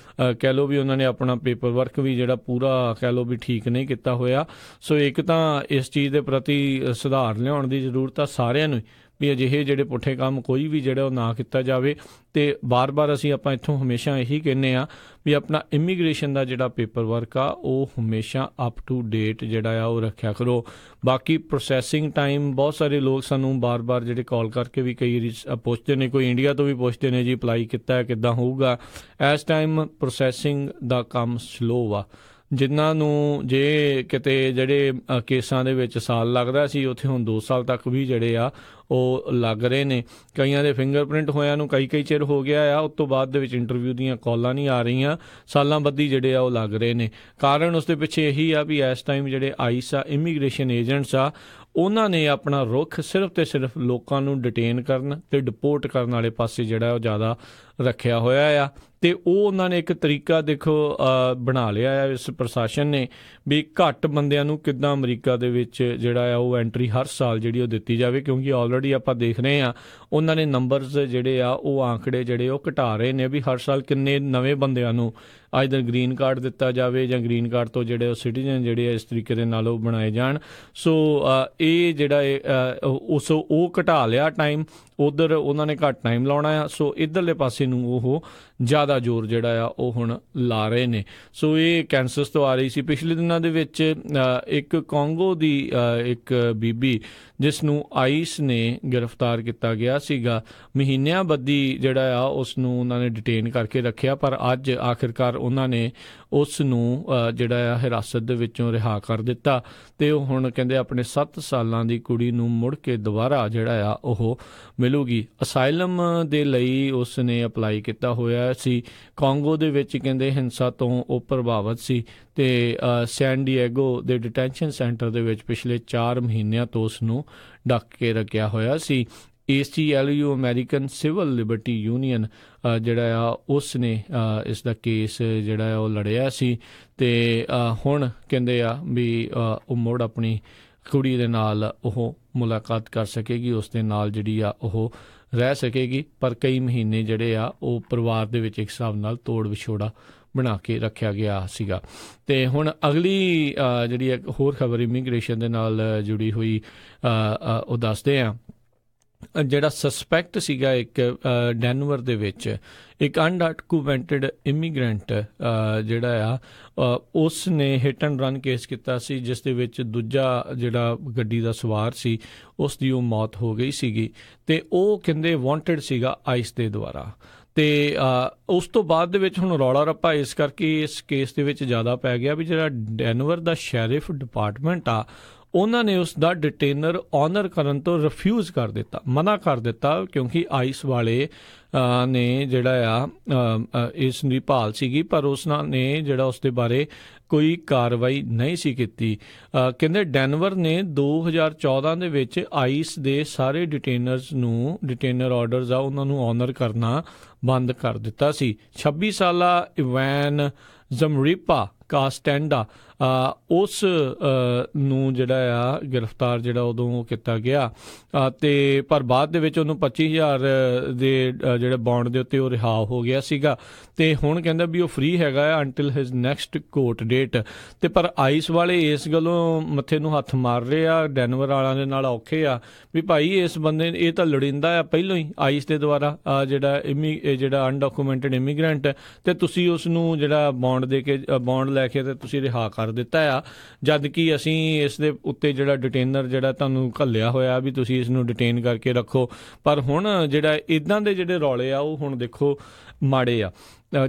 ਕਹਿ ਲਓ ਵੀ ਉਹਨਾਂ ਨੇ ਆਪਣਾ ਪੇਪਰ ਵਰਕ ਵੀ ਜਿਹੜਾ ਪੂਰਾ ਕਹਿ ਲਓ ਵੀ ਠੀਕ ਨਹੀਂ ਕੀਤਾ ਹੋਇਆ। ਸੋ ਇੱਕ ਤਾਂ ਇਸ ਚੀਜ਼ ਦੇ ਪ੍ਰਤੀ ਸੁਧਾਰ ਲਿਆਉਣ ਦੀ ਜ਼ਰੂਰਤ ਆ ਸਾਰਿਆਂ ਨੂੰ ਵੀ ਅਜਿਹੇ ਜਿਹੜੇ ਪੁੱਠੇ ਕੰਮ ਕੋਈ ਵੀ ਜਿਹੜਾ ਉਹ ਨਾ ਕੀਤਾ ਜਾਵੇ। ਅਤੇ ਬਾਰ-ਬਾਰ ਅਸੀਂ ਆਪਾਂ ਇੱਥੋਂ ਹਮੇਸ਼ਾ ਇਹੀ ਕਹਿੰਦੇ ਹਾਂ ਵੀ ਆਪਣਾ ਇਮੀਗ੍ਰੇਸ਼ਨ ਦਾ ਜਿਹੜਾ ਪੇਪਰ ਵਰਕ ਆ ਉਹ ਹਮੇਸ਼ਾ ਅਪ ਟੂ ਡੇਟ ਜਿਹੜਾ ਆ ਉਹ ਰੱਖਿਆ ਕਰੋ। ਬਾਕੀ ਪ੍ਰੋਸੈਸਿੰਗ ਟਾਈਮ, ਬਹੁਤ ਸਾਰੇ ਲੋਕ ਸਾਨੂੰ ਬਾਰ-ਬਾਰ ਜਿਹੜੇ ਕਾਲ ਕਰਕੇ ਵੀ ਕਈ ਵਾਰੀ ਪੁੱਛਦੇ ਨੇ, ਕੋਈ ਇੰਡੀਆ ਤੋਂ ਵੀ ਪੁੱਛਦੇ ਨੇ ਜੀ ਅਪਲਾਈ ਕੀਤਾ ਹੈ ਕਿੱਦਾਂ ਹੋਊਗਾ। ਇਸ ਟਾਈਮ ਪ੍ਰੋਸੈਸਿੰਗ ਦਾ ਕੰਮ ਸਲੋ ਵਾ, ਜਿਨ੍ਹਾਂ ਨੂੰ ਜੇ ਕਿਤੇ ਜਿਹੜੇ ਕੇਸਾਂ ਦੇ ਵਿੱਚ ਸਾਲ ਲੱਗਦਾ ਸੀ ਉੱਥੇ ਹੁਣ 2 ਸਾਲ ਤੱਕ ਵੀ ਜਿਹੜੇ ਆ ਉਹ ਲੱਗ ਰਹੇ ਨੇ। ਕਈਆਂ ਦੇ ਫਿੰਗਰਪ੍ਰਿੰਟ ਹੋਇਆਂ ਨੂੰ ਕਈ ਚਿਰ ਹੋ ਗਿਆ ਆ, ਉਸ ਤੋਂ ਬਾਅਦ ਦੇ ਵਿੱਚ ਇੰਟਰਵਿਊ ਦੀਆਂ ਕਾਲਾਂ ਨਹੀਂ ਆ ਰਹੀਆਂ, ਸਾਲਾਂ ਬੱਧੀ ਜਿਹੜੇ ਆ ਉਹ ਲੱਗ ਰਹੇ ਨੇ। ਕਾਰਨ ਉਸ ਦੇ ਪਿੱਛੇ ਇਹੀ ਆ ਵੀ ਇਸ ਟਾਈਮ ਜਿਹੜੇ ਆਈਸ ਆ, ਇਮੀਗ੍ਰੇਸ਼ਨ ਏਜੰਟਸ ਆ, ਉਹਨਾਂ ਨੇ ਆਪਣਾ ਰੁੱਖ ਸਿਰਫ ਤੇ ਸਿਰਫ ਲੋਕਾਂ ਨੂੰ ਡਿਟੇਨ ਕਰਨ ਤੇ ਡਿਪੋਰਟ ਕਰਨ ਵਾਲੇ ਪਾਸੇ ਜਿਹੜਾ ਉਹ ਜ਼ਿਆਦਾ ਰੱਖਿਆ ਹੋਇਆ ਆ। ਤੇ ਉਹ ਉਹਨਾਂ ਨੇ ਇੱਕ ਤਰੀਕਾ ਦੇਖੋ ਬਣਾ ਲਿਆ ਆ ਇਸ ਪ੍ਰਸ਼ਾਸਨ ਨੇ ਵੀ ਘੱਟ ਬੰਦਿਆਂ ਨੂੰ ਕਿੱਦਾਂ ਅਮਰੀਕਾ ਦੇ ਵਿੱਚ ਜਿਹੜਾ ਆ ਉਹ ਐਂਟਰੀ ਹਰ ਸਾਲ ਜਿਹੜੀ ਉਹ ਦਿੱਤੀ ਜਾਵੇ, ਕਿਉਂਕਿ ਆਲਰੇਡੀ ਆਪਾਂ ਦੇਖ ਰਹੇ ਹਾਂ ਉਹਨਾਂ ਨੇ ਨੰਬਰਸ ਜਿਹੜੇ ਆ ਉਹ ਆંકੜੇ ਜਿਹੜੇ ਉਹ ਘਟਾ ਰਹੇ ਨੇ ਵੀ ਹਰ ਸਾਲ ਕਿੰਨੇ ਨਵੇਂ ਬੰਦਿਆਂ ਨੂੰ ਆਈਦਰ ਗ੍ਰੀਨ ਕਾਰਡ ਦਿੱਤਾ ਜਾਵੇ ਜਾਂ ਗ੍ਰੀਨ ਕਾਰਡ ਤੋਂ ਜਿਹੜੇ ਉਹ ਸਿਟੀਜ਼ਨ ਜਿਹੜੇ ਆ ਇਸ ਤਰੀਕੇ ਦੇ ਨਾਲ ਉਹ ਬਣਾਏ ਜਾਣ। ਸੋ ਇਹ ਜਿਹੜਾ ਉਹ ਘਟਾ ਲਿਆ ਟਾਈਮ, ਉੱਧਰ ਉਹਨਾਂ ਨੇ ਘੱਟ ਟਾਈਮ ਲਾਉਣਾ ਆ। ਸੋ ਇੱਧਰਲੇ ਪਾਸੇ ਨੂੰ ਉਹ ਜ਼ਿਆਦਾ ਜ਼ੋਰ ਜਿਹੜਾ ਆ ਉਹ ਹੁਣ ਲਾ ਰਹੇ ਨੇ। ਸੋ ਇਹ ਕੈਂਸਸ ਤੋਂ ਆ ਰਹੀ ਸੀ। ਪਿਛਲੇ ਦਿਨਾਂ ਦੇ ਵਿੱਚ ਇੱਕ ਕੋਂਗੋ ਦੀ ਇੱਕ ਬੀਬੀ ਜਿਸ ਨੂੰ ਆਈਸ ਨੇ ਗ੍ਰਿਫਤਾਰ ਕੀਤਾ ਗਿਆ ਸੀਗਾ, ਮਹੀਨਿਆਂ ਬੱਧੀ ਜਿਹੜਾ ਆ ਉਸ ਨੂੰ ਉਹਨਾਂ ਨੇ ਡਿਟੇਨ ਕਰਕੇ ਰੱਖਿਆ, ਪਰ ਅੱਜ ਆਖਿਰਕਾਰ ਉਹਨਾਂ ਨੇ ਉਸ ਨੂੰ ਜਿਹੜਾ ਆ ਹਿਰਾਸਤ ਦੇ ਵਿੱਚੋਂ ਰਿਹਾ ਕਰ ਦਿੱਤਾ ਤੇ ਉਹ ਹੁਣ ਕਹਿੰਦੇ ਆਪਣੇ 7 ਸਾਲਾਂ ਦੀ ਕੁੜੀ ਨੂੰ ਮੁੜ ਕੇ ਦੁਬਾਰਾ ਜਿਹੜਾ ਆ ਉਹ ਮਿਲੂਗੀ। ਅਸਾਈਲਮ ਦੇ ਲਈ ਉਸ ਨੇ ਅਪਲਾਈ ਕੀਤਾ ਹੋਇਆ ਸੀ। ਕੋਂਗੋ ਦੇ ਵਿੱਚ ਕਹਿੰਦੇ ਹਿੰਸਾ ਤੋਂ ਉਹ ਪ੍ਰਭਾਵਿਤ ਸੀ ਤੇ ਸੈਨ ਡਿਏਗੋ ਦੇ ਡਿਟੈਂਸ਼ਨ ਸੈਂਟਰ ਦੇ ਵਿੱਚ ਪਿਛਲੇ 4 ਮਹੀਨਿਆਂ ਤੋਂ ਉਸ ਨੂੰ ਡੱਕ ਕੇ ਰੱਖਿਆ ਹੋਇਆ ਸੀ। ACLU American civil Liberty union ਜਿਹੜਾ ਆ ਉਸ ਨੇ ਇਸ ਦਾ ਕੇਸ ਜਿਹੜਾ ਆ ਉਹ ਲੜਿਆ ਸੀ ਤੇ ਹੁਣ ਕਹਿੰਦੇ ਆ ਵੀ ਉਹ ਮੁੜ ਆਪਣੀ ਕੁੜੀ ਦੇ ਨਾਲ ਉਹ ਮੁਲਾਕਾਤ ਕਰ ਸਕੇਗੀ, ਉਸ ਦੇ ਨਾਲ ਜਿਹੜੀ ਆ ਉਹ ਰਹਿ ਸਕੇਗੀ, ਪਰ ਕਈ ਮਹੀਨੇ ਜਿਹੜੇ ਆ ਉਹ ਪਰਿਵਾਰ ਦੇ ਵਿੱਚ ਇੱਕ ਹਿਸਾਬ ਨਾਲ ਤੋੜ ਵਿਛੋੜਾ ਬਣਾ ਕੇ ਰੱਖਿਆ ਗਿਆ ਸੀਗਾ। ਤੇ ਹੁਣ ਅਗਲੀ ਜਿਹੜੀ ਇੱਕ ਹੋਰ ਖਬਰ ਇਮੀਗ੍ਰੇਸ਼ਨ ਦੇ ਨਾਲ ਜੁੜੀ ਹੋਈ ਉਹ ਦੱਸਦੇ ਆ। ਜਿਹੜਾ ਸਸਪੈਕਟ ਸੀਗਾ ਇੱਕ ਡੈਨਵਰ ਦੇ ਵਿੱਚ ਇੱਕ ਅਨਡਾਕੂਮੈਂਟਡ ਇਮੀਗ੍ਰੈਂਟ ਜਿਹੜਾ ਆ ਉਸ ਨੇ ਹਿੱਟ ਐਂਡ ਰਨ ਕੇਸ ਕੀਤਾ ਸੀ, ਜਿਸ ਦੇ ਵਿੱਚ ਦੂਜਾ ਜਿਹੜਾ ਗੱਡੀ ਦਾ ਸਵਾਰ ਸੀ ਉਸ ਦੀ ਉਹ ਮੌਤ ਹੋ ਗਈ ਸੀਗੀ ਤੇ ਉਹ ਕਹਿੰਦੇ ਵਾਂਟਡ ਸੀਗਾ ਆਈਸ ਦੇ ਦੁਆਰਾ। ਤੇ ਉਸ ਤੋਂ ਬਾਅਦ ਦੇ ਵਿੱਚ ਹੁਣ ਰੌਲਾ ਰੱਪਾ ਇਸ ਕਰਕੇ ਇਸ ਕੇਸ ਦੇ ਵਿੱਚ ਜ਼ਿਆਦਾ ਪੈ ਗਿਆ ਵੀ ਜਿਹੜਾ ਡੈਨਵਰ ਦਾ ਸ਼ੈਰਿਫ ਡਿਪਾਰਟਮੈਂਟ ਆ ਉਹਨਾਂ ਨੇ ਉਸ ਦਾ ਡਿਟੇਨਰ ਆਨਰ ਕਰਨ ਤੋਂ ਰਿਫਿਊਜ਼ ਕਰ ਦਿੱਤਾ, ਮਨਾ ਕਰ ਦਿੱਤਾ, ਕਿਉਂਕਿ ਆਈਸ ਵਾਲੇ ਨੇ ਜਿਹੜਾ ਆ ਇਸ ਦੀ ਭਾਲ ਸੀਗੀ, ਪਰ ਉਸ ਨੇ ਜਿਹੜਾ ਉਸ ਦੇ ਬਾਰੇ ਕੋਈ ਕਾਰਵਾਈ ਨਹੀਂ ਸੀ ਕੀਤੀ। ਕਹਿੰਦੇ ਡੈਨਵਰ ਨੇ 2014 ਦੇ ਵਿੱਚ ਆਈਸ ਦੇ ਸਾਰੇ ਡਿਟੇਨਰਸ ਨੂੰ ਡਿਟੇਨਰ ਆਰਡਰਸ ਆ ਉਹਨਾਂ ਨੂੰ ਆਨਰ ਕਰਨਾ ਬੰਦ ਕਰ ਦਿੱਤਾ ਸੀ। 26 ਸਾਲਾ ਇਵੈਨ ਜ਼ਮਰੀਪਾ ਕਾਸਟੈਂਡਾ ਉਸ ਨੂੰ ਜਿਹੜਾ ਆ ਗ੍ਰਿਫਤਾਰ ਜਿਹੜਾ ਉਦੋਂ ਕੀਤਾ ਗਿਆ ਤੇ ਪਰ ਬਾਅਦ ਦੇ ਵਿੱਚ ਉਹਨੂੰ 25,000 ਦੇ ਜਿਹੜੇ ਬੌਂਡ ਦੇ ਉੱਤੇ ਉਹ ਰਿਹਾ ਹੋ ਗਿਆ ਸੀਗਾ ਤੇ ਹੁਣ ਕਹਿੰਦਾ ਵੀ ਉਹ ਫ੍ਰੀ ਹੈਗਾ ਆ until his next court date. ਤੇ ਪਰ ਆਈਸ ਵਾਲੇ ਇਸ ਗੱਲੋਂ ਮੱਥੇ ਨੂੰ ਹੱਥ ਮਾਰ ਰਹੇ ਆ, ਡੈਨਵਰ ਵਾਲਿਆਂ ਦੇ ਨਾਲ ਔਖੇ ਆ ਵੀ ਭਾਈ ਇਸ ਬੰਦੇ ਇਹ ਤਾਂ ਲੋੜੀਂਦਾ ਆ ਪਹਿਲੋਂ ਹੀ ਆਈਸ ਦੇ ਦੁਆਰਾ ਜਿਹੜਾ ਅਨਡਾਕੂਮੈਂਟਡ ਇਮੀਗ੍ਰੈਂਟ ਤੇ ਤੁਸੀਂ ਉਸ ਨੂੰ ਜਿਹੜਾ ਬੌਂਡ ਦੇ ਕੇ ਬੌਂਡ ਲੈ ਕੇ ਤੇ ਤੁਸੀਂ ਰਿਹਾ ਕਰ ਦਿੱਤਾ ਆ, ਜਦ ਕਿ ਅਸੀਂ ਇਸ ਦੇ ਉੱਤੇ ਜਿਹੜਾ ਡਿਟੇਨਰ ਜਿਹੜਾ ਤੁਹਾਨੂੰ ਘੱਲਿਆ ਹੋਇਆ ਵੀ ਤੁਸੀਂ ਇਸ ਨੂੰ ਡਿਟੇਨ ਕਰਕੇ ਰੱਖੋ। ਪਰ ਹੁਣ ਜਿਹੜਾ ਇੱਦਾਂ ਦੇ ਜਿਹੜੇ ਰੌਲੇ ਆ ਉਹ ਹੁਣ ਦੇਖੋ ਮਾੜੇ ਆ।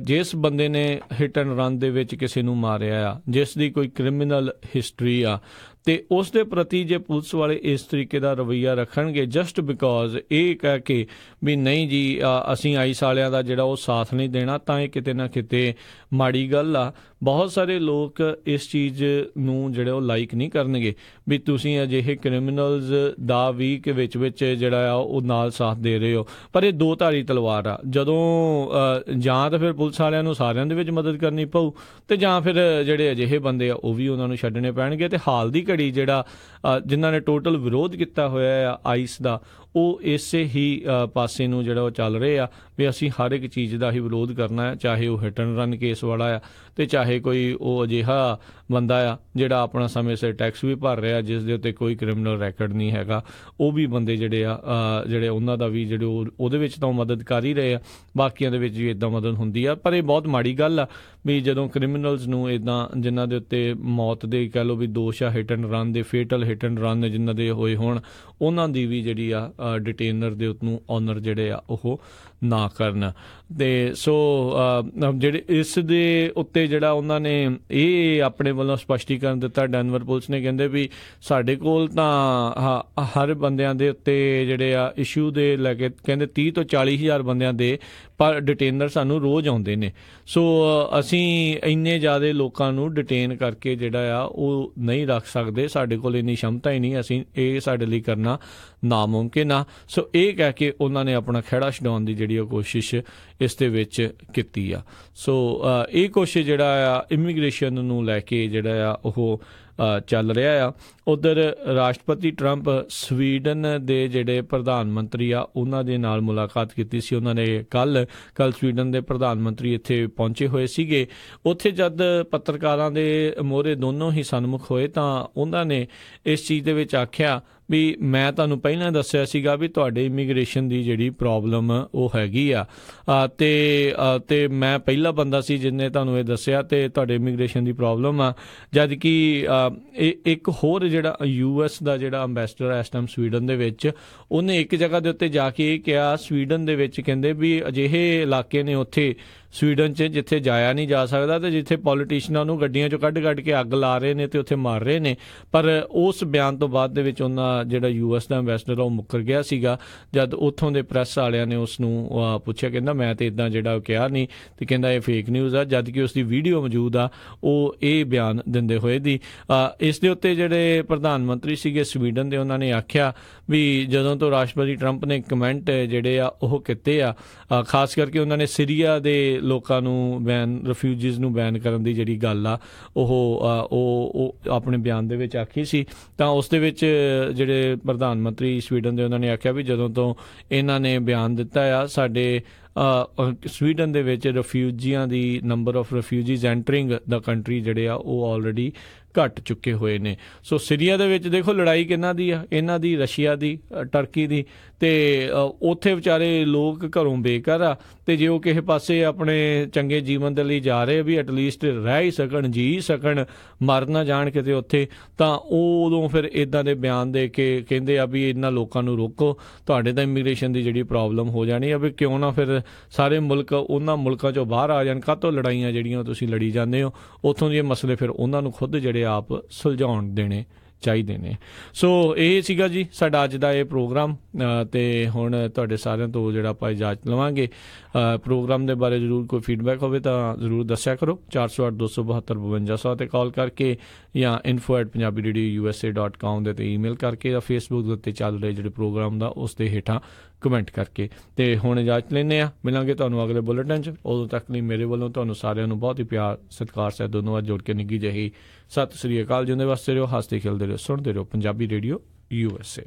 ਜਿਸ ਬੰਦੇ ਨੇ ਹਿੱਟ ਐਂਡ ਰਨ ਦੇ ਵਿੱਚ ਕਿਸੇ ਨੂੰ ਮਾਰਿਆ ਆ, ਜਿਸ ਦੀ ਕੋਈ ਕ੍ਰਿਮੀਨਲ ਹਿਸਟਰੀ ਆ, ਤੇ ਉਸ ਦੇ ਪ੍ਰਤੀ ਜੇ ਪੁਲਿਸ ਵਾਲੇ ਇਸ ਤਰੀਕੇ ਦਾ ਰਵੱਈਆ ਰੱਖਣਗੇ ਜਸਟ ਬਿਕੋਜ਼ ਇਹ ਕਹਿ ਕੇ ਵੀ ਨਹੀਂ ਜੀ ਅਸੀਂ ਆਈਸ ਵਾਲਿਆਂ ਦਾ ਜਿਹੜਾ ਉਹ ਸਾਥ ਨਹੀਂ ਦੇਣਾ, ਤਾਂ ਇਹ ਕਿਤੇ ਨਾ ਕਿਤੇ ਮਾੜੀ ਗੱਲ ਆ। ਬਹੁਤ ਸਾਰੇ ਲੋਕ ਇਸ ਚੀਜ਼ ਨੂੰ ਜਿਹੜੇ ਉਹ ਲਾਈਕ ਨਹੀਂ ਕਰਨਗੇ ਵੀ ਤੁਸੀਂ ਅਜਿਹੇ ਕ੍ਰਿਮੀਨਲਸ ਦਾ ਵੀ ਵਿੱਚ ਜਿਹੜਾ ਆ ਉਹ ਨਾਲ ਸਾਥ ਦੇ ਰਹੇ ਹੋ, ਪਰ ਇਹ ਦੋ ਧਾਰੀ ਤਲਵਾਰ ਆ। ਜਦੋਂ ਜਾਂ ਤਾਂ ਫਿਰ ਪੁਲਿਸ ਵਾਲਿਆਂ ਨੂੰ ਸਾਰਿਆਂ ਦੇ ਵਿੱਚ ਮਦਦ ਕਰਨੀ ਪਊ ਤੇ ਜਾਂ ਫਿਰ ਜਿਹੜੇ ਅਜਿਹੇ ਬੰਦੇ ਆ ਉਹ ਵੀ ਉਹਨਾਂ ਨੂੰ ਛੱਡਣੇ ਪੈਣਗੇ। ਤੇ ਹਾਲ ਦੀ ਘੜੀ ਜਿਹੜਾ ਜਿਨ੍ਹਾਂ ਨੇ ਟੋਟਲ ਵਿਰੋਧ ਕੀਤਾ ਹੋਇਆ ਆ ਆਈਸ ਦਾ ਉਹ ਇਸੇ ਹੀ ਪਾਸੇ ਨੂੰ ਜਿਹੜਾ ਉਹ ਚੱਲ ਰਹੇ ਆ ਵੀ ਅਸੀਂ ਹਰ ਇੱਕ ਚੀਜ਼ ਦਾ ਹੀ ਵਿਰੋਧ ਕਰਨਾ ਹੈ, ਚਾਹੇ ਉਹ ਹਿੱਟ ਐਂਡ ਰਨ ਕੇਸ ਵਾਲਾ ਆ ਤੇ ਚਾਹੇ ਕੋਈ ਉਹ ਅਜਿਹਾ ਬੰਦਾ ਆ ਜਿਹੜਾ ਆਪਣਾ ਸਮੇਂ ਸਿਰ ਟੈਕਸ ਵੀ ਭਰ ਰਿਹਾ ਜਿਸ ਦੇ ਉੱਤੇ ਕੋਈ ਕ੍ਰਿਮੀਨਲ ਰੈਕਡ ਨਹੀਂ ਹੈਗਾ। ਉਹ ਵੀ ਬੰਦੇ ਜਿਹੜੇ ਆ ਜਿਹੜੇ ਉਹਨਾਂ ਦਾ ਵੀ ਜਿਹੜੇ ਉਹਦੇ ਵਿੱਚ ਤਾਂ ਮਦਦ ਕਰ ਹੀ ਰਹੇ ਆ, ਬਾਕੀਆਂ ਦੇ ਵਿੱਚ ਵੀ ਇੱਦਾਂ ਮਦਦ ਹੁੰਦੀ ਆ। ਪਰ ਇਹ ਬਹੁਤ ਮਾੜੀ ਗੱਲ ਆ ਵੀ ਜਦੋਂ ਕ੍ਰਿਮੀਨਲਸ ਨੂੰ ਇੱਦਾਂ ਜਿਨ੍ਹਾਂ ਦੇ ਉੱਤੇ ਮੌਤ ਦੇ ਕਹਿ ਲਓ ਵੀ ਦੋਸ਼ ਆ ਹਿੱਟ ਐਂਡ ਰਨ ਦੇ, ਫੇਟਲ ਹਿੱਟ ਐਂਡ ਰਨ ਜਿਨ੍ਹਾਂ ਦੇ ਹੋਏ ਹੋਣ, ਉਹਨਾਂ ਦੀ ਵੀ ਜਿਹੜੀ ਆ ਡਿਟੇਨਰ ਦੇ ਉਹਨੂੰ ਓਨਰ ਜਿਹੜੇ ਆ ਉਹ ਨਾ ਕਰਨ। ਅਤੇ ਸੋ ਜਿਹੜੇ ਇਸ ਦੇ ਉੱਤੇ ਜਿਹੜਾ ਉਹਨਾਂ ਨੇ ਇਹ ਆਪਣੇ ਵੱਲੋਂ ਸਪਸ਼ਟੀਕਰਨ ਦਿੱਤਾ ਡੈਨਵਰ ਪੁਲਿਸ ਨੇ, ਕਹਿੰਦੇ ਵੀ ਸਾਡੇ ਕੋਲ ਤਾਂ ਹਰ ਬੰਦਿਆਂ ਦੇ ਉੱਤੇ ਜਿਹੜੇ ਆ ਇਸ਼ੂ ਦੇ ਲੈ ਕੇ ਕਹਿੰਦੇ 30 ਤੋਂ 40 ਹਜ਼ਾਰ ਬੰਦਿਆਂ ਦੇ ਪਰ ਡਿਟੇਨਰ ਸਾਨੂੰ ਰੋਜ਼ ਆਉਂਦੇ ਨੇ। ਸੋ ਅਸੀਂ ਇੰਨੇ ਜ਼ਿਆਦਾ ਲੋਕਾਂ ਨੂੰ ਡਿਟੇਨ ਕਰਕੇ ਜਿਹੜਾ ਆ ਉਹ ਨਹੀਂ ਰੱਖ ਸਕਦੇ, ਸਾਡੇ ਕੋਲ ਇੰਨੀ क्षमता ਹੀ ਨਹੀਂ, ਅਸੀਂ ਇਹ ਸਾਡੇ ਲਈ ਕਰਨਾ ਨਾਮੁਮਕਿਨ ਆ। ਸੋ ਇਹ ਕਹਿ ਕੇ ਉਹਨਾਂ ਨੇ ਆਪਣਾ ਖਹਿੜਾ ਛਡਾਉਣ ਦੀ ਜਿਹੜੀ ਉਹ ਕੋਸ਼ਿਸ਼ ਇਸ ਦੇ ਵਿੱਚ ਕੀਤੀ ਆ। ਸੋ ਇਹ ਕੋਸ਼ਿਸ਼ ਜਿਹੜਾ ਆ ਇਮੀਗ੍ਰੇਸ਼ਨ ਨੂੰ ਲੈ ਕੇ ਜਿਹੜਾ ਆ ਉਹ ਚੱਲ ਰਿਹਾ ਆ। ਉੱਧਰ ਰਾਸ਼ਟਰਪਤੀ ਟਰੰਪ ਸਵੀਡਨ ਦੇ ਜਿਹੜੇ ਪ੍ਰਧਾਨ ਮੰਤਰੀ ਆ ਉਹਨਾਂ ਦੇ ਨਾਲ ਮੁਲਾਕਾਤ ਕੀਤੀ ਸੀ। ਉਹਨਾਂ ਨੇ ਕੱਲ ਸਵੀਡਨ ਦੇ ਪ੍ਰਧਾਨ ਮੰਤਰੀ ਇੱਥੇ ਪਹੁੰਚੇ ਹੋਏ ਸੀਗੇ। ਉੱਥੇ ਜਦ ਪੱਤਰਕਾਰਾਂ ਦੇ ਮੋਹਰੇ ਦੋਨੋਂ ਹੀ ਸਨਮੁਖ ਹੋਏ ਤਾਂ ਉਹਨਾਂ ਨੇ ਇਸ ਚੀਜ਼ ਦੇ ਵਿੱਚ ਆਖਿਆ ਵੀ ਮੈਂ ਤੁਹਾਨੂੰ ਪਹਿਲਾਂ ਦੱਸਿਆ ਸੀਗਾ ਵੀ ਤੁਹਾਡੇ ਇਮੀਗ੍ਰੇਸ਼ਨ ਦੀ ਜਿਹੜੀ ਪ੍ਰੋਬਲਮ ਉਹ ਹੈਗੀ ਆ ਤੇ ਮੈਂ ਪਹਿਲਾ ਬੰਦਾ ਸੀ ਜਿਹਨੇ ਤੁਹਾਨੂੰ ਇਹ ਦੱਸਿਆ ਤੇ ਤੁਹਾਡੇ ਇਮੀਗ੍ਰੇਸ਼ਨ ਦੀ ਪ੍ਰੋਬਲਮ ਆ। ਜਦ ਕਿ ਇੱਕ ਹੋਰ ਜਿਹੜਾ US ਦਾ ਜਿਹੜਾ ਅੰਬੈਸਡਰ ਇਸ ਟਾਈਮ ਸਵੀਡਨ ਦੇ ਵਿੱਚ, ਉਹਨੇ ਇੱਕ ਜਗ੍ਹਾ ਦੇ ਉੱਤੇ ਜਾ ਕੇ ਇਹ ਕਿਹਾ ਸਵੀਡਨ ਦੇ ਵਿੱਚ ਕਹਿੰਦੇ ਵੀ ਅਜਿਹੇ ਇਲਾਕੇ ਨੇ ਉੱਥੇ ਸਵੀਡਨ 'ਚ ਜਿੱਥੇ ਜਾਇਆ ਨਹੀਂ ਜਾ ਸਕਦਾ ਅਤੇ ਜਿੱਥੇ ਪੋਲੀਟੀਸ਼ੀਅਨਾਂ ਨੂੰ ਗੱਡੀਆਂ 'ਚੋਂ ਕੱਢ ਕੇ ਅੱਗ ਲਾ ਰਹੇ ਨੇ ਅਤੇ ਉੱਥੇ ਮਾਰ ਰਹੇ ਨੇ। ਪਰ ਉਸ ਬਿਆਨ ਤੋਂ ਬਾਅਦ ਦੇ ਵਿੱਚ ਉਹਨਾਂ ਜਿਹੜਾ US ਦਾ ਅੰਬੈਸਡਰ ਉਹ ਮੁੱਕਰ ਗਿਆ ਸੀਗਾ। ਜਦ ਉੱਥੋਂ ਦੇ ਪ੍ਰੈਸ ਵਾਲਿਆਂ ਨੇ ਉਸ ਨੂੰ ਪੁੱਛਿਆ, ਕਹਿੰਦਾ ਮੈਂ ਤਾਂ ਇੱਦਾਂ ਜਿਹੜਾ ਕਿਹਾ ਨਹੀਂ, ਅਤੇ ਕਹਿੰਦਾ ਇਹ ਫੇਕ ਨਿਊਜ਼ ਆ, ਜਦ ਕਿ ਉਸ ਦੀ ਵੀਡੀਓ ਮੌਜੂਦ ਆ ਉਹ ਇਹ ਬਿਆਨ ਦਿੰਦੇ ਹੋਏ ਦੀ। ਇਸ ਦੇ ਉੱਤੇ ਜਿਹੜੇ ਪ੍ਰਧਾਨ ਮੰਤਰੀ ਸੀਗੇ ਸਵੀਡਨ ਦੇ, ਉਹਨਾਂ ਨੇ ਆਖਿਆ ਵੀ ਜਦੋਂ ਤੋਂ ਰਾਸ਼ਟਰਪਤੀ ਟਰੰਪ ਨੇ ਕਮੈਂਟ ਜਿਹੜੇ ਆ ਉਹ ਕੀਤੇ ਆ, ਖਾਸ ਕਰਕੇ ਉਹਨਾਂ ਨੇ ਸੀਰੀਆ ਦੇ ਲੋਕਾਂ ਨੂੰ ਰਿਫਿਊਜੀਜ਼ ਨੂੰ ਬੈਨ ਕਰਨ ਦੀ ਜਿਹੜੀ ਗੱਲ ਆ ਉਹ ਆਪਣੇ ਬਿਆਨ ਦੇ ਵਿੱਚ ਆਖੀ ਸੀ। ਤਾਂ ਉਸ ਦੇ ਵਿੱਚ ਜਿਹੜੇ ਪ੍ਰਧਾਨ ਮੰਤਰੀ ਸਵੀਡਨ ਦੇ ਉਹਨਾਂ ਨੇ ਆਖਿਆ ਵੀ ਜਦੋਂ ਤੋਂ ਇਹਨਾਂ ਨੇ ਬਿਆਨ ਦਿੱਤਾ ਆ ਸਾਡੇ ਸਵੀਡਨ ਦੇ ਵਿੱਚ ਰਿਫਿਊਜੀਆਂ ਦੀ number of refugees entering the country ਜਿਹੜੇ ਆ ਉਹ ਆਲਰੇਡੀ ਘੱਟ ਚੁੱਕੇ ਹੋਏ ਨੇ। ਸੋ ਸੀਰੀਆ ਦੇ ਵਿੱਚ ਦੇਖੋ ਲੜਾਈ ਕਿਹਨਾਂ ਦੀ ਆ, ਇਹਨਾਂ ਦੀ, ਰਸ਼ੀਆ ਦੀ, ਟਰਕੀ ਦੀ, ਅਤੇ ਉੱਥੇ ਵਿਚਾਰੇ ਲੋਕ ਘਰੋਂ ਬੇਘਰ ਆ ਅਤੇ ਜੇ ਉਹ ਕਿਸੇ ਪਾਸੇ ਆਪਣੇ ਚੰਗੇ ਜੀਵਨ ਦੇ ਲਈ ਜਾ ਰਹੇ ਵੀ ਐਟਲੀਸਟ ਰਹਿ ਹੀ ਸਕਣ, ਜੀ ਸਕਣ, ਮਰ ਨਾ ਜਾਣ ਕਿਤੇ ਉੱਥੇ, ਤਾਂ ਉਹ ਉਦੋਂ ਫਿਰ ਇੱਦਾਂ ਦੇ ਬਿਆਨ ਦੇ ਕੇ ਕਹਿੰਦੇ ਆ ਵੀ ਇਹਨਾਂ ਲੋਕਾਂ ਨੂੰ ਰੋਕੋ, ਤੁਹਾਡੇ ਤਾਂ ਇਮੀਗ੍ਰੇਸ਼ਨ ਦੀ ਜਿਹੜੀ ਪ੍ਰੋਬਲਮ ਹੋ ਜਾਣੀ ਆ, ਵੀ ਕਿਉਂ ਨਾ ਫਿਰ ਸਾਰੇ ਮੁਲਕ ਉਹਨਾਂ ਮੁਲਕਾਂ 'ਚੋਂ ਬਾਹਰ ਆ ਜਾਣ, ਕਾਹਤੋਂ ਲੜਾਈਆਂ ਜਿਹੜੀਆਂ ਤੁਸੀਂ ਲੜੀ ਜਾਂਦੇ ਹੋ, ਉੱਥੋਂ ਦੇ ਮਸਲੇ ਫਿਰ ਉਹਨਾਂ ਨੂੰ ਖੁਦ ਜਿਹੜੇ ਆਪ ਸੁਲਝਾਉਣ ਦੇਣੇ ਚਾਹੀਦੇ ਨੇ। ਸੋ ਇਹ ਸੀਗਾ ਜੀ ਸਾਡਾ ਅੱਜ ਦਾ ਇਹ ਪ੍ਰੋਗਰਾਮ, ਅਤੇ ਹੁਣ ਤੁਹਾਡੇ ਸਾਰਿਆਂ ਤੋਂ ਜਿਹੜਾ ਆਪਾਂ ਇਜਾਜ਼ਤ ਲਵਾਂਗੇ। ਪ੍ਰੋਗਰਾਮ ਦੇ ਬਾਰੇ ਜ਼ਰੂਰ ਕੋਈ ਫੀਡਬੈਕ ਹੋਵੇ ਤਾਂ ਜ਼ਰੂਰ ਦੱਸਿਆ ਕਰੋ 408-272-5200 'ਤੇ ਕਾਲ ਕਰਕੇ ਜਾਂ info@punjabiradiousa.com ਦੇ 'ਤੇ ਈਮੇਲ ਕਰਕੇ ਜਾਂ ਫੇਸਬੁੱਕ ਦੇ ਉੱਤੇ ਚੱਲ ਰਹੇ ਜਿਹੜੇ ਪ੍ਰੋਗਰਾਮ ਦਾ ਉਸ ਦੇ ਹੇਠਾਂ ਕਮੈਂਟ ਕਰਕੇ। ਅਤੇ ਹੁਣ ਇਜਾਜ਼ਤ ਲੈਂਦੇ ਹਾਂ, ਮਿਲਾਂਗੇ ਤੁਹਾਨੂੰ ਅਗਲੇ ਬੁਲੇਟਿਨ 'ਚ। ਉਦੋਂ ਤੱਕ ਲਈ ਮੇਰੇ ਵੱਲੋਂ ਤੁਹਾਨੂੰ ਸਾਰਿਆਂ ਨੂੰ ਬਹੁਤ ਹੀ ਪਿਆਰ ਸਤਿਕਾਰ ਸਹਿਤ ਧੰਨਵਾਦ ਜੋੜ ਕੇ ਨਿੱਘੀ ਜਿਹੀ ਸਤਿ ਸ੍ਰੀ ਅਕਾਲ। ਜਿਉਂਦੇ ਵਾਸਤੇ ਰਹੋ, ਹੱਸਦੇ ਖੇਲਦੇ ਰਹੋ, ਸੁਣਦੇ ਰਹੋ ਪੰਜਾਬੀ ਰੇਡੀਓ USA।